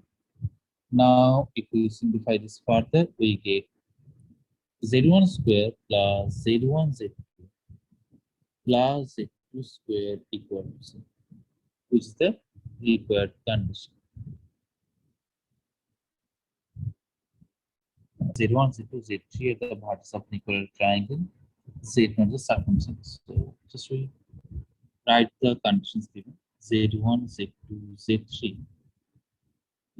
Now if we simplify this further, we get z1 square plus z1 z2 plus z2 square equal to 0, which is the required condition. Z1, Z2, Z3 are the parts of an equilateral triangle. Z1 is the circumference. So just we write the conditions given. Z1, Z2, Z3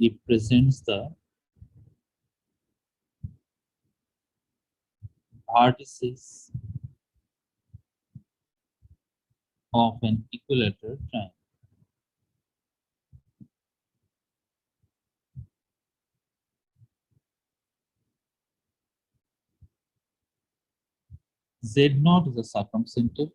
represents the vertices of an equilateral triangle. Z0 is the circumcenter.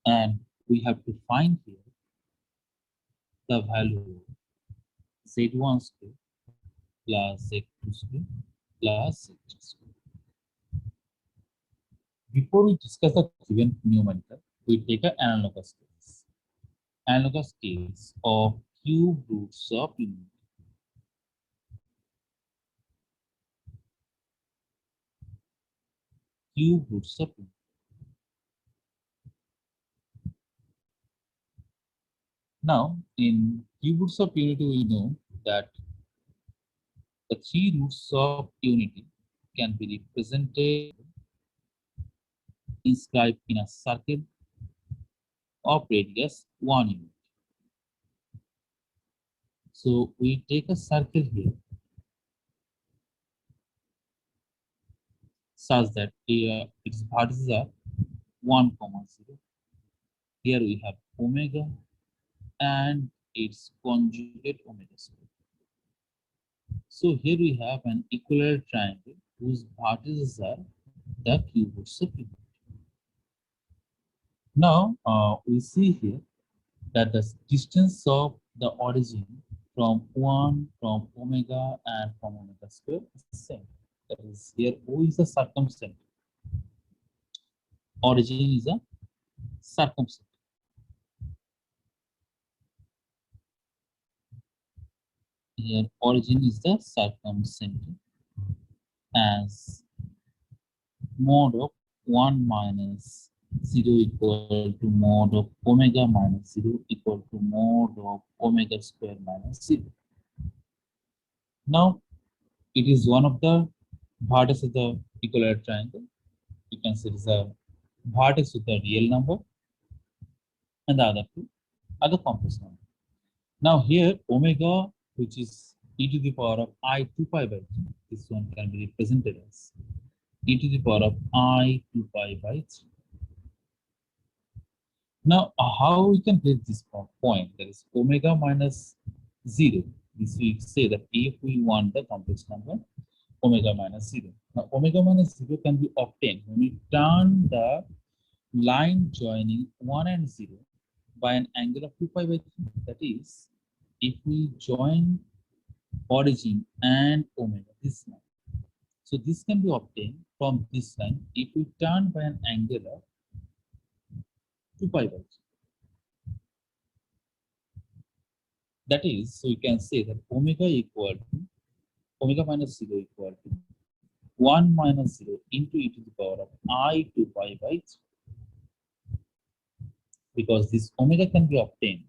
And we have to find here the value of Z1 square plus Z2 square plus Z3 square. Before we discuss the given numerical, we take an analogous case. Analogous case of cube roots of unity. Cube roots of unity. Now, in cube roots of unity, we know that the three roots of unity can be represented, inscribed in a circle of radius 1 unit. So we take a circle here such that its vertices are 1, 0. Here we have omega and its conjugate omega square. So here we have an equilateral triangle whose vertices are the cube roots of unity. Now we see here that the distance of the origin from omega and from omega square is the same. That is, here O is a circumcenter. Origin is a circumcenter. Here origin is the circumcenter as mod of 1 minus 0 equal to mod of omega minus 0 equal to mod of omega square minus 0. Now it is one of the vertices of the equilateral triangle. You can say it is a vertex with the real number, and the other two are the complex number. Now here omega, which is e to the power of I 2 pi by 3, this one can be represented as e to the power of I 2 pi by 3. Now how we can get this point, that is omega minus 0. This we say that if we want the complex number omega minus 0. Now omega minus 0 can be obtained when we turn the line joining 1 and 0 by an angle of 2 pi by 3. That is, if we join origin and omega, this line. So this can be obtained from this line if we turn by an angle of 2 pi by 3. That is, so you can say that omega minus 0 equal to 1 minus 0 into e to the power of I 2 pi by 3. Because this omega can be obtained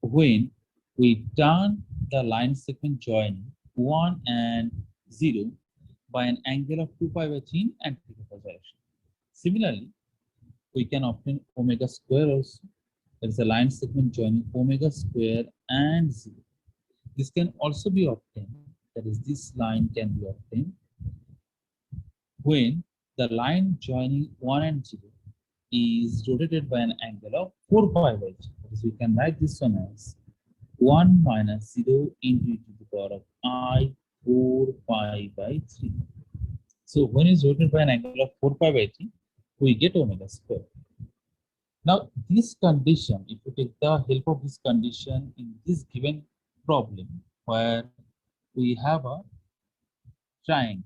when we turn the line segment joining 1 and 0 by an angle of 2 pi by 3 in anti-clockwise direction. Similarly, we can obtain omega square also. There is a line segment joining omega square and 0. This can also be obtained, that is, this line can be obtained when the line joining 1 and 0 is rotated by an angle of 4 pi by 3. That is, we can write this one as 1 minus 0 into e to the power of I 4 pi by 3. So when it's rotated by an angle of 4 pi by 3, we get omega square. Now, this condition, if you take the help of this condition in this given problem, where we have a triangle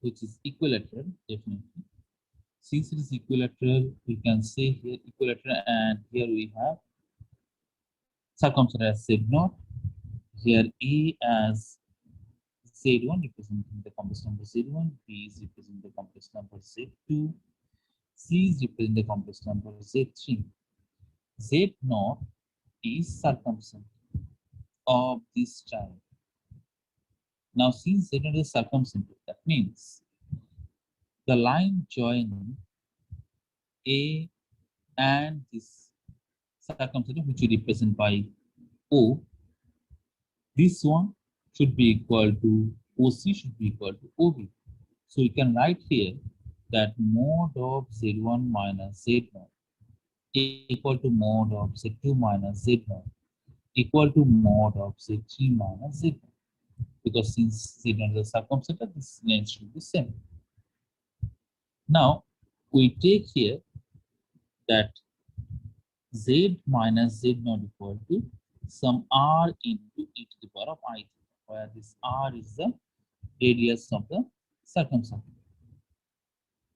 which is equilateral, definitely. Since it is equilateral, we can say here equilateral, and here we have circumference as Z0, here A as Z1 representing the complex number Z1, B is representing the complex number Z2, C is representing the complex number Z3. Z0 is circumference of this triangle. Now, since Z0 is circumference, that means the line joining A and this circumference, which we represent by O, this one should be equal to OC should be equal to OB. So we can write here that mod of Z1 minus Z0 equal to mod of Z2 minus Z0 equal to mod of Z3 minus Z0. Because since Z0 is a circumference, this length should be same. Now we take here that Z minus Z0 equal to some R into e to the power of I, where this R is the radius of the circumference.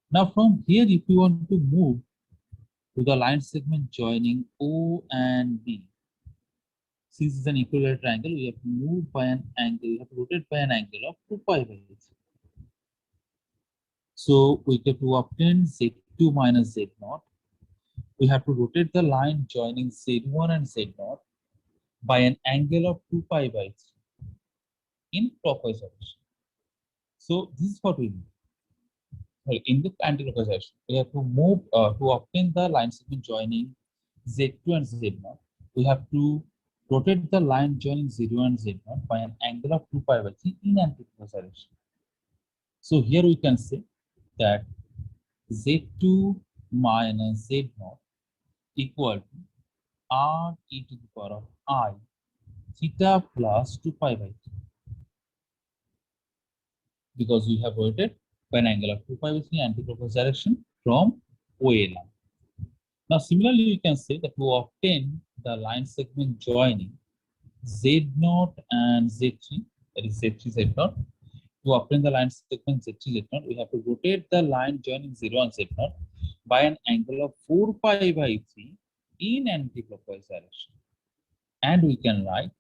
Now from here, if you want to move to the line segment joining O and B, since it's an equilateral triangle, we have to move by an angle, we have to rotate by an angle of 2 pi by 3. So we have to obtain Z2 minus Z0. We have to rotate the line joining Z1 and Z0 by an angle of 2 pi by 3 in clockwise direction. So this is what we do. Well, in the anti-clockwise direction, we have to move to obtain the line segment joining Z2 and Z0. We have to rotate the line joining Z1 and Z0 by an angle of 2 pi by 3 in anti-clockwise direction. So here we can say that Z2 minus Z0 equal to R e to the power of I theta plus 2 pi by 3, because we have rotated by an angle of 2 pi by 3 anti-clockwise direction from OA line. Now similarly, you can say that to obtain the line segment joining Z0 and Z3, that is Z3 Z0, to obtain the line segment Z3 Z0, we have to rotate the line joining 0 and Z0 by an angle of 4 pi by 3 in anti-clockwise direction. And we can write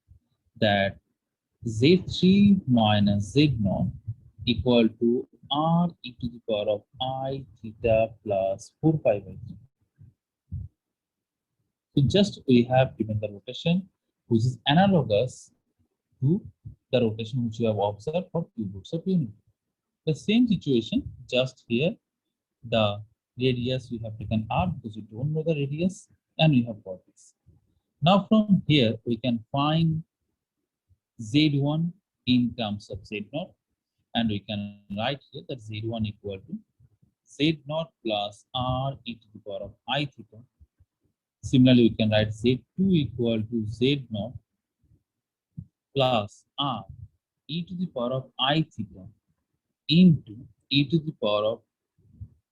that Z3 minus Z0 equal to R e to the power of I theta plus 4 pi by 3. So just we have given the rotation, which is analogous to the rotation which we have observed for cube roots of unity. The same situation, just here the radius we have taken R because we don't know the radius, and we have got this. Now from here we can find Z1 in terms of Z0, and we can write here that Z1 equal to Z0 plus R e to the power of I theta. Similarly, we can write Z2 equal to Z0 plus R e to the power of I theta into e to the power of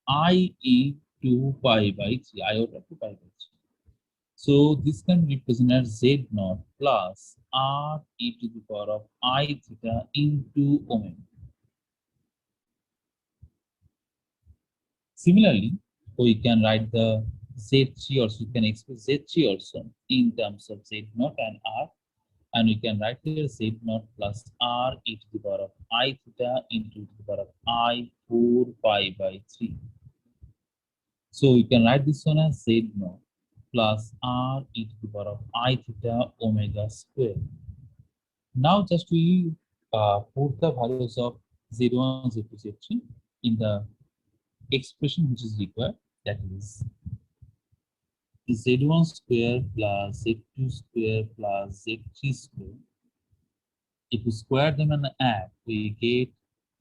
I e 2 pi by 3, iota 2 pi by 3. So this can represent as Z0 plus R e to the power of I theta into omega. Similarly, we can write the Z3 also, we can express Z3 also in terms of Z0 and R, and we can write here Z0 plus R e to the power of I theta into e to the power of I 4 pi by 3. So we can write this one as Z0 plus R e to the power of I theta omega square. Now just we put the values of Z1, Z2, Z3 in the expression which is required, that is Z1 square plus Z2 square plus Z3 square. If we square them and add, we get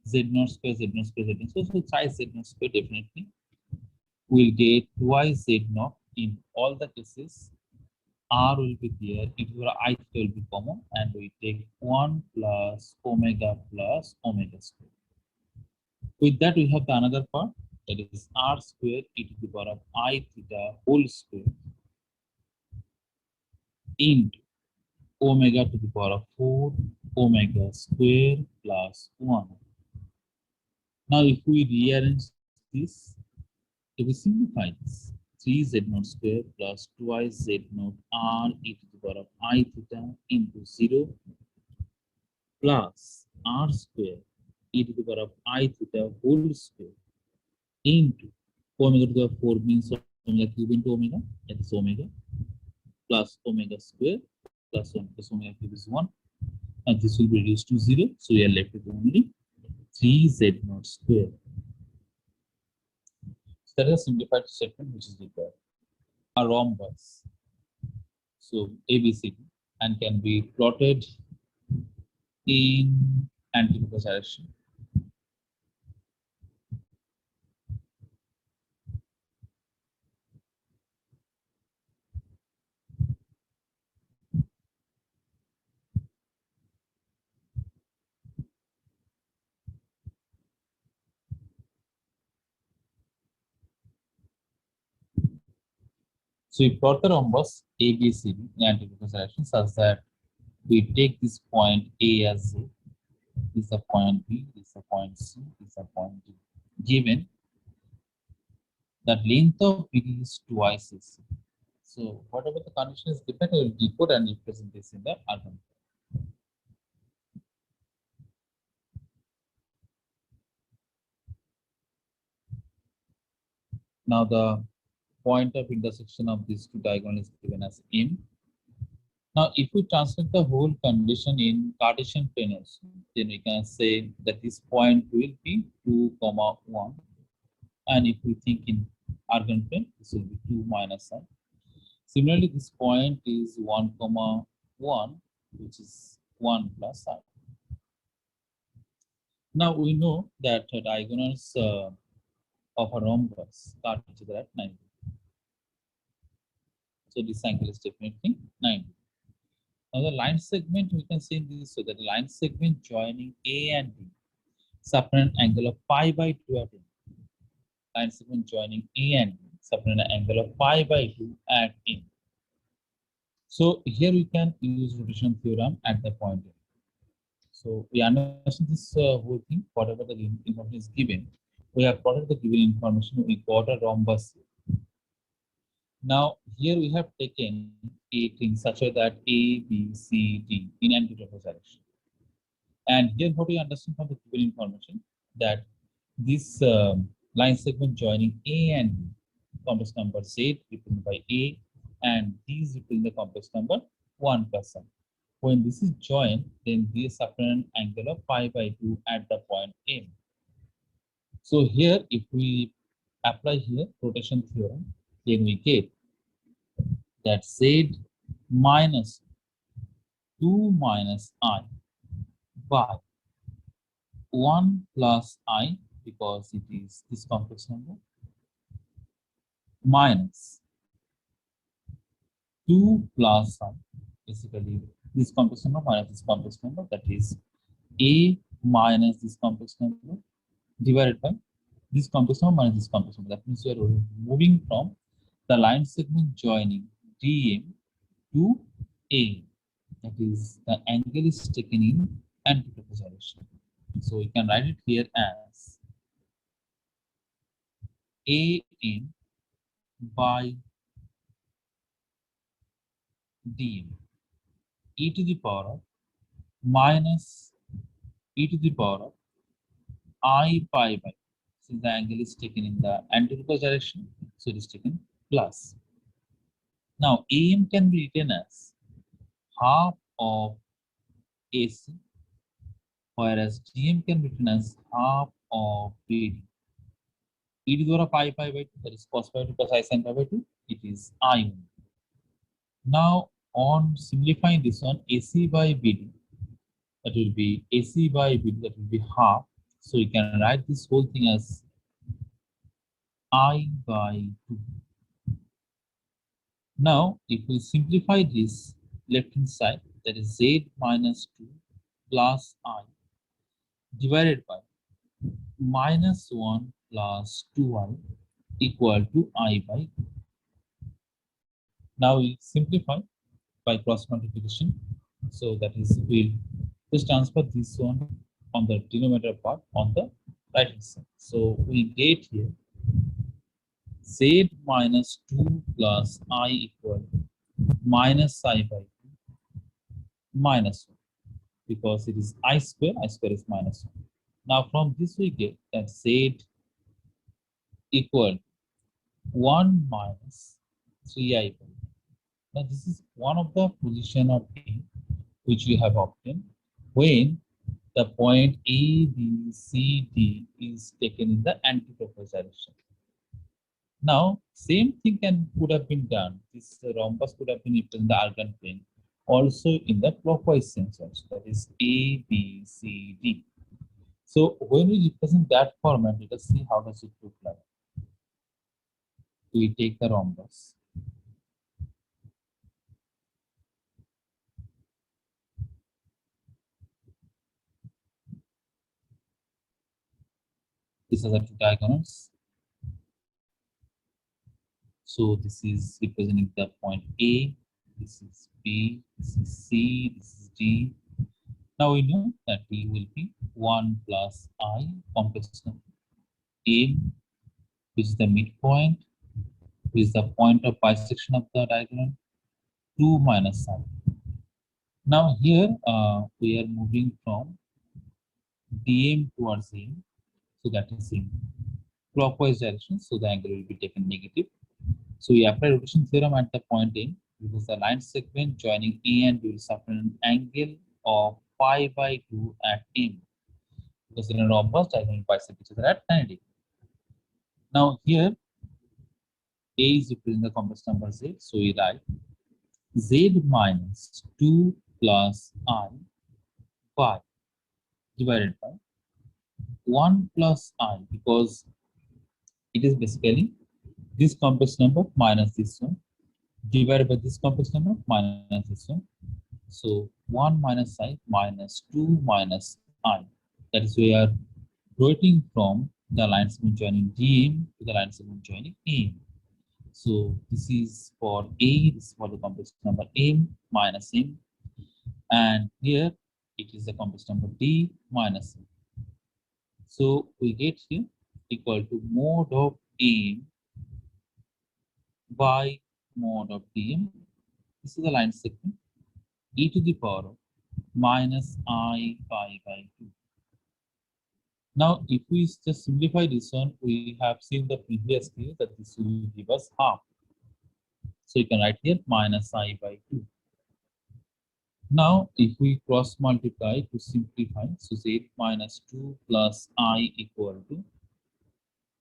Z0 square, Z0 square, Z0 square. So try Z0 square definitely. We'll get twice Z0 in all the cases. R will be there, e to the power I theta will be common, and we take 1 plus omega square. With that, we have the another part. that is r square e to the power of I theta whole square into omega to the power of 4 omega square plus 1. Now, if we rearrange this, if we simplify this, 3z naught square plus twice z naught r e to the power of I theta into 0 plus r square e to the power of I theta whole square into omega to the power 4 means omega cube into omega, that is omega plus omega square plus 1 plus omega cube is 1, and this will be reduced to 0. So we are left with only 3z naught square. So that is a simplified statement which is required. A rhombus, so ABCD, and can be plotted in anti-clockwise direction. So we plot the rhombus ABCD in anti-clockwise direction such that we take this point A as Z, this is a point B, this is a point C, this is a point D. Given that length of BD is twice AC. So whatever the condition is given, we will decode and represent this in the argument. Now the point of intersection of these two diagonals is given as M. Now, if we translate the whole condition in Cartesian plane also, then we can say that this point will be 2, 1. And if we think in Argand plane, this will be 2 minus I. Similarly, this point is 1, 1, which is 1 plus I. Now we know that diagonals of a rhombus cut each other at 90. So this angle is definitely 90. Now the line segment, we can say this so that the line segment joining A and D suffer an angle of pi by 2 at M. Line segment joining A and D suffer an angle of pi by 2 at M. So here we can use rotation theorem at the point M. So we understand this whole thing, whatever the information is given. We have plotted the given information, we got a rhombus. Now here we have taken a thing such that A, B, C, D in anti-clockwise direction. And here what we understand from the given information that this line segment joining A and B, complex number Z represented by A, and these represent the complex number 1 plus M. When this is joined, then this suffer an angle of pi by 2 at the point M. So here, if we apply here rotation theorem, then we get that Z minus 2 minus I by 1 plus I, because it is this complex number, minus 2 plus I, basically this complex number minus this complex number, that is A minus this complex number divided by this complex number minus this complex number. That means we are moving from the line segment joining DM to A. That is, the angle is taken in anti-clockwise direction. So we can write it here as AM by DM e to the power of minus e to the power of I pi by, since the angle is taken in the anti-clockwise direction, so it is taken plus. Now AM can be written as half of AC, whereas DM can be written as half of BD. E to the power of I pi by 2, that is cos pi by 2 plus I sin pi by 2, it is I. Now on simplifying this one, AC by BD, that will be AC by BD, that will be half. So you can write this whole thing as I by 2. Now, if we simplify this left hand side, that is Z minus 2 plus I divided by minus 1 plus 2i equal to I by 2. Now we simplify by cross multiplication. So that is, we'll just transfer this one on the denominator part on the right hand side. So we get here z minus 2 plus I equal minus I by 2 minus 1, because it is I square is minus 1. Now from this we get that z equal 1 minus 3I by 2. Now this is one of the position of A which we have obtained when the point A, B, C, D is taken in the anti-clockwise direction. Now, same thing could have been done. This rhombus could have been written in the argand plane, also in the clockwise sense also. That is A, B, C, D. So when we represent that format, let us see how does it look like. We take the rhombus. These are the two diagonals. So this is representing the point A, this is B, this is C, this is D. Now we know that D will be 1 plus I complex number. M, which is the midpoint, which is the point of bisection of the diagonal, 2 minus I. Now here we are moving from DM towards M, so that is in clockwise direction, so the angle will be taken negative. So we apply rotation theorem at the point M, because the line segment joining A and B will suffer an angle of pi by 2 at M, because in a rhombus diagonal bisect each other at 90. Now here A is representing the complex number Z, so we write Z minus 2 plus I by divided by 1 plus I, because it is basically this complex number minus this one divided by this complex number minus this one. So 1 minus I minus 2 minus I. That is, we are rotating from the line segment joining DM to the line segment joining M. So this is for A, this is for the complex number M minus M, and here it is the complex number D minus M. So we get here equal to mod of M by mod of DM. This is the line segment e to the power of minus I pi by 2. Now, if we just simplify this one, we have seen the previous case that this will give us half. So you can write here minus I by 2. Now, if we cross multiply to simplify, so z minus 2 plus I equal to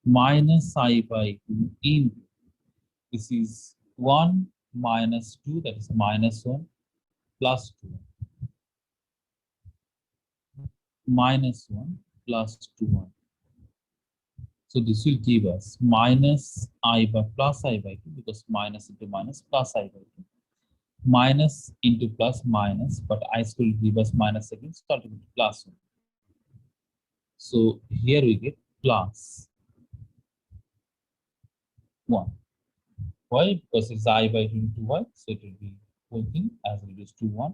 minus I by 2 into, this is 1 minus 2, that is minus 1 plus 2, minus 1 plus 2, 1. So this will give us minus I by plus I by 2, because minus into minus plus I by 2. Minus into plus minus, but I will give us minus again, so ultimately plus 1. So here we get plus 1. Why? Because it's I by 2 into y, so it will be whole thing as reduced to 1.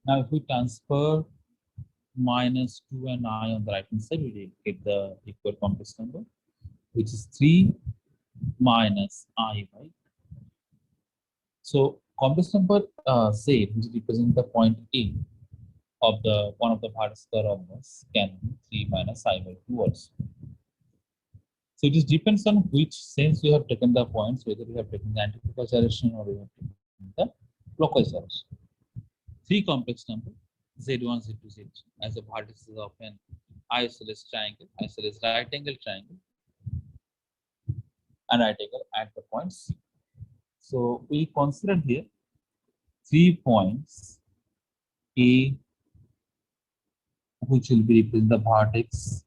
Now if we transfer minus 2 and I on the right hand side, we will get the equal complex number, which is 3 minus I by 2. So complex number Z, which represents the point A of the one of the parts of the rhombus, can be 3 minus I by 2 also. So it is depends on which sense we have taken the points, whether we have taken the anti-clockwise direction or we have taken the clockwise direction. 3 complex number Z1, Z2, Z3 as the vertices of an isosceles triangle, isosceles right angle triangle, and right angle at the point C. So we consider here 3 points A, which will be represented the vertex,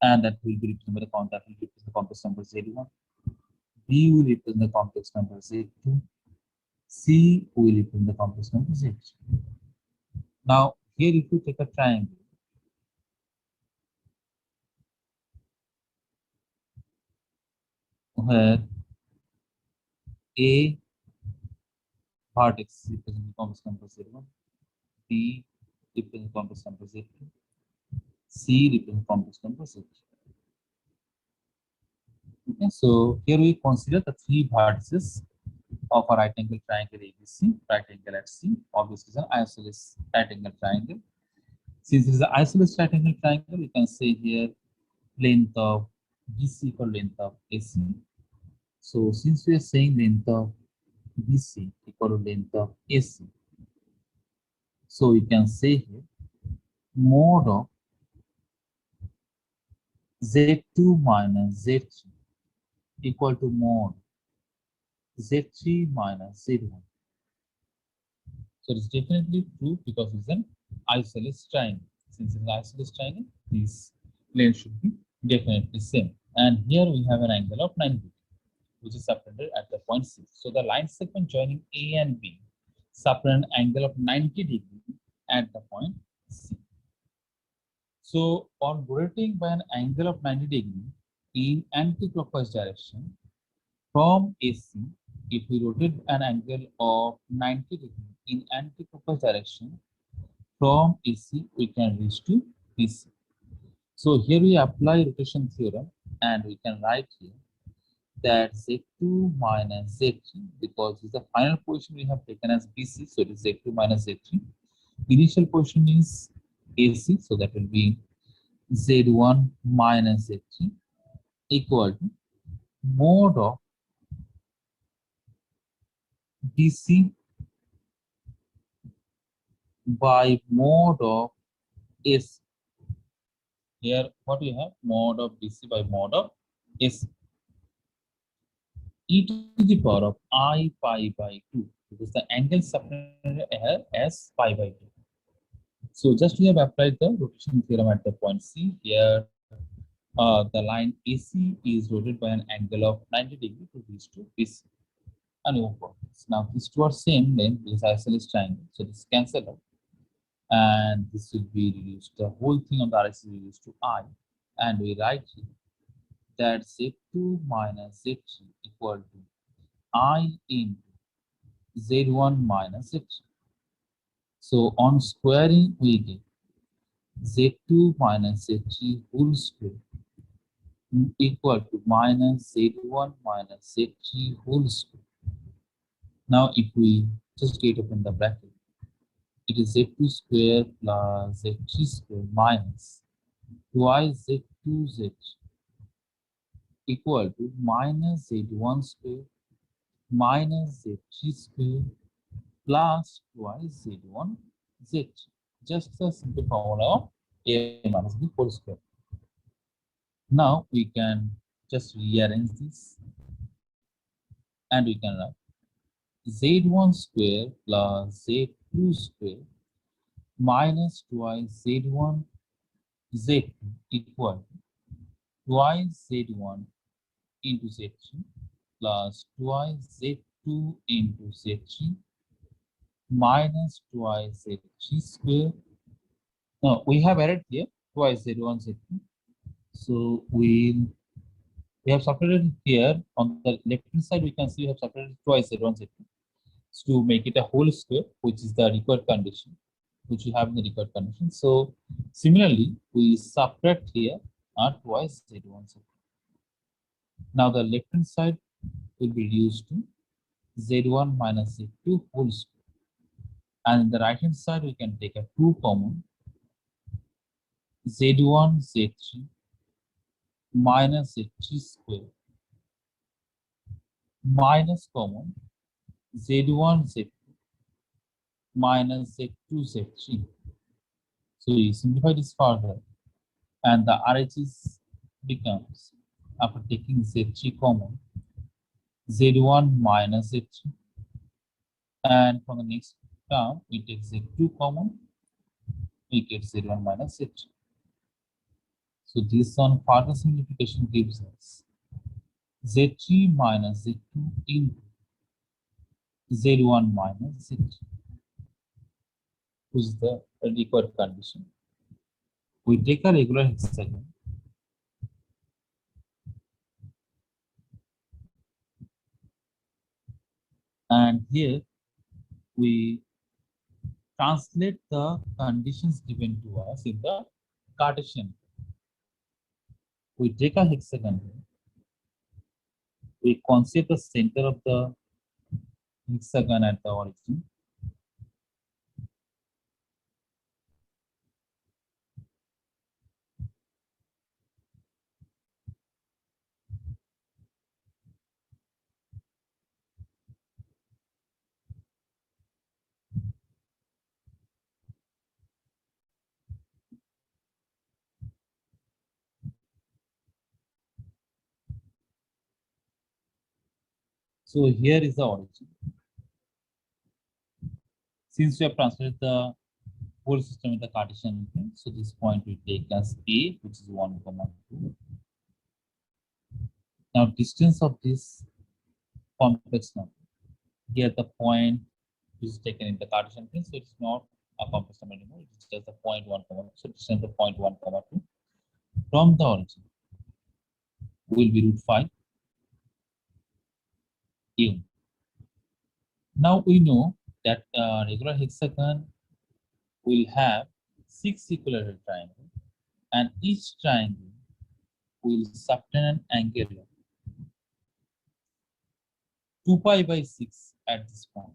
and that will be represented by the count, that will represent the complex number Z1. B will represent the complex number Z2. C will represent the complex number Z3. Now here if you take a triangle, where A vertex represents complex number 0, B represents complex number 0, C represents complex number 0. Okay, so here we consider the three vertices of a right angle triangle ABC, right angle at C. Obviously, it's an isosceles right angle triangle. Since it is an isosceles right angle triangle, we can say here length of BC equal length of AC. So since we are saying length of BC equal to length of AC, so we can say here mod of Z2 minus Z3 equal to mod Z3 minus Z1. So it's definitely true because it's an isosceles triangle. Since it's an isosceles triangle, these planes should be definitely same. And here we have an angle of 90, which is subtended at the point C. So the line segment joining A and B subtend an angle of 90 degree at the point C. So on rotating by an angle of 90 degree in anti-clockwise direction from AC, if we rotate an angle of 90 degree in anti-clockwise direction from AC, we can reach to BC. So here we apply rotation theorem and we can write here that Z2 minus Z3, because it's the final position we have taken as BC, so it is Z2 minus Z3. Initial position is AC, so that will be Z1 minus Z3 equal to mod of BC by mod of AC. Here, what we have? Mod of BC by mod of AC. E to the power of I pi by 2, because the angle subtended here as pi by 2. So just we have applied the rotation theorem at the point C. Here, the line AC is rotated by an angle of 90 degree to reach to BC. And move forward. Now these two are same length, this is isosceles triangle, so this cancel out. And this will be reduced. The whole thing on the RS is reduced to I. And we write here that Z2 minus Z3 equal to I into Z1 minus Z3. So on squaring, we get Z2 minus Z3 whole square equal to minus Z1 minus Z3 whole square. Now, if we just get up in the bracket, it is Z2 square plus Z3 square minus twice Z2 Z3 equal to minus Z1 square minus Z3 square plus twice Z1 Z3. Just a simple formula of A minus B whole square. Now we can just rearrange this and we can write Z1 square plus Z2 square minus twice Z1 Z2 equal to twice Z1 into Z3 plus twice Z2 into Z3 minus twice Z3 square. Now we have added here twice Z1 Z2. So we have separated here on the left hand side. We can see we have separated twice Z1 Z2 to make it a whole square, which is the required condition, which we have in the required condition. So similarly, we subtract here twice Z1 Z2. Now the left hand side will be reduced to Z1 minus Z2 whole square. And in the right hand side, we can take a 2 common, Z1 Z3 minus Z3 square minus common Z1 Z2 minus Z2 Z3. So you simplify this further and the RHS becomes, after taking Z3 common, Z1 minus Z3, and from the next term we take Z2 common, we get Z1 minus Z3. So this on further simplification gives us Z3 minus Z2 into Z1 minus Z3, which is the required condition. We take a regular hexagon And here we translate the conditions given to us in the Cartesian. We take a hexagon, we consider the center of the hexagon at the origin. So here is the origin. Since we have translated the whole system in the Cartesian, so this point we take as A, which is 1, 2. Now distance of this complex number. Here the point is taken in the Cartesian plane, so it's not a complex number anymore. It's just the point 1, so distance of point 1, 2 from the origin will be root 5 u. Now we know that regular hexagon will have 6 equilateral triangles, and each triangle will subtend an angle of 2 pi by 6 at this point.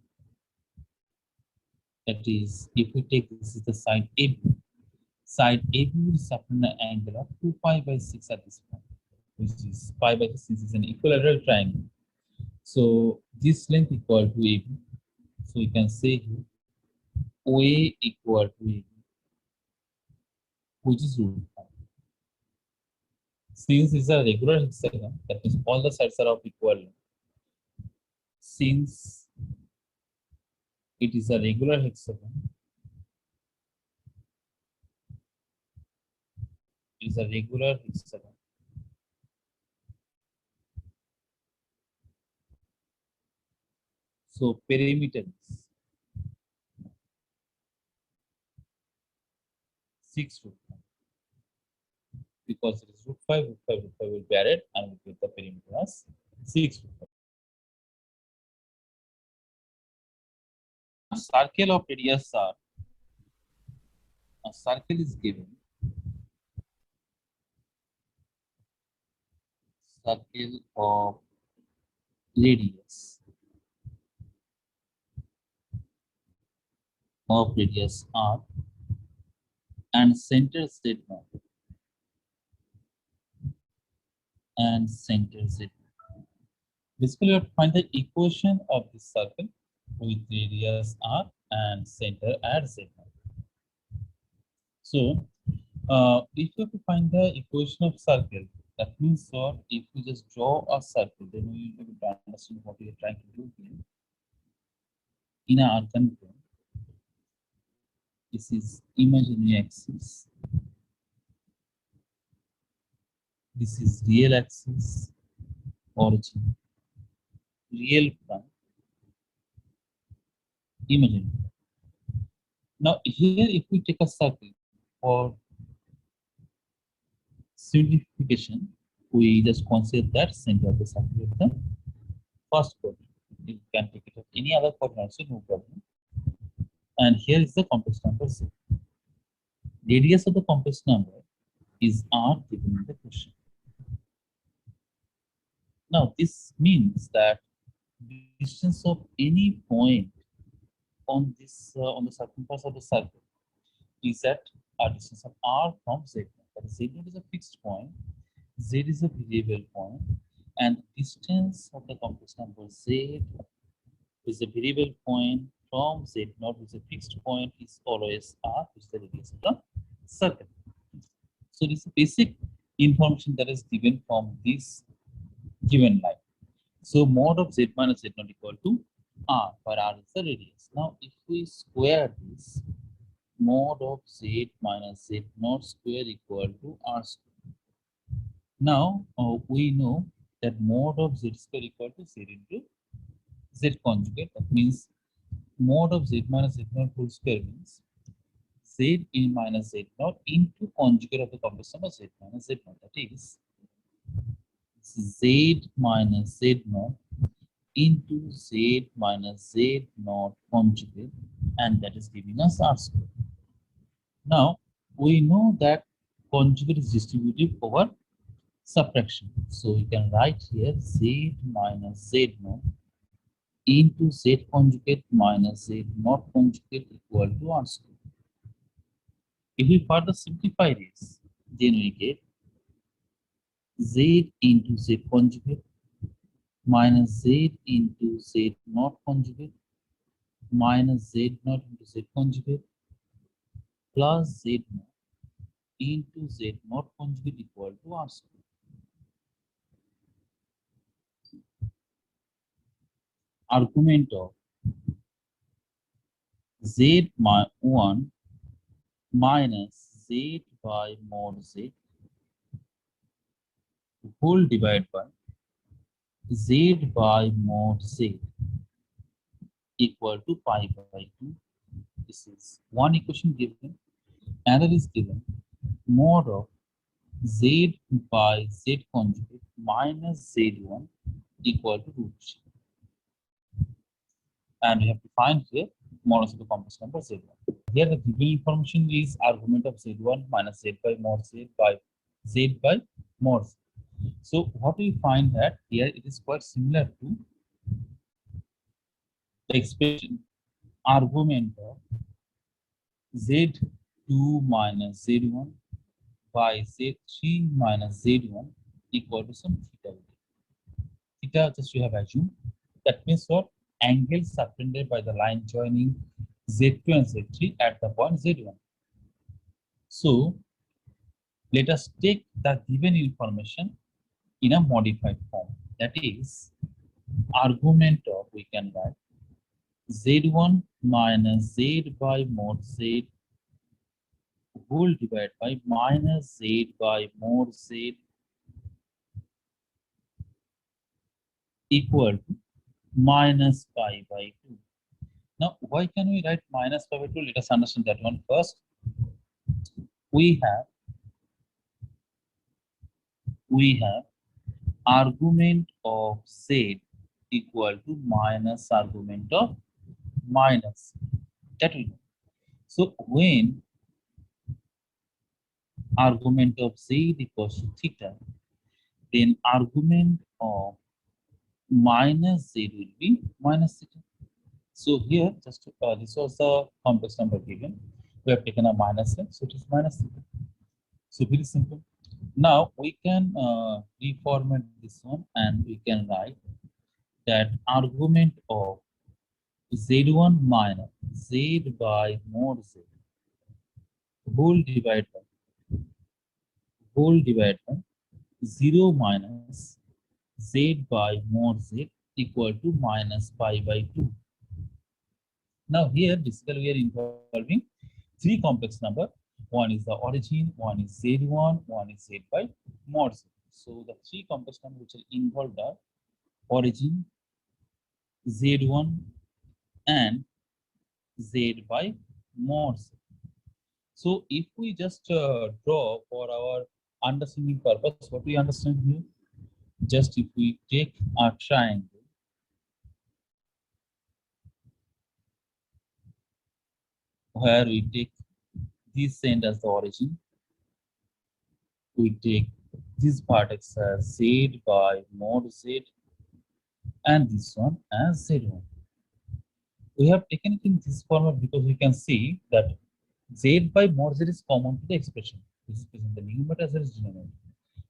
That is, if we take this is the side AB will subtend an angle of 2 pi by 6 at this point, which is pi by 6 is an equilateral triangle. So this length equal to AB. So we can say here OA equal to AB, which is root 5. Since it's a regular hexagon, that means all the sides are of equal length. Since it is a regular hexagon, so perimeter is 6 root 5. Because it is root 5 will be added and we get the perimeter as 6 root 5. Circle of radius r. A circle is given. Circle of radius r and center z0 and center z0. Basically, we have to find the equation of this circle with radius r and center at z0. So, if you have to find the equation of circle, that means what? If you just draw a circle, then we will be able to understand what we are trying to do here. In an arcane plane, this is imaginary axis. This is real axis, origin, real prime, imaginary. Now here, if we take a circle for simplification, we just consider that center of the circle of the first quadrant. You can take it at any other quadrant also, no problem. And here is the complex number Z. Radius of the complex number is r given in the question. Now this means that distance of any point on this on the circumference of the circle is at a distance of r from z. That is, z0 is a fixed point, z is a variable point, and distance of the complex number z is a variable point from z0, which is a fixed point, is always r, which is the radius of the circle. So this is basic information that is given from this given line. So mod of z minus z0 equal to r, where r is the radius. Now if we square this, mod of z minus z0 square equal to r square. Now we know that mod of z square equal to z into z conjugate. That means mod of z minus z0 whole square means z in minus z0 into conjugate of the complex number z minus z0. That is z minus z0 into z minus z naught conjugate, and that is giving us r square. Now, we know that conjugate is distributive over subtraction. So we can write here z minus z naught into z conjugate minus z naught conjugate equal to r square. If we further simplify this, then we get z into z conjugate minus z into z naught conjugate minus z naught into z conjugate plus z naught into z naught conjugate equal to r square. Argument of z1 minus z by mod z whole divided by z by mod z equal to pi by 2. This is one equation given. Another is given mod of z by z conjugate minus z1 equal to root 3. And we have to find here modulus of the complex number z1. Here the given information is argument of z1 minus z by mod z by z by mod z. So what we find that here it is quite similar to the expression argument of z2 minus z1 by z3 minus z1 equal to some theta. Theta just you have assumed. That means what? Angle subtended by the line joining z2 and z3 at the point z1. So let us take the given information in a modified form. That is argument of, we can write z1 minus z by mod z whole divided by minus z by mod z equal to minus pi by 2. Now, why can we write minus pi by 2? Let us understand that one first. We have argument of z equal to minus argument of minus. That we know. So when argument of z equals to theta, then argument of minus z will be minus theta. So here, just this was the complex number given. We have taken a minus n, so it is minus theta. So very simple. Now we can reformat this one, and we can write that argument of z1 minus z by mod z whole divided by 0 minus z by mod z equal to minus pi by 2. Now here basically we are involving three complex number. One is the origin, one is z1, one is z by mod z. So the three complex number which are involved are origin, z1 and z by mod z. So if we just draw for our understanding purpose, what we understand here, just if we take a triangle where we take this end as the origin, we take this vertex as z by mod z and this one as z1. We have taken it in this format because we can see that z by mod z is common to the expression. This is present in the numerator as well as denominator.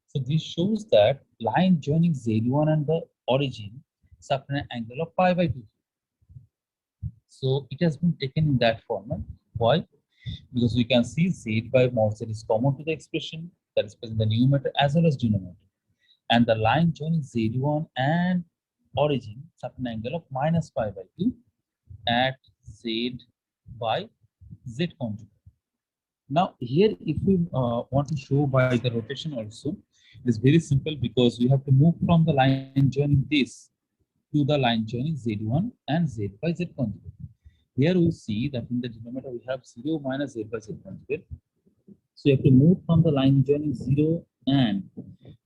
So this shows that line joining z1 and the origin suffer an angle of pi by 2. So it has been taken in that format. Why? Because we can see z by mod z is common to the expression that is present in the numerator as well as denominator. And the line joining z1 and origin suffer an angle of minus pi by 2 at z by z conjugate. Now here if we want to show by the rotation also, it is very simple because we have to move from the line joining this to the line joining z1 and z by z conjugate. Here we see that in the denominator we have 0 minus z by z conjugate. So you have to move from the line joining 0 and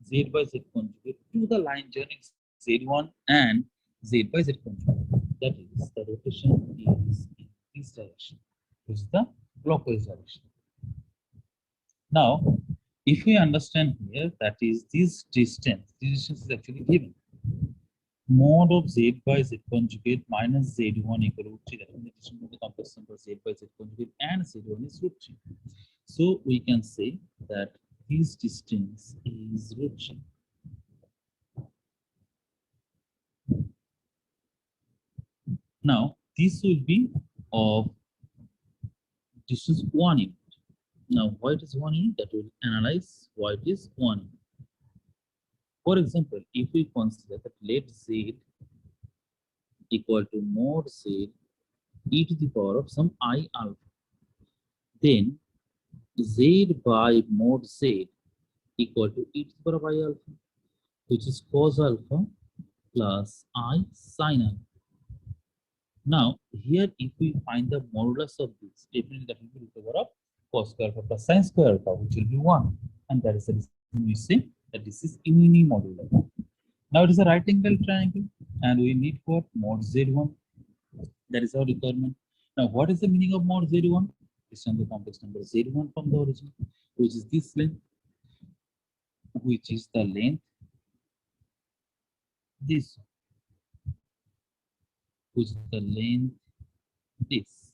z by z conjugate to the line joining z1 and z by z conjugate. That is, the rotation is in this direction, which is the clockwise direction. Now, if we understand here, that is this distance is actually given. Mod of z by z conjugate minus z1 equal to root 3. That is the addition of the complex number z by z conjugate and z1 is root 3. So we can say that this distance is root 3. Now, this will be of distance 1 unit. Now, why it is 1 unit? That will analyze why it is 1 unit. For example, if we consider that let z equal to mod z e to the power of some I alpha, then z by mod z equal to e to the power of I alpha, which is cos alpha plus I sin alpha. Now, here if we find the modulus of this, definitely that will be the power of cos square alpha plus sin square alpha, which will be 1. And that is the reason we say that this is unimodular. Now it is a right angle triangle, and we need for mod z1. That is our requirement. Now, what is the meaning of mod z1? Distance the complex number z1 from the origin, which is this length, which is the length, this, which is the length, this.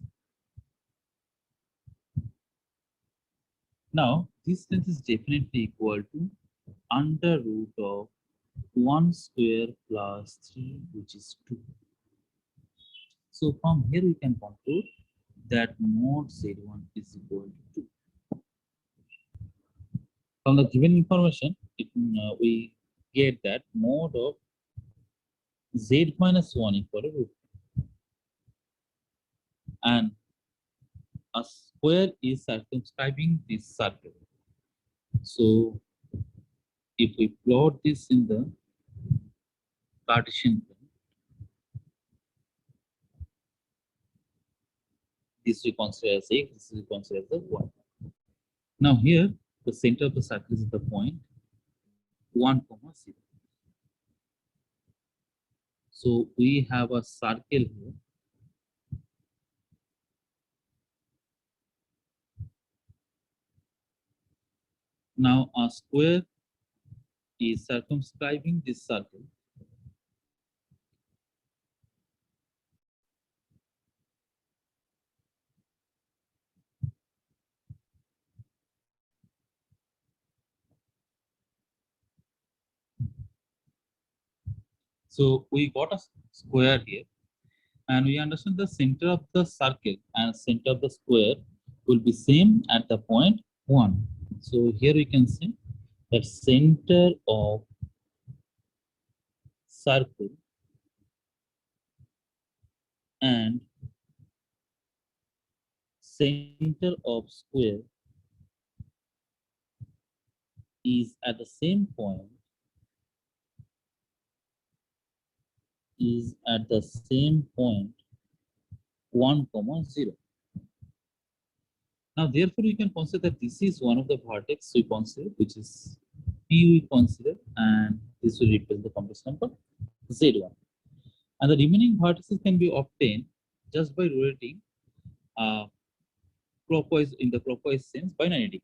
Now, this length is definitely equal to under root of 1 square plus 3, which is 2. So from here we can conclude that mod z1 is equal to 2. From the given information, we get that mod of z minus 1 equal to root. And a square is circumscribing this circle. So if we plot this in the Cartesian plane, this we consider as x, this we consider as the y. Now here, the center of the circle is the point 1, 0. So we have a circle here. Now a square is circumscribing this circle. So we got a square here, and we understand the center of the circle and center of the square will be same at the point 1. So here we can see that center of circle and center of square is at the same point, is at the same point 1, 0. Now, therefore, we can consider that this is one of the vertex we consider, which is P we consider, and this will represent the complex number Z1. And the remaining vertices can be obtained just by rotating clockwise in the clockwise sense by 90 degrees.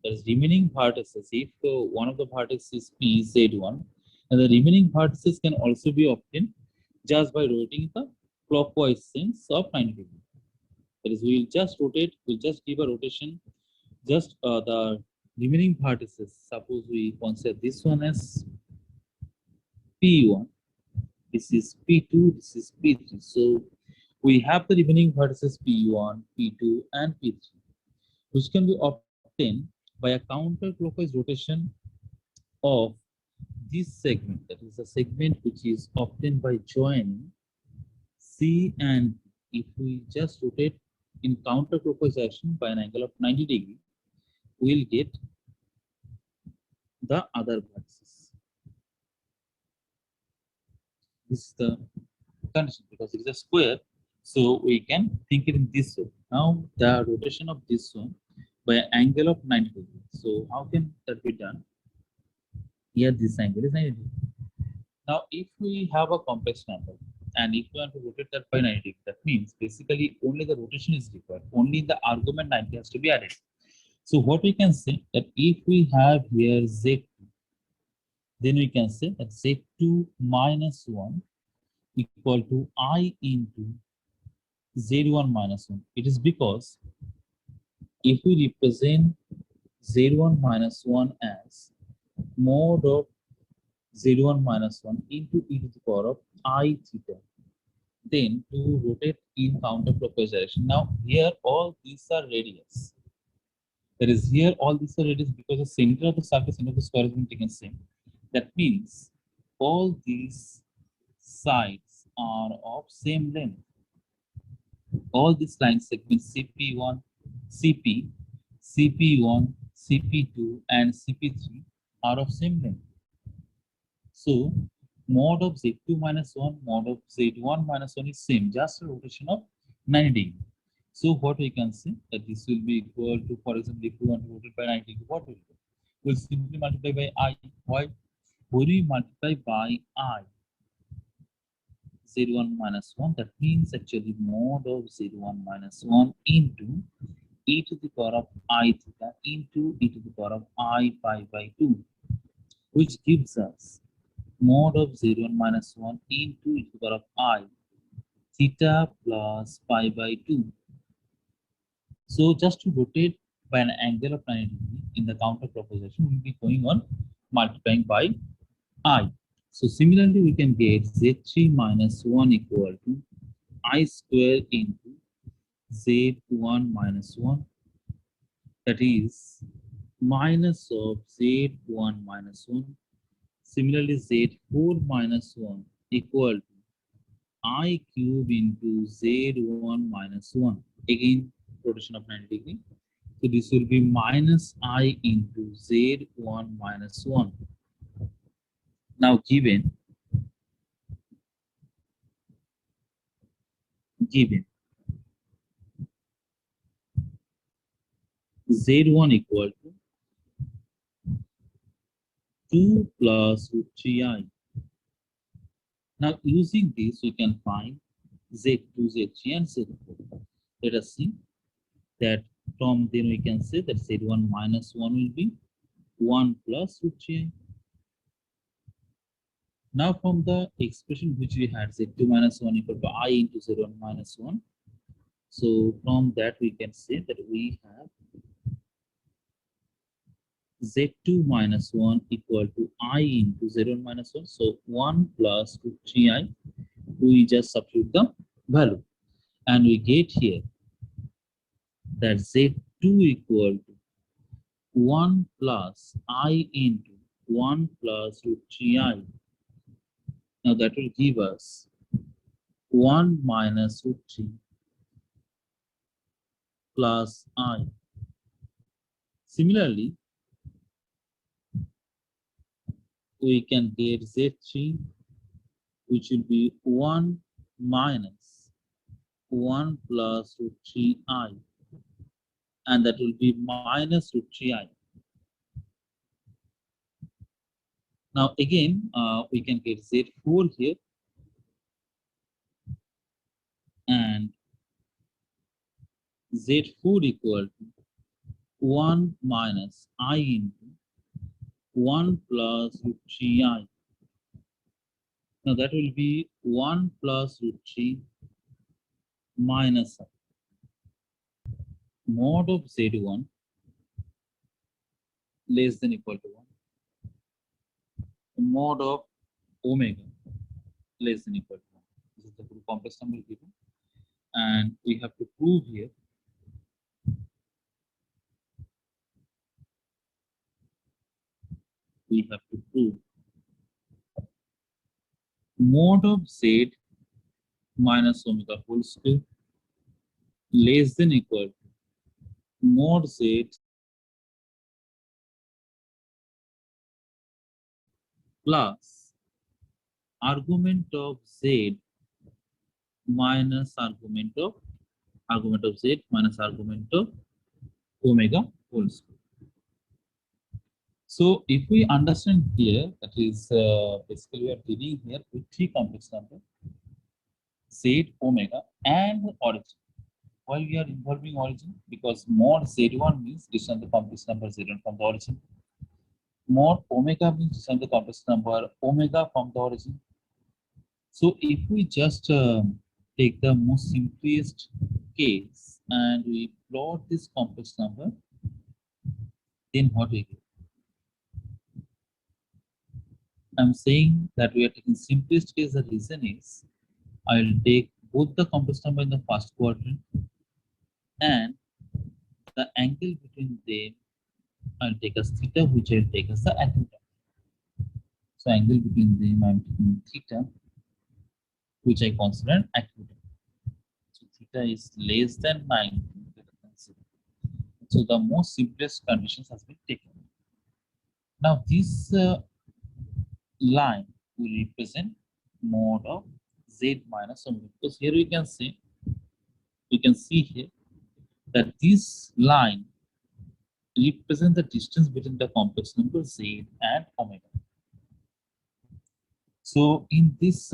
That is, remaining vertices, if one of the vertices is P Z1, and the remaining vertices can also be obtained just by rotating the clockwise sense of 90 degrees. That is, we will just rotate, we'll just give a rotation, just the remaining vertices. Suppose we consider this one as P1, this is P2, this is P3. So we have the remaining vertices P1, P2, and P3, which can be obtained by a counterclockwise rotation of this segment. That is a segment which is obtained by joining C and B. If we just rotate in counterclockwise direction by an angle of 90 degrees, we'll get the other vertices. This is the condition because it is a square, so we can think it in this way. Now the rotation of this one by an angle of 90 degrees. So how can that be done? Here this angle is 90 degrees. Now, if we have a complex number and if we want to rotate that by 90, that means basically only the rotation is required. Only the argument 90 has to be added. So what we can say that if we have here Z2, then we can say that Z2 minus 1 equal to I into Z1 minus 1. It is because if we represent Z1 minus 1 as mod of Z1 minus 1 into e to the power of I theta, then to rotate in counterclockwise direction. Now here all these are radius. That is here all these are radius because the center of the circle, center of the square has been taken same. That means all these sides are of same length. All these line segments CP1, CP, CP1, CP2, and CP3 are of same length. So mod of Z2 minus 1, mod of Z1 minus 1 is same, just a rotation of 90 degree. So what we can say that this will be equal to, for example, if we want to rotate by 90 degree, what will do? We'll simply multiply by I. Why? When we multiply by I, Z1 minus 1, that means actually mod of Z1 minus 1 into e to the power of I theta into e to the power of I pi by 2, which gives us mod of Z1 minus 1 into e to the power of I theta plus pi by 2. So just to rotate by an angle of 90 degree in the counterclockwise, we will be going on multiplying by I. So similarly, we can get Z3 minus 1 equal to I square into Z1 minus 1, that is minus of Z1 minus 1. Similarly, Z4 minus 1 equal to I cube into Z1 minus 1. Again, rotation of 90 degree. So this will be minus I into Z1 minus 1. Now given Z1 equal to 2 plus root 3i. Now using this, we can find Z2, Z3, and Z4. Let us see that from then we can say that Z1 minus 1 will be 1 plus root 3i. Now from the expression which we had, Z2 minus 1 equal to I into Z1 minus 1. So from that we can say that we have Z2 minus 1 equal to I into Z1 minus 1. So 1 plus root 3i, we just substitute the value. And we get here that Z2 equal to 1 plus I into 1 plus root 3i. Now that will give us 1 minus root 3 plus I. Similarly, we can get Z3, which will be 1 minus 1 plus root 3i, and that will be minus root 3i. Now again, we can get Z4 here, and Z4 equal to 1 minus I into 1 plus root 3i. Now that will be 1 plus root 3 minus I. Mod of Z1 less than equal to 1. Mod of omega less than equal to 1. This is the full complex number given. And we have to prove here mod of Z minus omega whole square less than equal to mod Z plus argument of Z minus argument of Z minus argument of omega whole square. So if we understand here, that is basically we are dealing here with three complex numbers, Z, omega, and origin. Why we are involving origin? Because mod Z1 means distance the complex number Z1 from the origin. Mod omega means distance the complex number omega from the origin. So if we just take the most simplest case and we plot this complex number, then what we get? I'm saying that we are taking simplest case. The reason is I will take both the complex number in the first quadrant and the angle between them I'll take as theta, which I'll take as the acute angle. So angle between them I'm taking theta, which I consider an acute angle. So theta is less than 90, greater than 0. So the most simplest conditions has been taken. Now this line will represent mod of z minus omega, because here we can see here that this line represents the distance between the complex number z and omega. So in this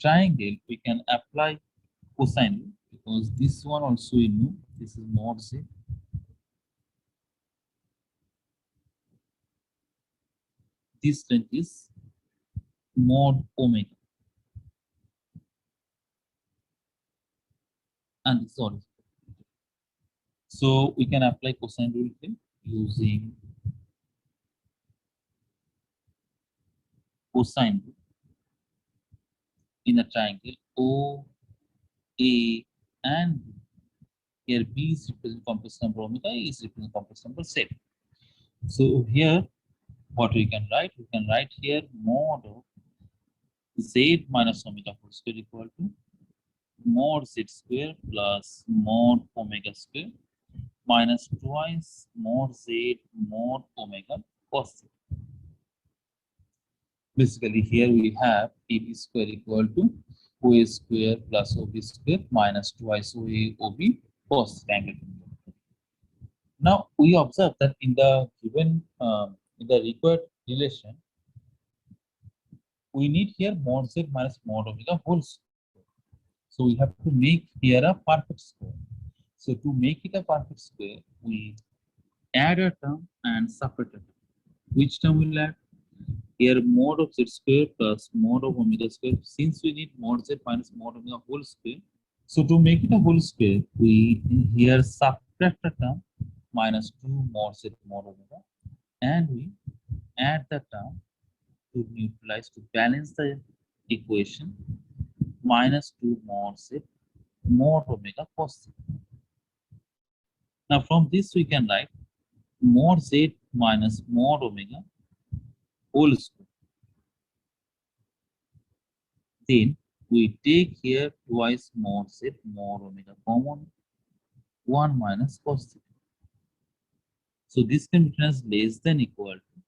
triangle, we can apply cosine rule, because this one also we know this is mod z. This length is mod omega, and this is origin. So we can apply cosine rule here using cosine rule in a triangle O, A, and B. Here B is representing complex number omega, A is representing complex number z. So here what we can write? We can write here mod of z minus omega whole square equal to mod z square plus mod omega square minus twice mod z mod omega cos z. Basically, here we have AB square equal to OA square plus OB square minus twice OA OB cos angle. Now we observe that in the given in the required relation, we need here mod z minus mod omega whole square. So we have to make here a perfect square. So to make it a perfect square, we add a term and separate a term. Which term will add? Here mod of z square plus mod of omega square. Since we need mod z minus mod omega whole square, so to make it a whole square, we here subtract a term minus 2 mod z mod omega, and we add the term to neutralize, to balance the equation, minus 2 mod z mod omega cos z. Now from this we can write mod z minus mod omega whole square. Then we take here twice mod z mod omega common, 1 minus cos theta. So this can be written as less than equal to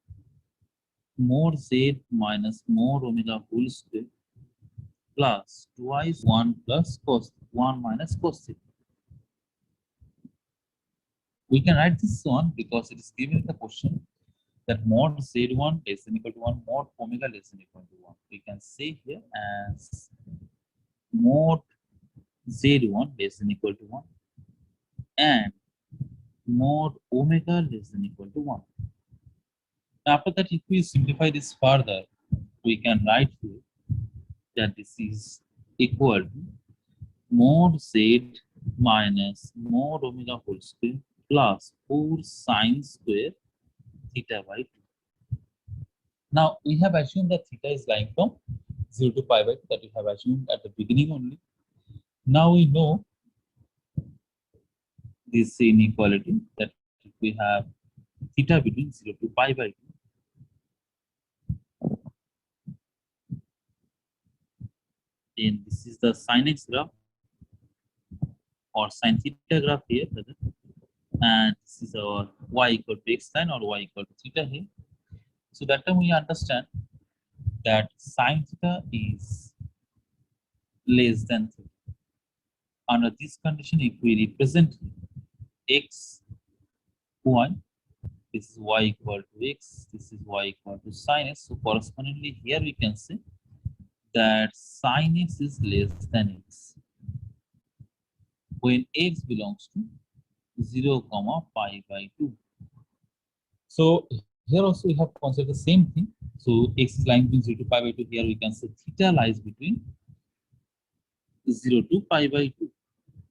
mod z minus mod omega whole square plus twice 1 plus cos 1 minus cos theta. We can write this one because it is given in the question that mod z1 less than equal to 1, mod omega less than equal to 1. We can say here as mod z1 less than equal to 1 and mod omega less than equal to 1. After that, if we simplify this further, we can write here that this is equal to mod z minus mod omega whole square plus 4 sine square theta by 2. Now we have assumed that theta is lying from 0 to pi by 2, that we have assumed at the beginning only. Now we know this inequality, that if we have theta between 0 to pi by 2, then this is the sin x graph or sin theta graph here, and this is our y equal to x sin or y equal to theta here. So that time we understand that sin theta is less than theta. Under this condition, if we represent x, y, This is y equal to x, this is y equal to sin x. So correspondingly here we can say that sin x is less than x when x belongs to 0 comma pi by 2. So here also we have considered the same thing. So x is lying between 0 to pi by 2. Here we can say theta lies between 0 to pi by 2.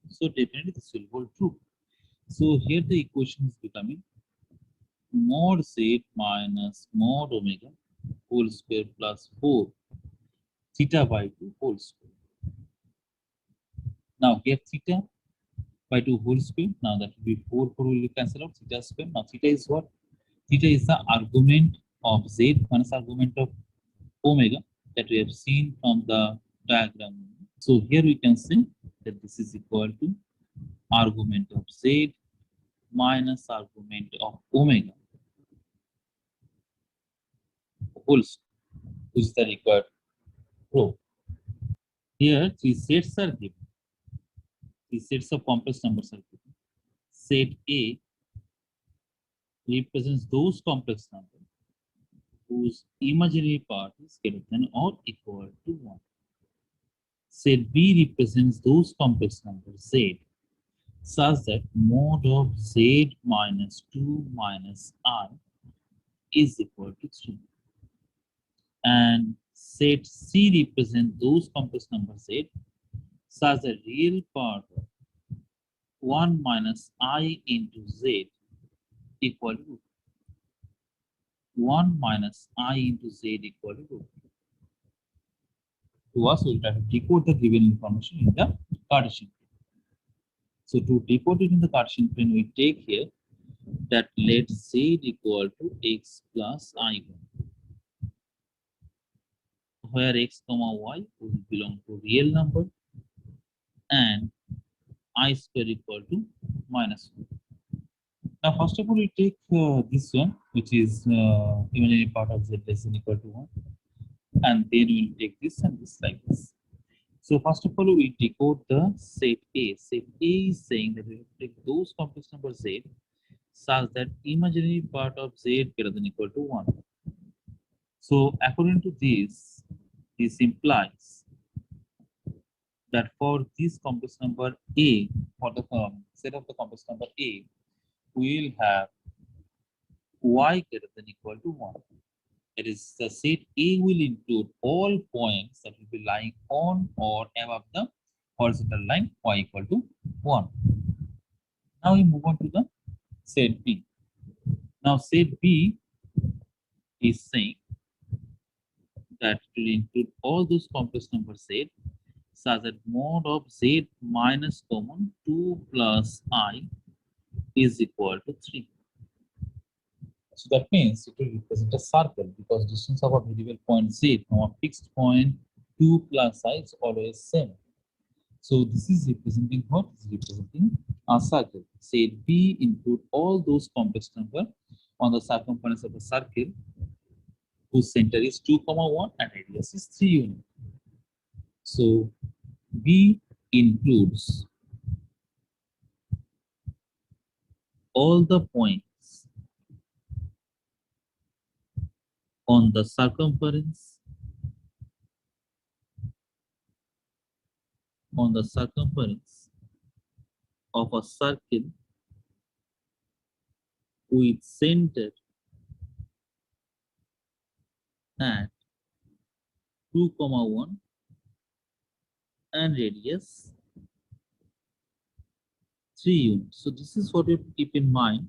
So definitely this will hold true. So here the equation is becoming mod z minus mod omega whole square plus 4 theta by 2 whole square. Now get theta by 2 whole square. Now that will be 4, 4 will be cancelled out. Theta square. Now theta is what? Theta is the argument of z minus argument of omega that we have seen from the diagram. So here we can say that this is equal to argument of z minus argument of omega whole square, which is the required proof. Here three sets are given. Three sets of complex numbers are given. Set A represents those complex numbers whose imaginary part is greater than or equal to 1. Set B represents those complex numbers Z such that mod of Z minus 2 minus I is equal to 3. And set C represents those complex numbers Z such that real part of 1 minus I into Z equal to 1 minus I into Z equal to root. To us, we will try to decode the given information in the Cartesian plane. So to decode it in the Cartesian plane, we take here that let Z equal to x plus I1, where x comma y will belong to real number and I square equal to minus 1. Now, first of all, we take this one, which is imaginary part of Z less than equal to 1. And then we'll take this and this like this. So first of all, we decode the set A. Set A is saying that we have to take those complex numbers Z such that imaginary part of Z greater than equal to 1. So according to this implies that for this complex number A, for the set of the complex number A, we will have y greater than equal to 1. That is, the set A will include all points that will be lying on or above the horizontal line y equal to 1. Now we move on to the set B. Now set B is saying that it will include all those complex numbers Z such that mod of Z minus common 2 plus I is equal to 3. So that means it will represent a circle because distance of a variable point Z from a fixed point 2 plus I is always same. So this is representing what? Is representing a circle. Set B include all those complex number on the circumference of a circle whose center is 2, 1 and radius is 3 units. So B includes all the points on the circumference of a circle with center at 2, 1 and radius 3 units. So this is what you have to keep in mind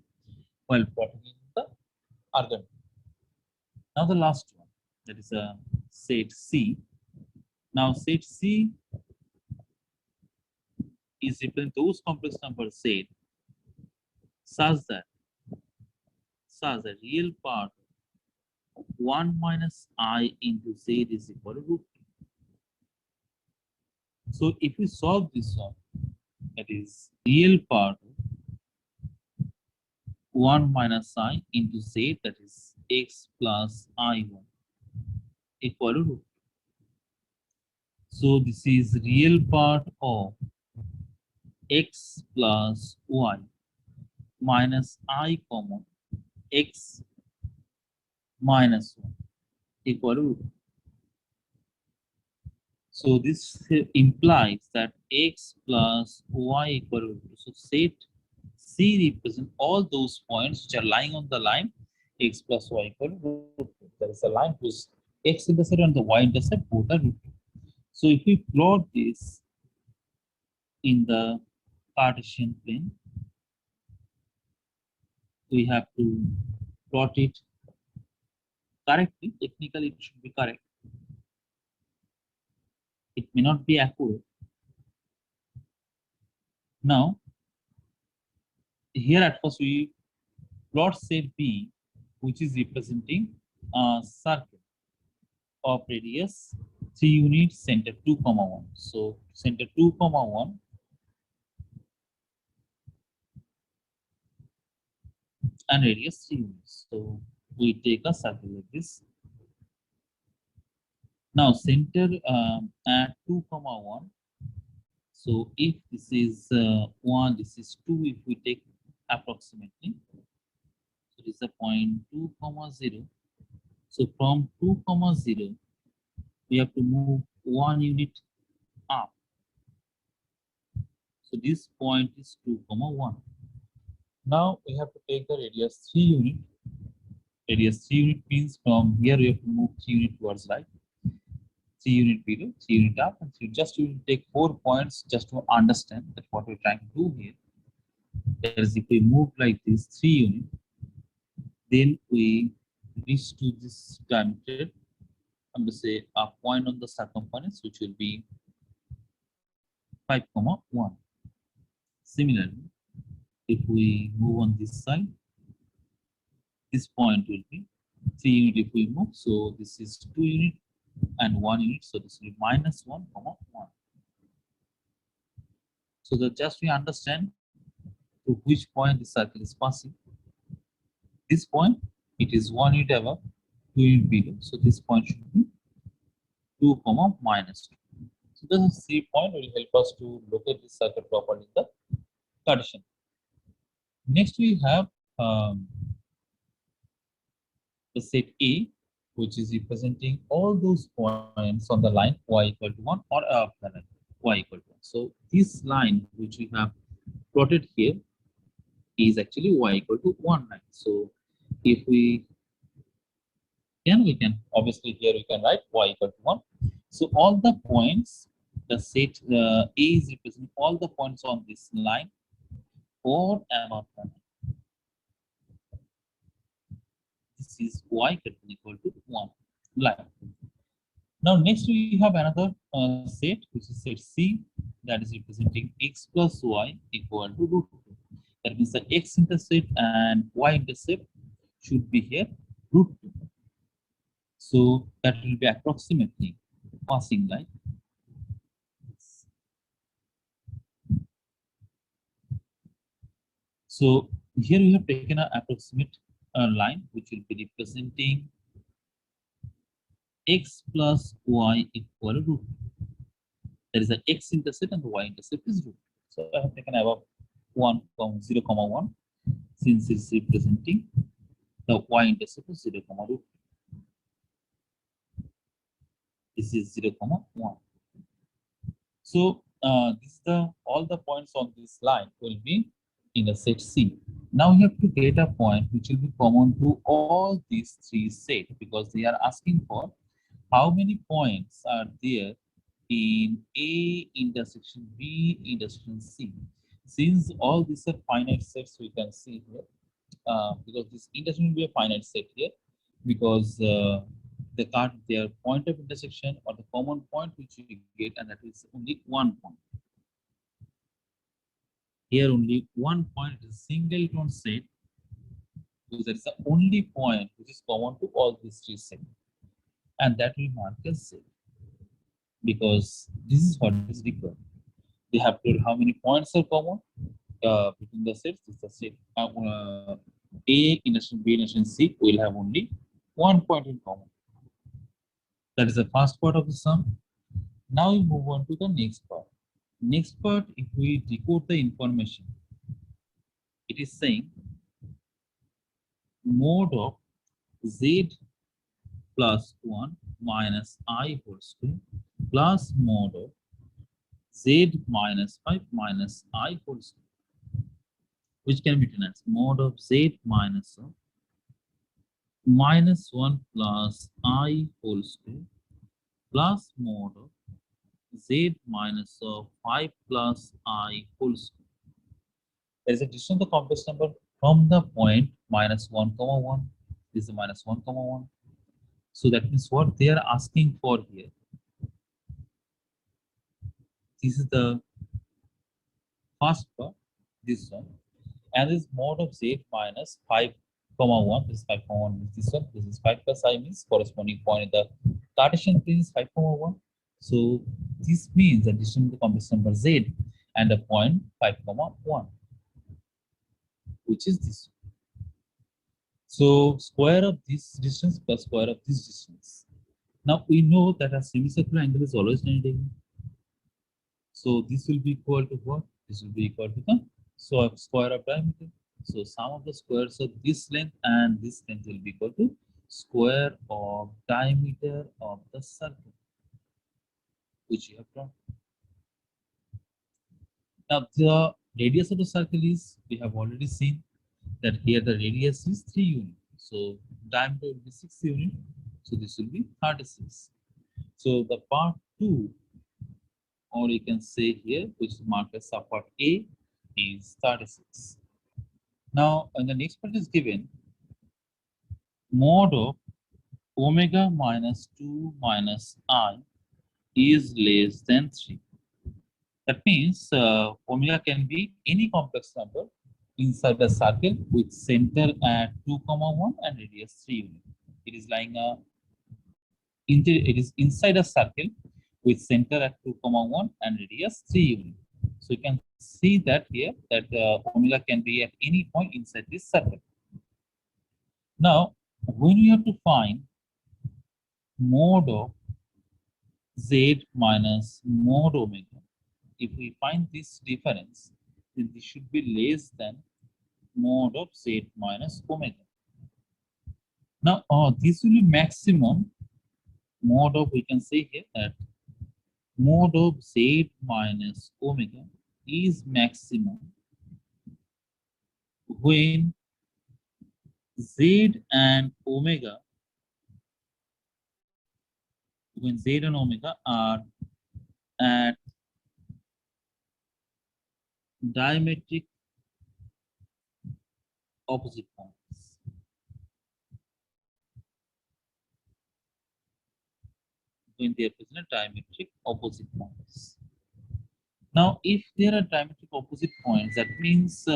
while plotting the argument. Now the last one, that is a set C. Now set C is representing those complex numbers Z such that real part 1 minus I into Z is equal to root 2. So if we solve this one, that is real part 1 minus I into Z, that is x plus I1 equal to root 2. So this is real part of x plus y minus I common x minus 1 equal to root. So this implies that x plus y equal to root. So set C represent all those points which are lying on the line x plus y equal to root 2. There is a line whose x-intercept and the y-intercept both are root 2. So if we plot this in the Cartesian plane, we have to plot it correctly. Technically, it should be correct. It may not be accurate. Now, here at first we plot set B, which is representing a circle of radius 3 units, center 2, 1. So center 2, 1 and radius 3 units. So we take a circle like this. Now center at 2, 1. So if this is 1, this is 2, if we take approximately, so this is a point 2, 0. So from 2, 0, we have to move 1 unit up. So this point is 2, 1. Now we have to take the radius 3 unit. Radius 3 unit means from here we have to move 3 unit towards right. 3 unit below, 3 unit up, and just you take 4 points just to understand that what we're trying to do here. That is, if we move like this 3 unit, then we reach to this diameter. I'm going to say a point on the circumference, which will be 5, 1. Similarly, if we move on this side, this point will be 3 unit if we move. So this is 2 unit and 1 unit. So this will be minus 1, 1. So that just we understand to which point the circle is passing. This point, it is 1 unit above, 2 unit below. So this point should be 2, minus 2. So this C point will help us to locate this circle properly in the Cartesian. Next we have the set A, which is representing all those points on the line y equal to 1 or above the line y equal to 1. So this line which we have plotted here is actually y equal to 1 line. So if we can obviously here we can write y equal to 1. So all the points, the set A is representing all the points on this line or above the line. This is y equal to 1 line. Now next we have another set, which is set C, that is representing x plus y equal to root 2. That means the x-intercept and y-intercept should be here root 2. So that will be approximately passing line. So here we have taken an approximate line which will be representing x plus y equal to root 2. There is an x-intercept and the y-intercept is root 2. So I have taken above 1, 0, 1, since it's representing the y-intercept is 0, root 2. This is 0, 1. So this is all the points on this line will be in the set C. Now we have to get a point which will be common to all these three sets, because they are asking for how many points are there in A intersection B intersection C. Since all these are finite sets, we can see here, because this intersection will be a finite set here, because their point of intersection or the common point which we get, and that is only 1 point. Here only 1 point is a singleton set, because that is the only point which is common to all these three sets, and that will mark as set, because this is what is required. They have told how many points are common between the sets. This is the set A intersection B intersection C will have only 1 point in common. That is the first part of the sum. Now we move on to the next part. Next part, if we decode the information, it is saying mod of z plus 1 minus I whole square plus mod of z minus 5 minus I whole square, which can be written as mod of z minus 1 plus I whole square plus mod of z minus of 5 plus I whole square. There is a distance of the complex number from the point minus 1 comma 1. This is minus 1 comma 1. So that means what they are asking for here. This is the first part, this one. And this mod of z minus 5 comma 1. This is 5 comma 1 means this one. This is 5 plus I means corresponding point in the Cartesian plane is 5 comma 1. So this means the distance of the complex number z and the point 5 comma 1, which is this one. So square of this distance plus square of this distance. Now we know that a semicircular angle is always 90 degrees. So this will be equal to what? This will be equal to the square of diameter. So sum of the squares of this length and this length will be equal to square of diameter of the circle, which you have drawn. Now the radius of the circle is, we have already seen that here the radius is 3 units. So diameter will be 6 units. So this will be 36. So the part 2, or you can say here, which is marked as part A, is 36. Now, in the next part is given mod of omega minus 2 minus I is less than 3. That means omega can be any complex number inside the circle with center at 2 comma 1 and radius 3 units. It is lying it is inside a circle with center at 2 comma 1 and radius 3 units. So you can see that here that omega can be at any point inside this circle. Now, when we have to find mod of z minus mod omega, if we find this difference, then this should be less than mod of z minus omega. Now, this will be maximum mod of, we can say here that mod of z minus omega is maximum when z and omega, when z and omega are at diametric opposite points. When they are present at diametric opposite points. Now, if there are diametric opposite points, that means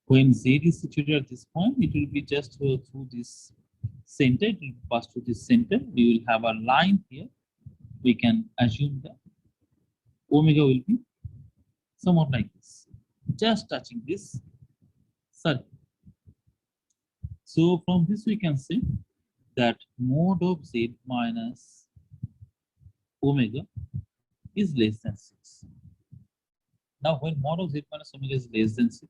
when z is situated at this point, it will be just through this center, it will pass through this center. We will have a line here. We can assume that omega will be somewhat like this, just touching this circle. So from this we can say that mod of z minus omega is less than 6. Now when mod of z minus omega is less than 6,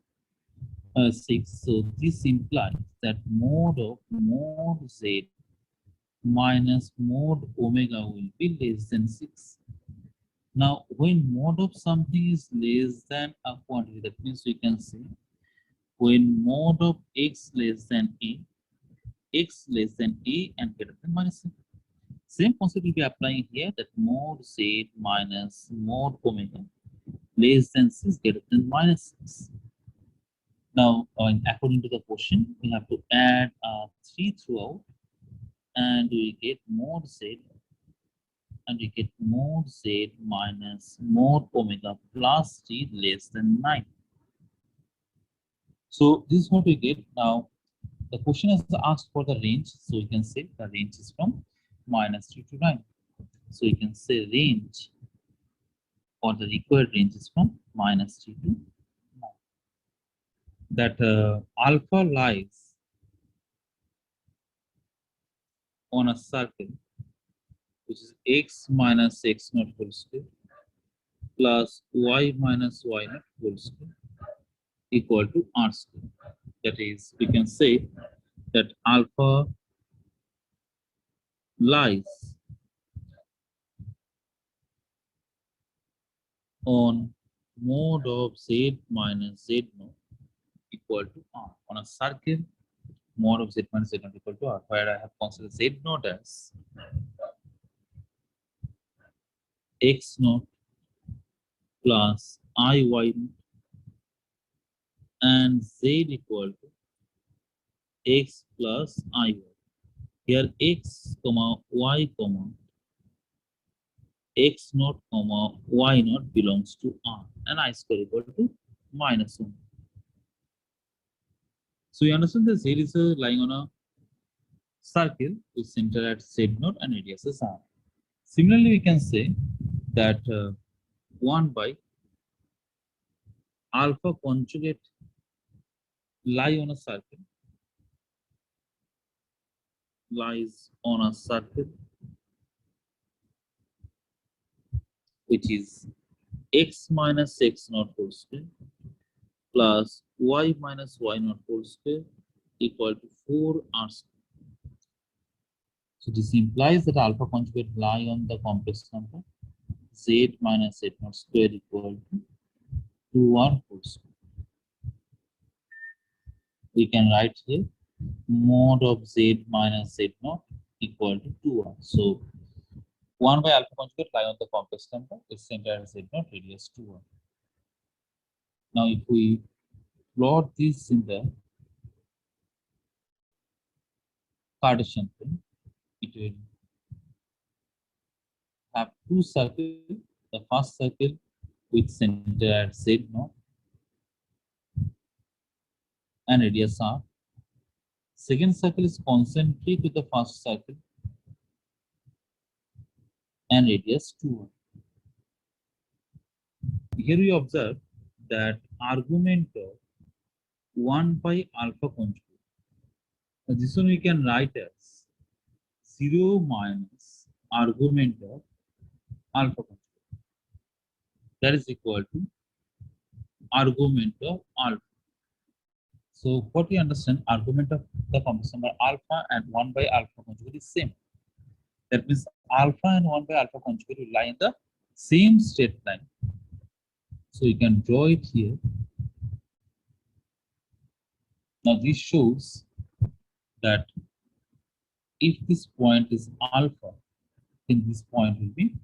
so this implies that mod of mod z minus mod omega will be less than 6. Now, when mod of something is less than a quantity, that means we can say when mod of x less than a, x less than a and greater than minus a. Same concept will be applying here, that mod z minus mod omega less than 6 greater than minus 6. Now, according to the question, we have to add 3 throughout, and we get mod z, and we get mod z minus mod omega plus 3 less than 9. So this is what we get. Now, the question has asked for the range, so we can say the range is from minus 3 to 9. So you can say range, or the required range is from minus 3 to 9. That alpha lies on a circle which is x minus x naught whole square plus y minus y naught whole square equal to r square. That is, we can say that alpha lies on mode of z minus z naught equal to r. On a circle, mode of z minus z naught equal to r, where I have considered z naught as x naught plus iy naught and z equal to x plus iy. Here x comma y comma x naught comma y naught belongs to r and I square equal to minus 1. So you understand that z is lying on a circle with center at z naught and radius is r. Similarly, we can say that 1 by alpha conjugate lie on a circle lies on a circle which is x minus x naught whole square plus y minus y naught whole square equal to 4r square. So this implies that alpha conjugate lie on the complex number z minus z naught square equal to 2r whole square. We can write here mod of z minus z naught equal to 2r. So 1 by alpha conjugate lie on the complex number is center at z naught radius 2r. Now if we plot this in the Cartesian plane, it will have two circles. The first circle with center at z naught and radius r. Second circle is concentric with the first circle and radius 2r. Here we observe that argument of 1 by alpha conjugate. Now this one we can write as 0 minus argument of alpha conjugate. That is equal to argument of alpha. So what we understand, argument of the complex number alpha and 1 by alpha conjugate is same. That means alpha and 1 by alpha conjugate will lie in the same straight line. So you can draw it here. Now this shows that if this point is alpha, then this point will be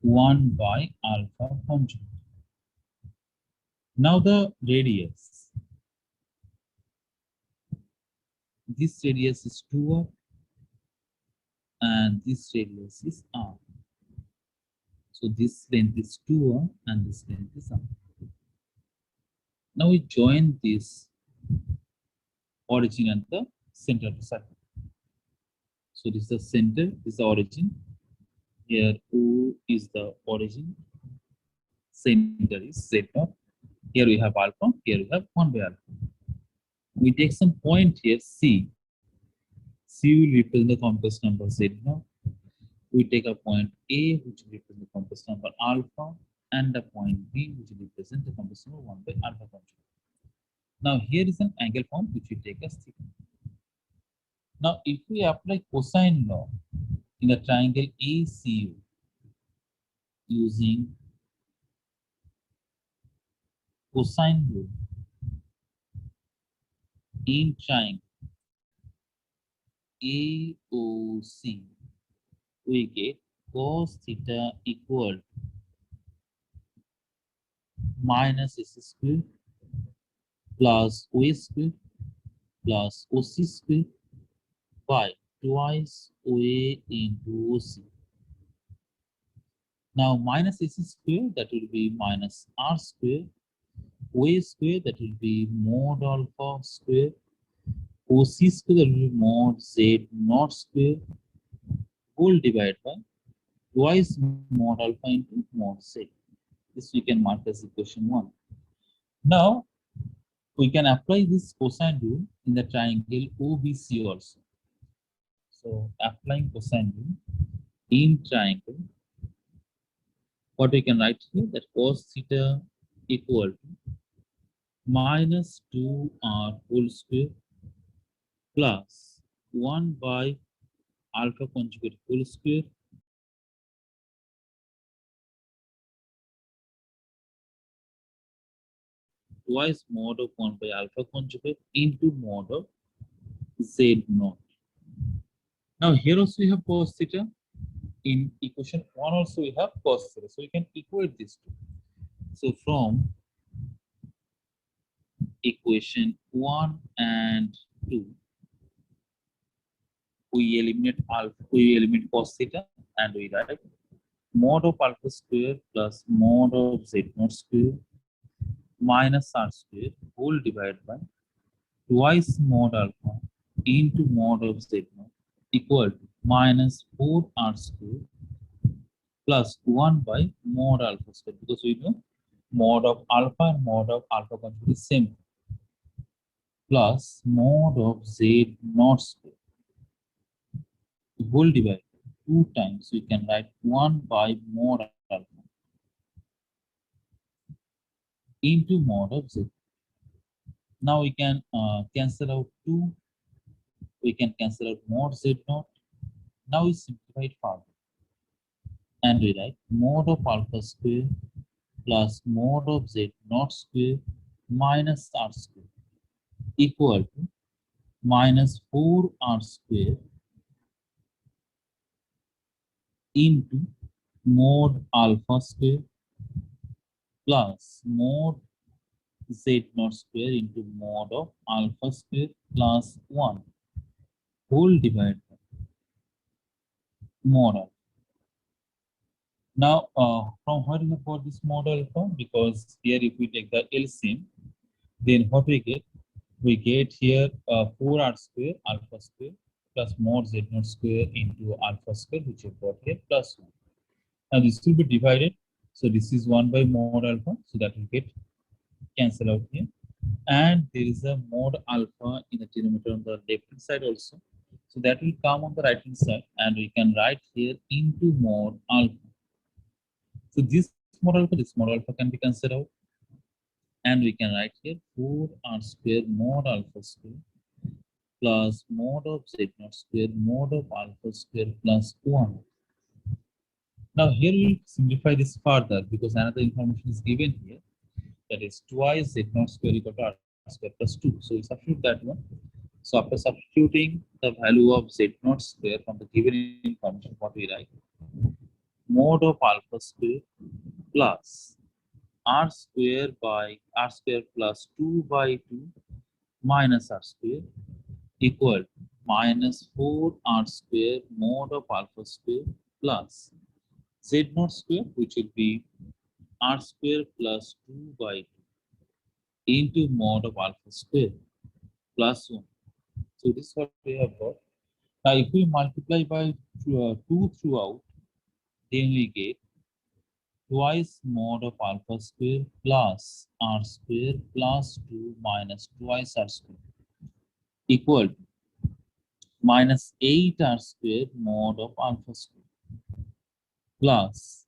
1 by alpha conjugate. Now the radius. This radius is 2r and this radius is r. So this length is 2r and this length is r. Now we join this origin and the center of the circle. So this is the center, this is the origin. Here O is the origin, center is z naught. Here we have alpha, here we have 1 by alpha. We take some point here, C. C will represent the complex number z naught. We take a point A, which will represent the complex number alpha, and a point B, which will represent the complex number 1 by alpha conjugate. Now here is an angle form which we take as theta. Now if we apply cosine law in the triangle ACU using cosine rule in triangle AOC, we get cos theta equal to minus s square plus o square plus oc square by twice OA into OC. Now minus AC square, that will be minus R square, OA square, that will be mod alpha square, OC square, that will be mod Z naught square, whole divided by twice mod alpha into mod Z. This we can mark as equation 1. Now we can apply this cosine rule in the triangle OBC also. So applying cosine rule in triangle, what we can write here, that cos theta equal to minus 2r whole square plus 1 by alpha conjugate whole square twice mod of 1 by alpha conjugate into mod of z naught. Now here also we have cos theta. In equation 1 also we have cos theta. So we can equate these two. So from equation 1 and 2, we eliminate cos theta and we write mod of alpha square plus mod of z naught square minus r square whole divided by twice mod alpha into mod of z naught equal to minus 4r square plus 1 by mod alpha square, because we know mod of alpha and mod of alpha conjugate is same, plus mod of z naught square whole divided 2 times we can write 1 by mod alpha into mod of z. Now we can cancel out 2, we can cancel out mod z naught. Now we simplify it further and we write mod of alpha square plus mod of z naught square minus r square equal to minus 4r square into mod alpha square plus mod z naught square into mod of alpha square plus 1 whole divided by mod alpha. Now, from where we have got this mod alpha? Because here if we take the LCM, then what we get? We get here 4r square alpha square plus mod z naught square into alpha square, which we got here plus 1. Now this will be divided. So this is 1 by mod alpha. So that will get cancelled out here. And there is a mod alpha in the denominator on the left hand side also. So that will come on the right hand side and we can write here into mod alpha. So this mod alpha can be cancelled out. And we can write here 4r square mod alpha square plus mod of z naught square mod of alpha square plus 1. Now here we'll simplify this further because another information is given here, that is twice z naught square equal to r square plus 2. So we substitute that one. So after substituting the value of z naught square from the given information, what we write? Mod of alpha square plus r square by r square plus 2 by 2 minus r square equal to minus 4r square mod of alpha square plus z naught square, which will be r square plus 2 by 2 into mod of alpha square plus 1. So this is what we have got. Now if we multiply by 2 throughout, then we get twice mod of alpha square plus r square plus 2 minus twice r square equal to minus 8r square mod of alpha square plus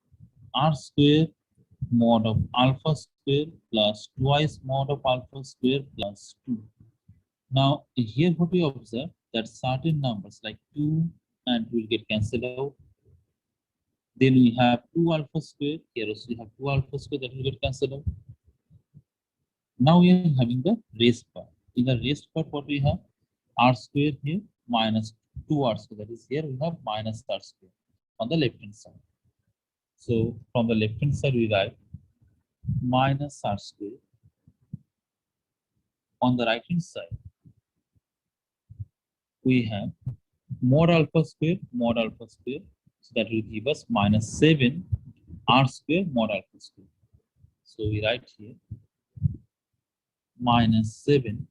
r square mod of alpha square plus twice mod of alpha square plus 2. Now here what we observe, that certain numbers like 2 and 2 will get cancelled out. Then we have 2 alpha square, here also we have 2 alpha square that will get cancelled out. Now we are having the rest part. In the rest part, what we have? R square here minus 2r square. That is, here we have minus r square on the left hand side. So from the left hand side, we write minus r square. On the right hand side, we have mod alpha square, mod alpha square. So that will give us minus 7 r square mod alpha square. So we write here minus 7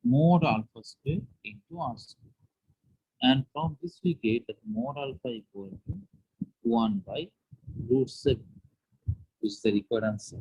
mod alpha square into r square. And from this we get that mod alpha equal to 1 by root 7, which is the required answer.